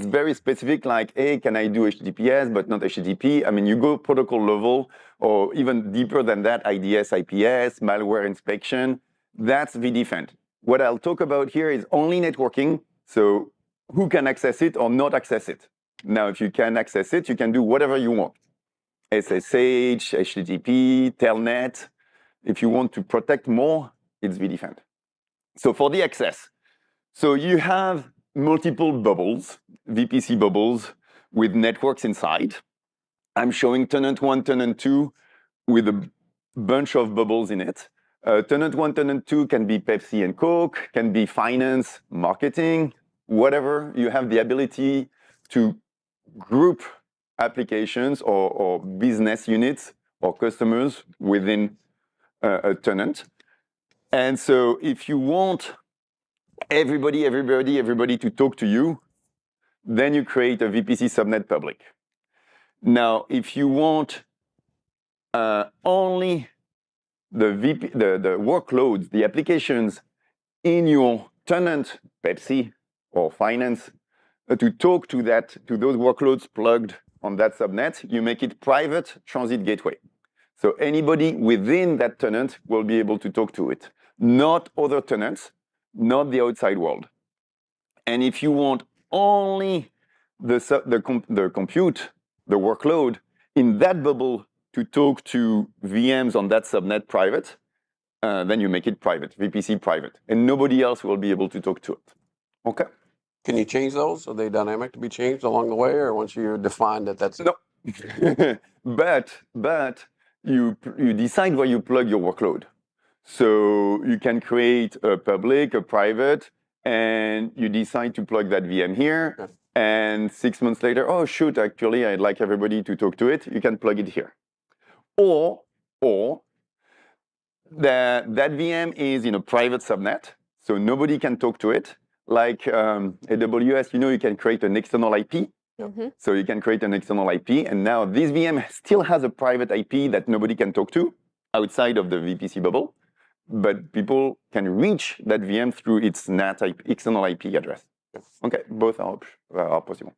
Speaker 8: very specific, like, hey, can I do HTTPS but not HTTP? I mean, you go protocol level, or even deeper than that, IDS, IPS, malware inspection. That's vDefend. What I'll talk about here is only networking, so who can access it or not access it. Now, if you can access it, you can do whatever you want. SSH, HTTP, Telnet. If you want to protect more, it's vDefend. So for the access, so you have multiple bubbles, VPC bubbles with networks inside. I'm showing tenant 1, tenant 2 with a bunch of bubbles in it. Tenant 1, tenant 2 can be Pepsi and Coke, can be finance, marketing, whatever. You have the ability to group applications or business units or customers within a tenant. And so if you want everybody to talk to you, then you create a VPC subnet public. Now, if you want only the workloads, the applications in your tenant, Pepsi or finance, to talk to those workloads plugged on that subnet, you make it private transit gateway. So anybody within that tenant will be able to talk to it, not other tenants. not the outside world. And if you want only the compute, the workload in that bubble to talk to VMs on that subnet private, then you make it private, VPC private, and nobody else will be able to talk to it. Okay?
Speaker 9: Can you change those? Are they dynamic to be changed along the way, or once you define that that's
Speaker 8: No. but you decide where you plug your workload. So you can create a public, a private, and you decide to plug that VM here.
Speaker 9: Okay.
Speaker 8: And 6 months later, oh shoot, actually I'd like everybody to talk to it. You can plug it here. Or that VM is in a private subnet, so nobody can talk to it. Like AWS, you can create an external IP. So you can create an external IP, and now this VM still has a private IP that nobody can talk to outside of the VPC bubble, but people can reach that VM through its NAT external IP address. Okay, both are possible.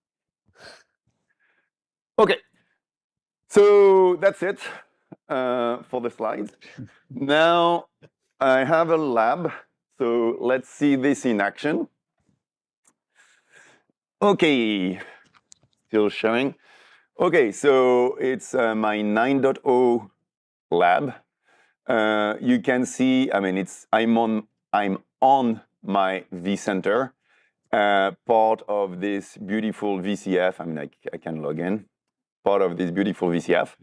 Speaker 8: Okay, so that's it for the slides. Now I have a lab, so let's see this in action. Okay. Still showing. Okay, so it's my 9.0 lab. You can see, I'm on my vCenter, part of this beautiful VCF. I can log in, part of this beautiful VCF.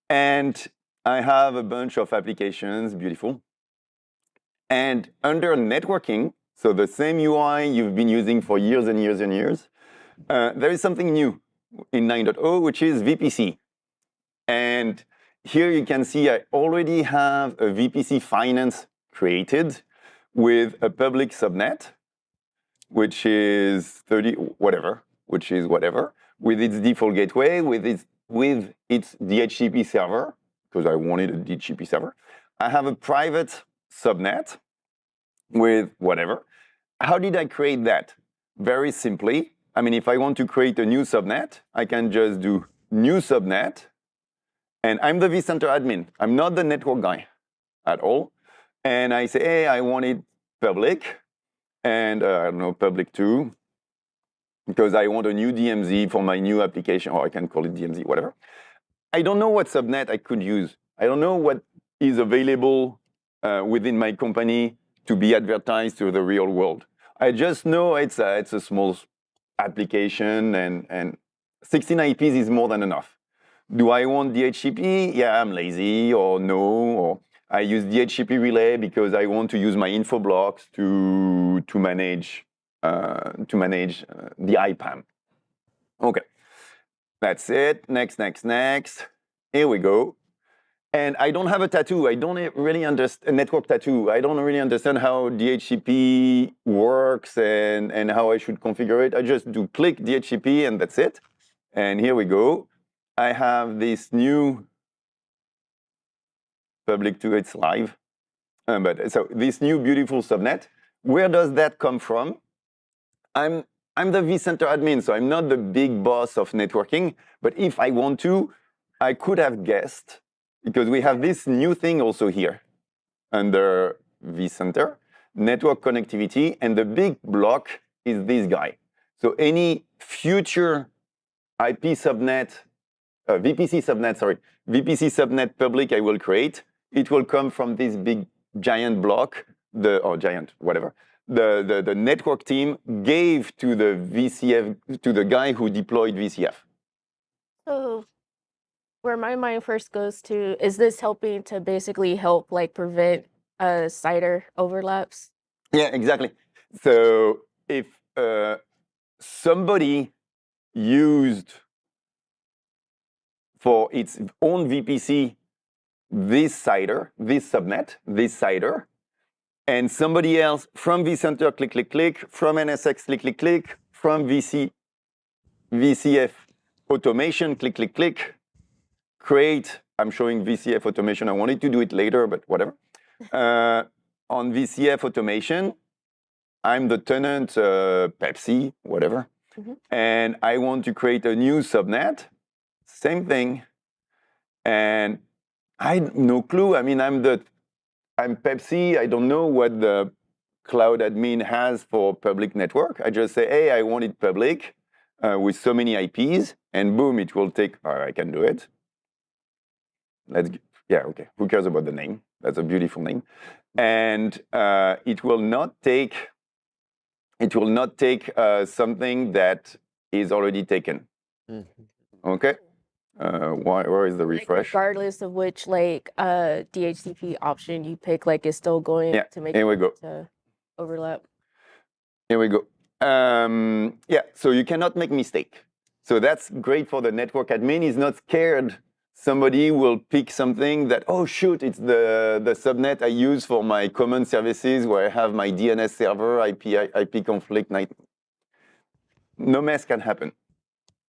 Speaker 8: And I have a bunch of applications, beautiful. And under networking, so the same UI you've been using for years and years and years, there is something new in 9.0, which is VPC. And here you can see I already have a VPC finance created with a public subnet, which is whatever, with its default gateway, with its DHCP server, because I wanted a DHCP server. I have a private subnet with whatever. How did I create that? Very simply, if I want to create a new subnet, I can just do new subnet, and I'm the vCenter admin. I'm not the network guy at all. And I say, hey, I want it public, and I don't know, public 2, because I want a new DMZ for my new application, or I can call it DMZ, whatever. I don't know what subnet I could use. I don't know what is available within my company to be advertised to the real world. I just know it's a small application, and 16 IPs is more than enough. Do I want DHCP? Yeah, I'm lazy, or no, or I use DHCP relay because I want to use my info blocks to manage the IPAM. Okay, that's it. Next. Here we go. And I don't have a tattoo. I don't really understand a network tattoo. I don't really understand how DHCP works and how I should configure it. I just do click DHCP and that's it. And here we go. I have this new public 2, it's live. So this new beautiful subnet. Where does that come from? I'm the vCenter admin, so I'm not the big boss of networking. But if I want to, I could have guessed, because we have this new thing also here under vCenter, network connectivity, and the big block is this guy. So any future VPC subnet public I will create, it will come from this big giant block, the network team gave to the VCF, to the guy who deployed VCF.
Speaker 10: So where my mind first goes to, is this helping to basically help prevent CIDR overlaps?
Speaker 8: Yeah, exactly. So if somebody used for its own VPC this subnet, and somebody else from vCenter click, from NSX click, from VCF automation click, create, I'm showing VCF automation, I wanted to do it later, but whatever. On VCF automation, I'm the tenant, Pepsi, whatever. Mm-hmm. And I want to create a new subnet, same thing. And I have no clue. I'm Pepsi, I don't know what the cloud admin has for public network. I just say, hey, I want it public with so many IPs, and boom, it will take, I can do it. Yeah, okay, who cares about the name? That's a beautiful name. And it will not take something that is already taken. Okay? Where is the refresh?
Speaker 10: Regardless of which DHCP option you pick, it's still going to make it to overlap.
Speaker 8: Here we go. Yeah, so you cannot make mistake. So that's great for the network admin. He's not scared somebody will pick something that, oh shoot, it's the subnet I use for my common services where I have my DNS server, IP conflict. No mess can happen.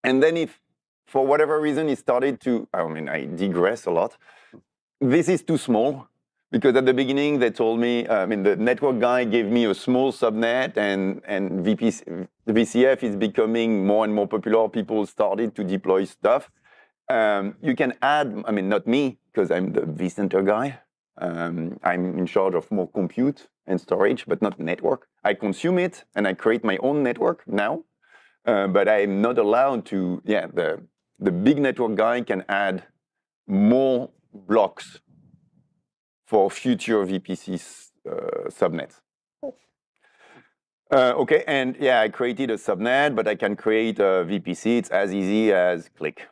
Speaker 8: And then if for whatever reason it started to, I digress a lot. This is too small because at the beginning they told me, the network guy gave me a small subnet and VCF is becoming more and more popular. People started to deploy stuff. You can add, not me, because I'm the vCenter guy. I'm in charge of more compute and storage, but not network. I consume it and I create my own network now, but I'm not allowed to, the big network guy can add more blocks for future VPC subnets. Okay, and I created a subnet, but I can create a VPC. It's as easy as click.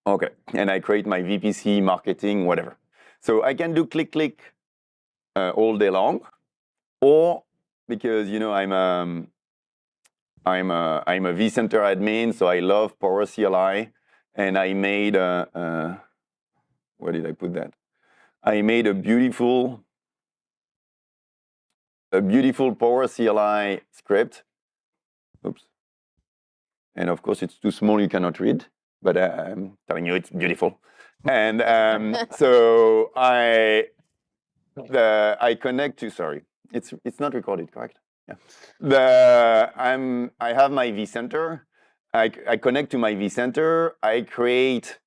Speaker 8: Okay, and I create my VPC marketing, whatever. So I can do click all day long, or because I'm a vCenter admin, so I love Power CLI, and I made where did I put that? I made a beautiful Power CLI script. Oops. And of course, it's too small, you cannot read. But I'm telling you, it's beautiful. And so I connect to, sorry, it's not recorded, correct? Yeah. I have my vCenter. I connect to my vCenter. I create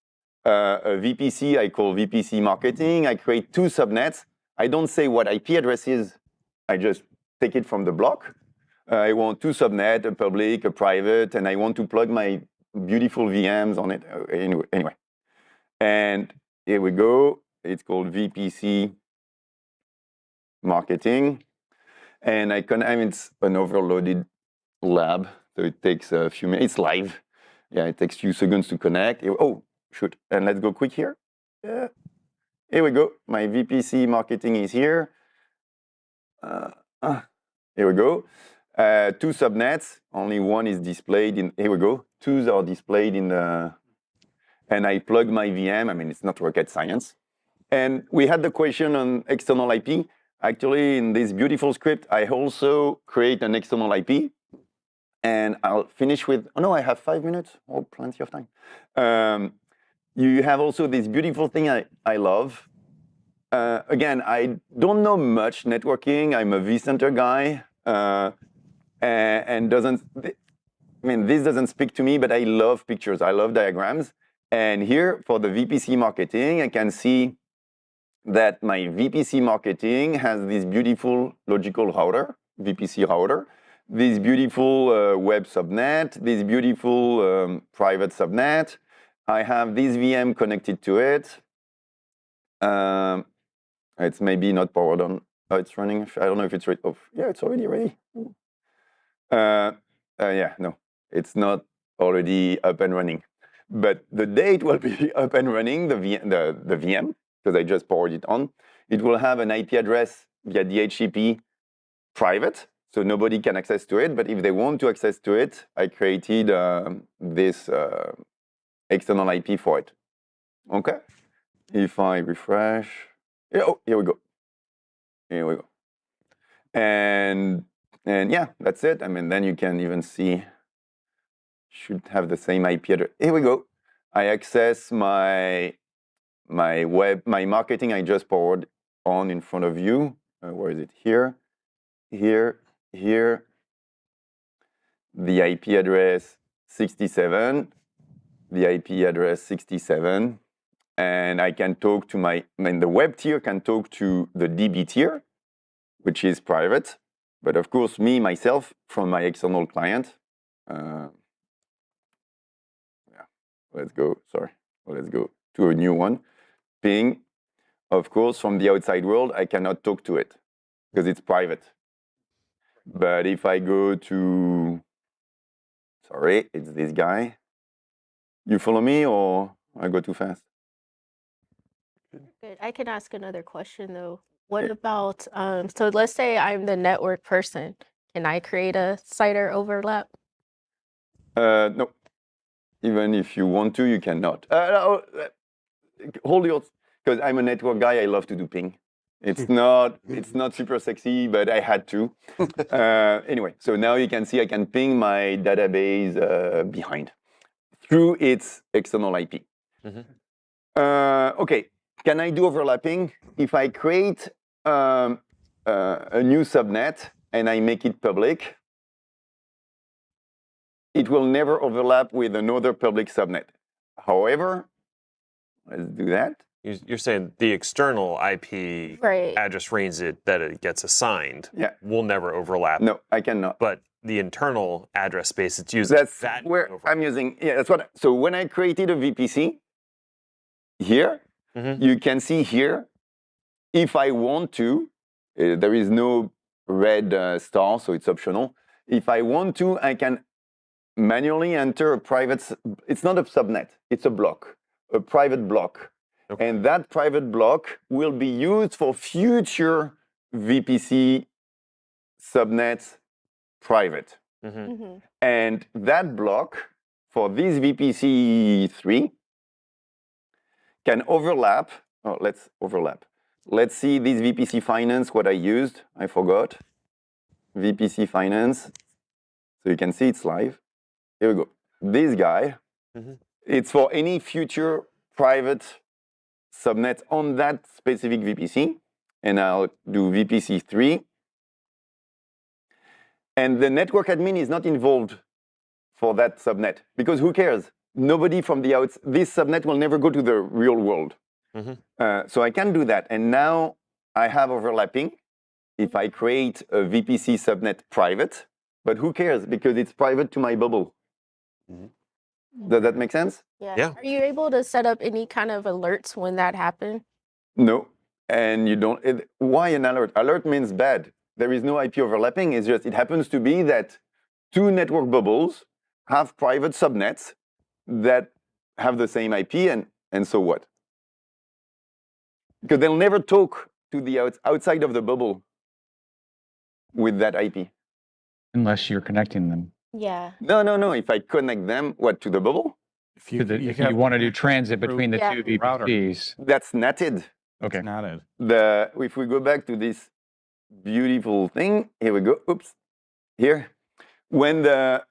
Speaker 8: a VPC. I call VPC marketing. I create 2 subnets. I don't say what IP address is. I just take it from the block. I want 2 subnets, a public, a private, and I want to plug my beautiful VMs on it. Anyway, and here we go. It's called VPC marketing, and it's an overloaded lab, so it takes a few minutes. It's live. Yeah, it takes a few seconds to connect. Oh, shoot! And let's go quick here. Yeah, here we go. My VPC marketing is here. Here we go. 2 subnets, only one is displayed in, here we go. 2 are displayed in the, and I plug my VM. It's not rocket science. And we had the question on external IP. Actually, in this beautiful script, I also create an external IP. And I'll finish with, oh no, I have 5 minutes. Oh, plenty of time. You have also this beautiful thing I love. Again, I don't know much networking. I'm a vCenter guy. And this doesn't speak to me, but I love pictures. I love diagrams. And here for the VPC marketing, I can see that my VPC marketing has this beautiful logical router, VPC router, this beautiful web subnet, this beautiful private subnet. I have this VM connected to it. It's maybe not powered on. Oh, it's running. I don't know if it's ready. Oh, yeah, it's already ready. No, it's not already up and running. But the day it will be up and running, the VM, because I just powered it on, it will have an IP address via DHCP private, so nobody can access to it. But if they want to access to it, I created this external IP for it. Okay. If I refresh, oh, here we go. Here we go. And yeah, that's it. Then you can even see, should have the same IP address. Here we go. I access my marketing I just powered on in front of you. Where is it? Here. The IP address 67. The IP address 67. And I can talk to the web tier can talk to the DB tier, which is private. But of course, me, myself, from my external client, let's go to a new one. Ping, of course, from the outside world, I cannot talk to it because it's private. But if I go to, sorry, it's this guy. You follow me or I go too fast?
Speaker 10: Good. I can ask another question though. What about, so let's say I'm the network person. Can I create a CIDR overlap?
Speaker 8: No. Even if you want to, you cannot. Hold your, because I'm a network guy, I love to do ping. It's not super sexy, but I had to. Anyway, so now you can see I can ping my database behind through its external IP. Okay, can I do overlapping? If I create a new subnet and I make it public, it will never overlap with another public subnet. However, let's do that.
Speaker 11: You're saying the external IP address range that it gets assigned will never overlap.
Speaker 8: No, I cannot.
Speaker 11: But the internal address space it's using,
Speaker 8: that's where I'm using, that's what, so when I created a VPC, here, you can see here, if I want to, there is no red star, so it's optional. If I want to, I can manually enter a private, it's not a subnet, it's a block, a private block. Okay. And that private block will be used for future VPC subnets private. And that block for this VPC3 can overlap. Oh, let's overlap. Let's see this VPC finance, what I used. I forgot. VPC finance. So you can see it's live. Here we go. This guy, it's for any future private subnet on that specific VPC. And I'll do VPC3. And the network admin is not involved for that subnet because who cares? Nobody from the outside, this subnet will never go to the real world. So I can do that. And now I have overlapping. If I create a VPC subnet private, but who cares? Because it's private to my bubble. Does that make sense?
Speaker 10: Yeah. Are you able to set up any kind of alerts when that happens?
Speaker 8: No. And you don't, why an alert? Alert means bad. There is no IP overlapping. It's just, it happens to be that two network bubbles have private subnets that have the same IP, and so what? Because they'll never talk to the outside of the bubble with that IP.
Speaker 12: Unless you're connecting them.
Speaker 10: Yeah.
Speaker 8: No. If I connect them, what, to the bubble?
Speaker 12: If you want to do transit between the two VPCs.
Speaker 8: That's netted.
Speaker 12: Okay.
Speaker 13: Netted.
Speaker 8: If we go back to this beautiful thing, here we go. Oops. Here. When a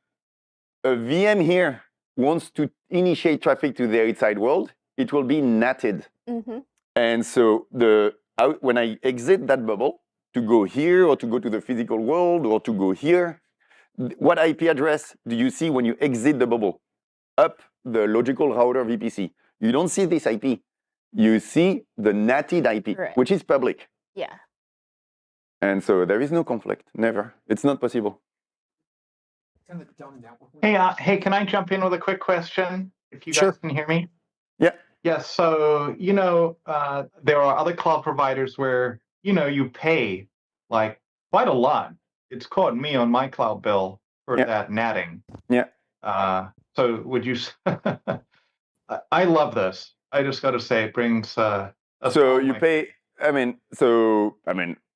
Speaker 8: VM here wants to initiate traffic to the outside world, it will be netted. And so when I exit that bubble to go here or to go to the physical world or to go here, what IP address do you see when you exit the bubble? Up the logical router VPC. You don't see this IP. You see the netted IP, which is public.
Speaker 10: Yeah.
Speaker 8: And so there is no conflict. Never. It's not possible.
Speaker 14: Hey, can I jump in with a quick question? If you guys can hear me?
Speaker 8: Yeah.
Speaker 14: Yes. So, there are other cloud providers where, you pay like quite a lot. It's caught me on my cloud bill for that natting.
Speaker 8: Yeah.
Speaker 14: So would you, I love this. I just got to say it brings,
Speaker 8: so you pay,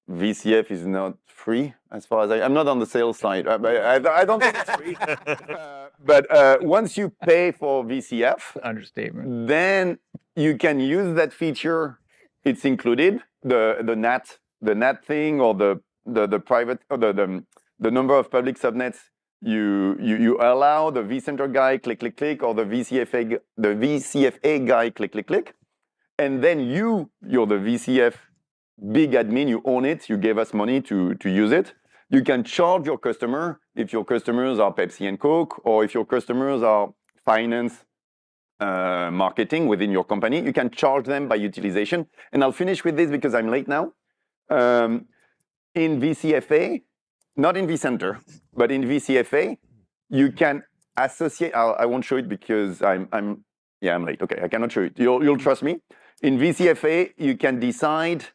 Speaker 8: VCF is not free as far as I'm not on the sales side. I don't think it's free. But once you pay for VCF,
Speaker 12: understatement,
Speaker 8: then you can use that feature. It's included the NAT thing or the private or the number of public subnets. You allow the vCenter guy click or the VCFA guy click, and then you're the VCF big admin, you own it, you gave us money to use it. You can charge your customer if your customers are Pepsi and Coke, or if your customers are finance, marketing within your company, you can charge them by utilization. And I'll finish with this because I'm late now. In VCFA, not in vCenter, but in VCFA, you can associate. I won't show it because I'm late. Okay, I cannot show it. You'll trust me. In VCFA, you can decide.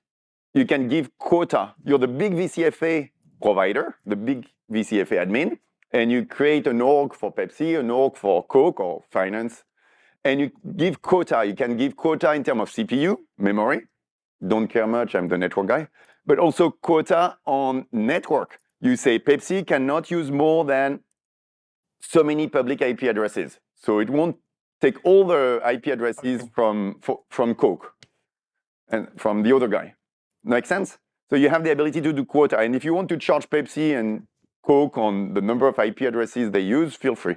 Speaker 8: You can give quota. You're the big VCFA provider, the big VCFA admin, and you create an org for Pepsi, an org for Coke or finance, and you give quota. You can give quota in terms of CPU, memory. Don't care much, I'm the network guy. But also quota on network. You say Pepsi cannot use more than so many public IP addresses. So it won't take all the IP addresses from Coke and from the other guy. Make sense? So you have the ability to do quota. And if you want to charge Pepsi and Coke on the number of IP addresses they use, feel free.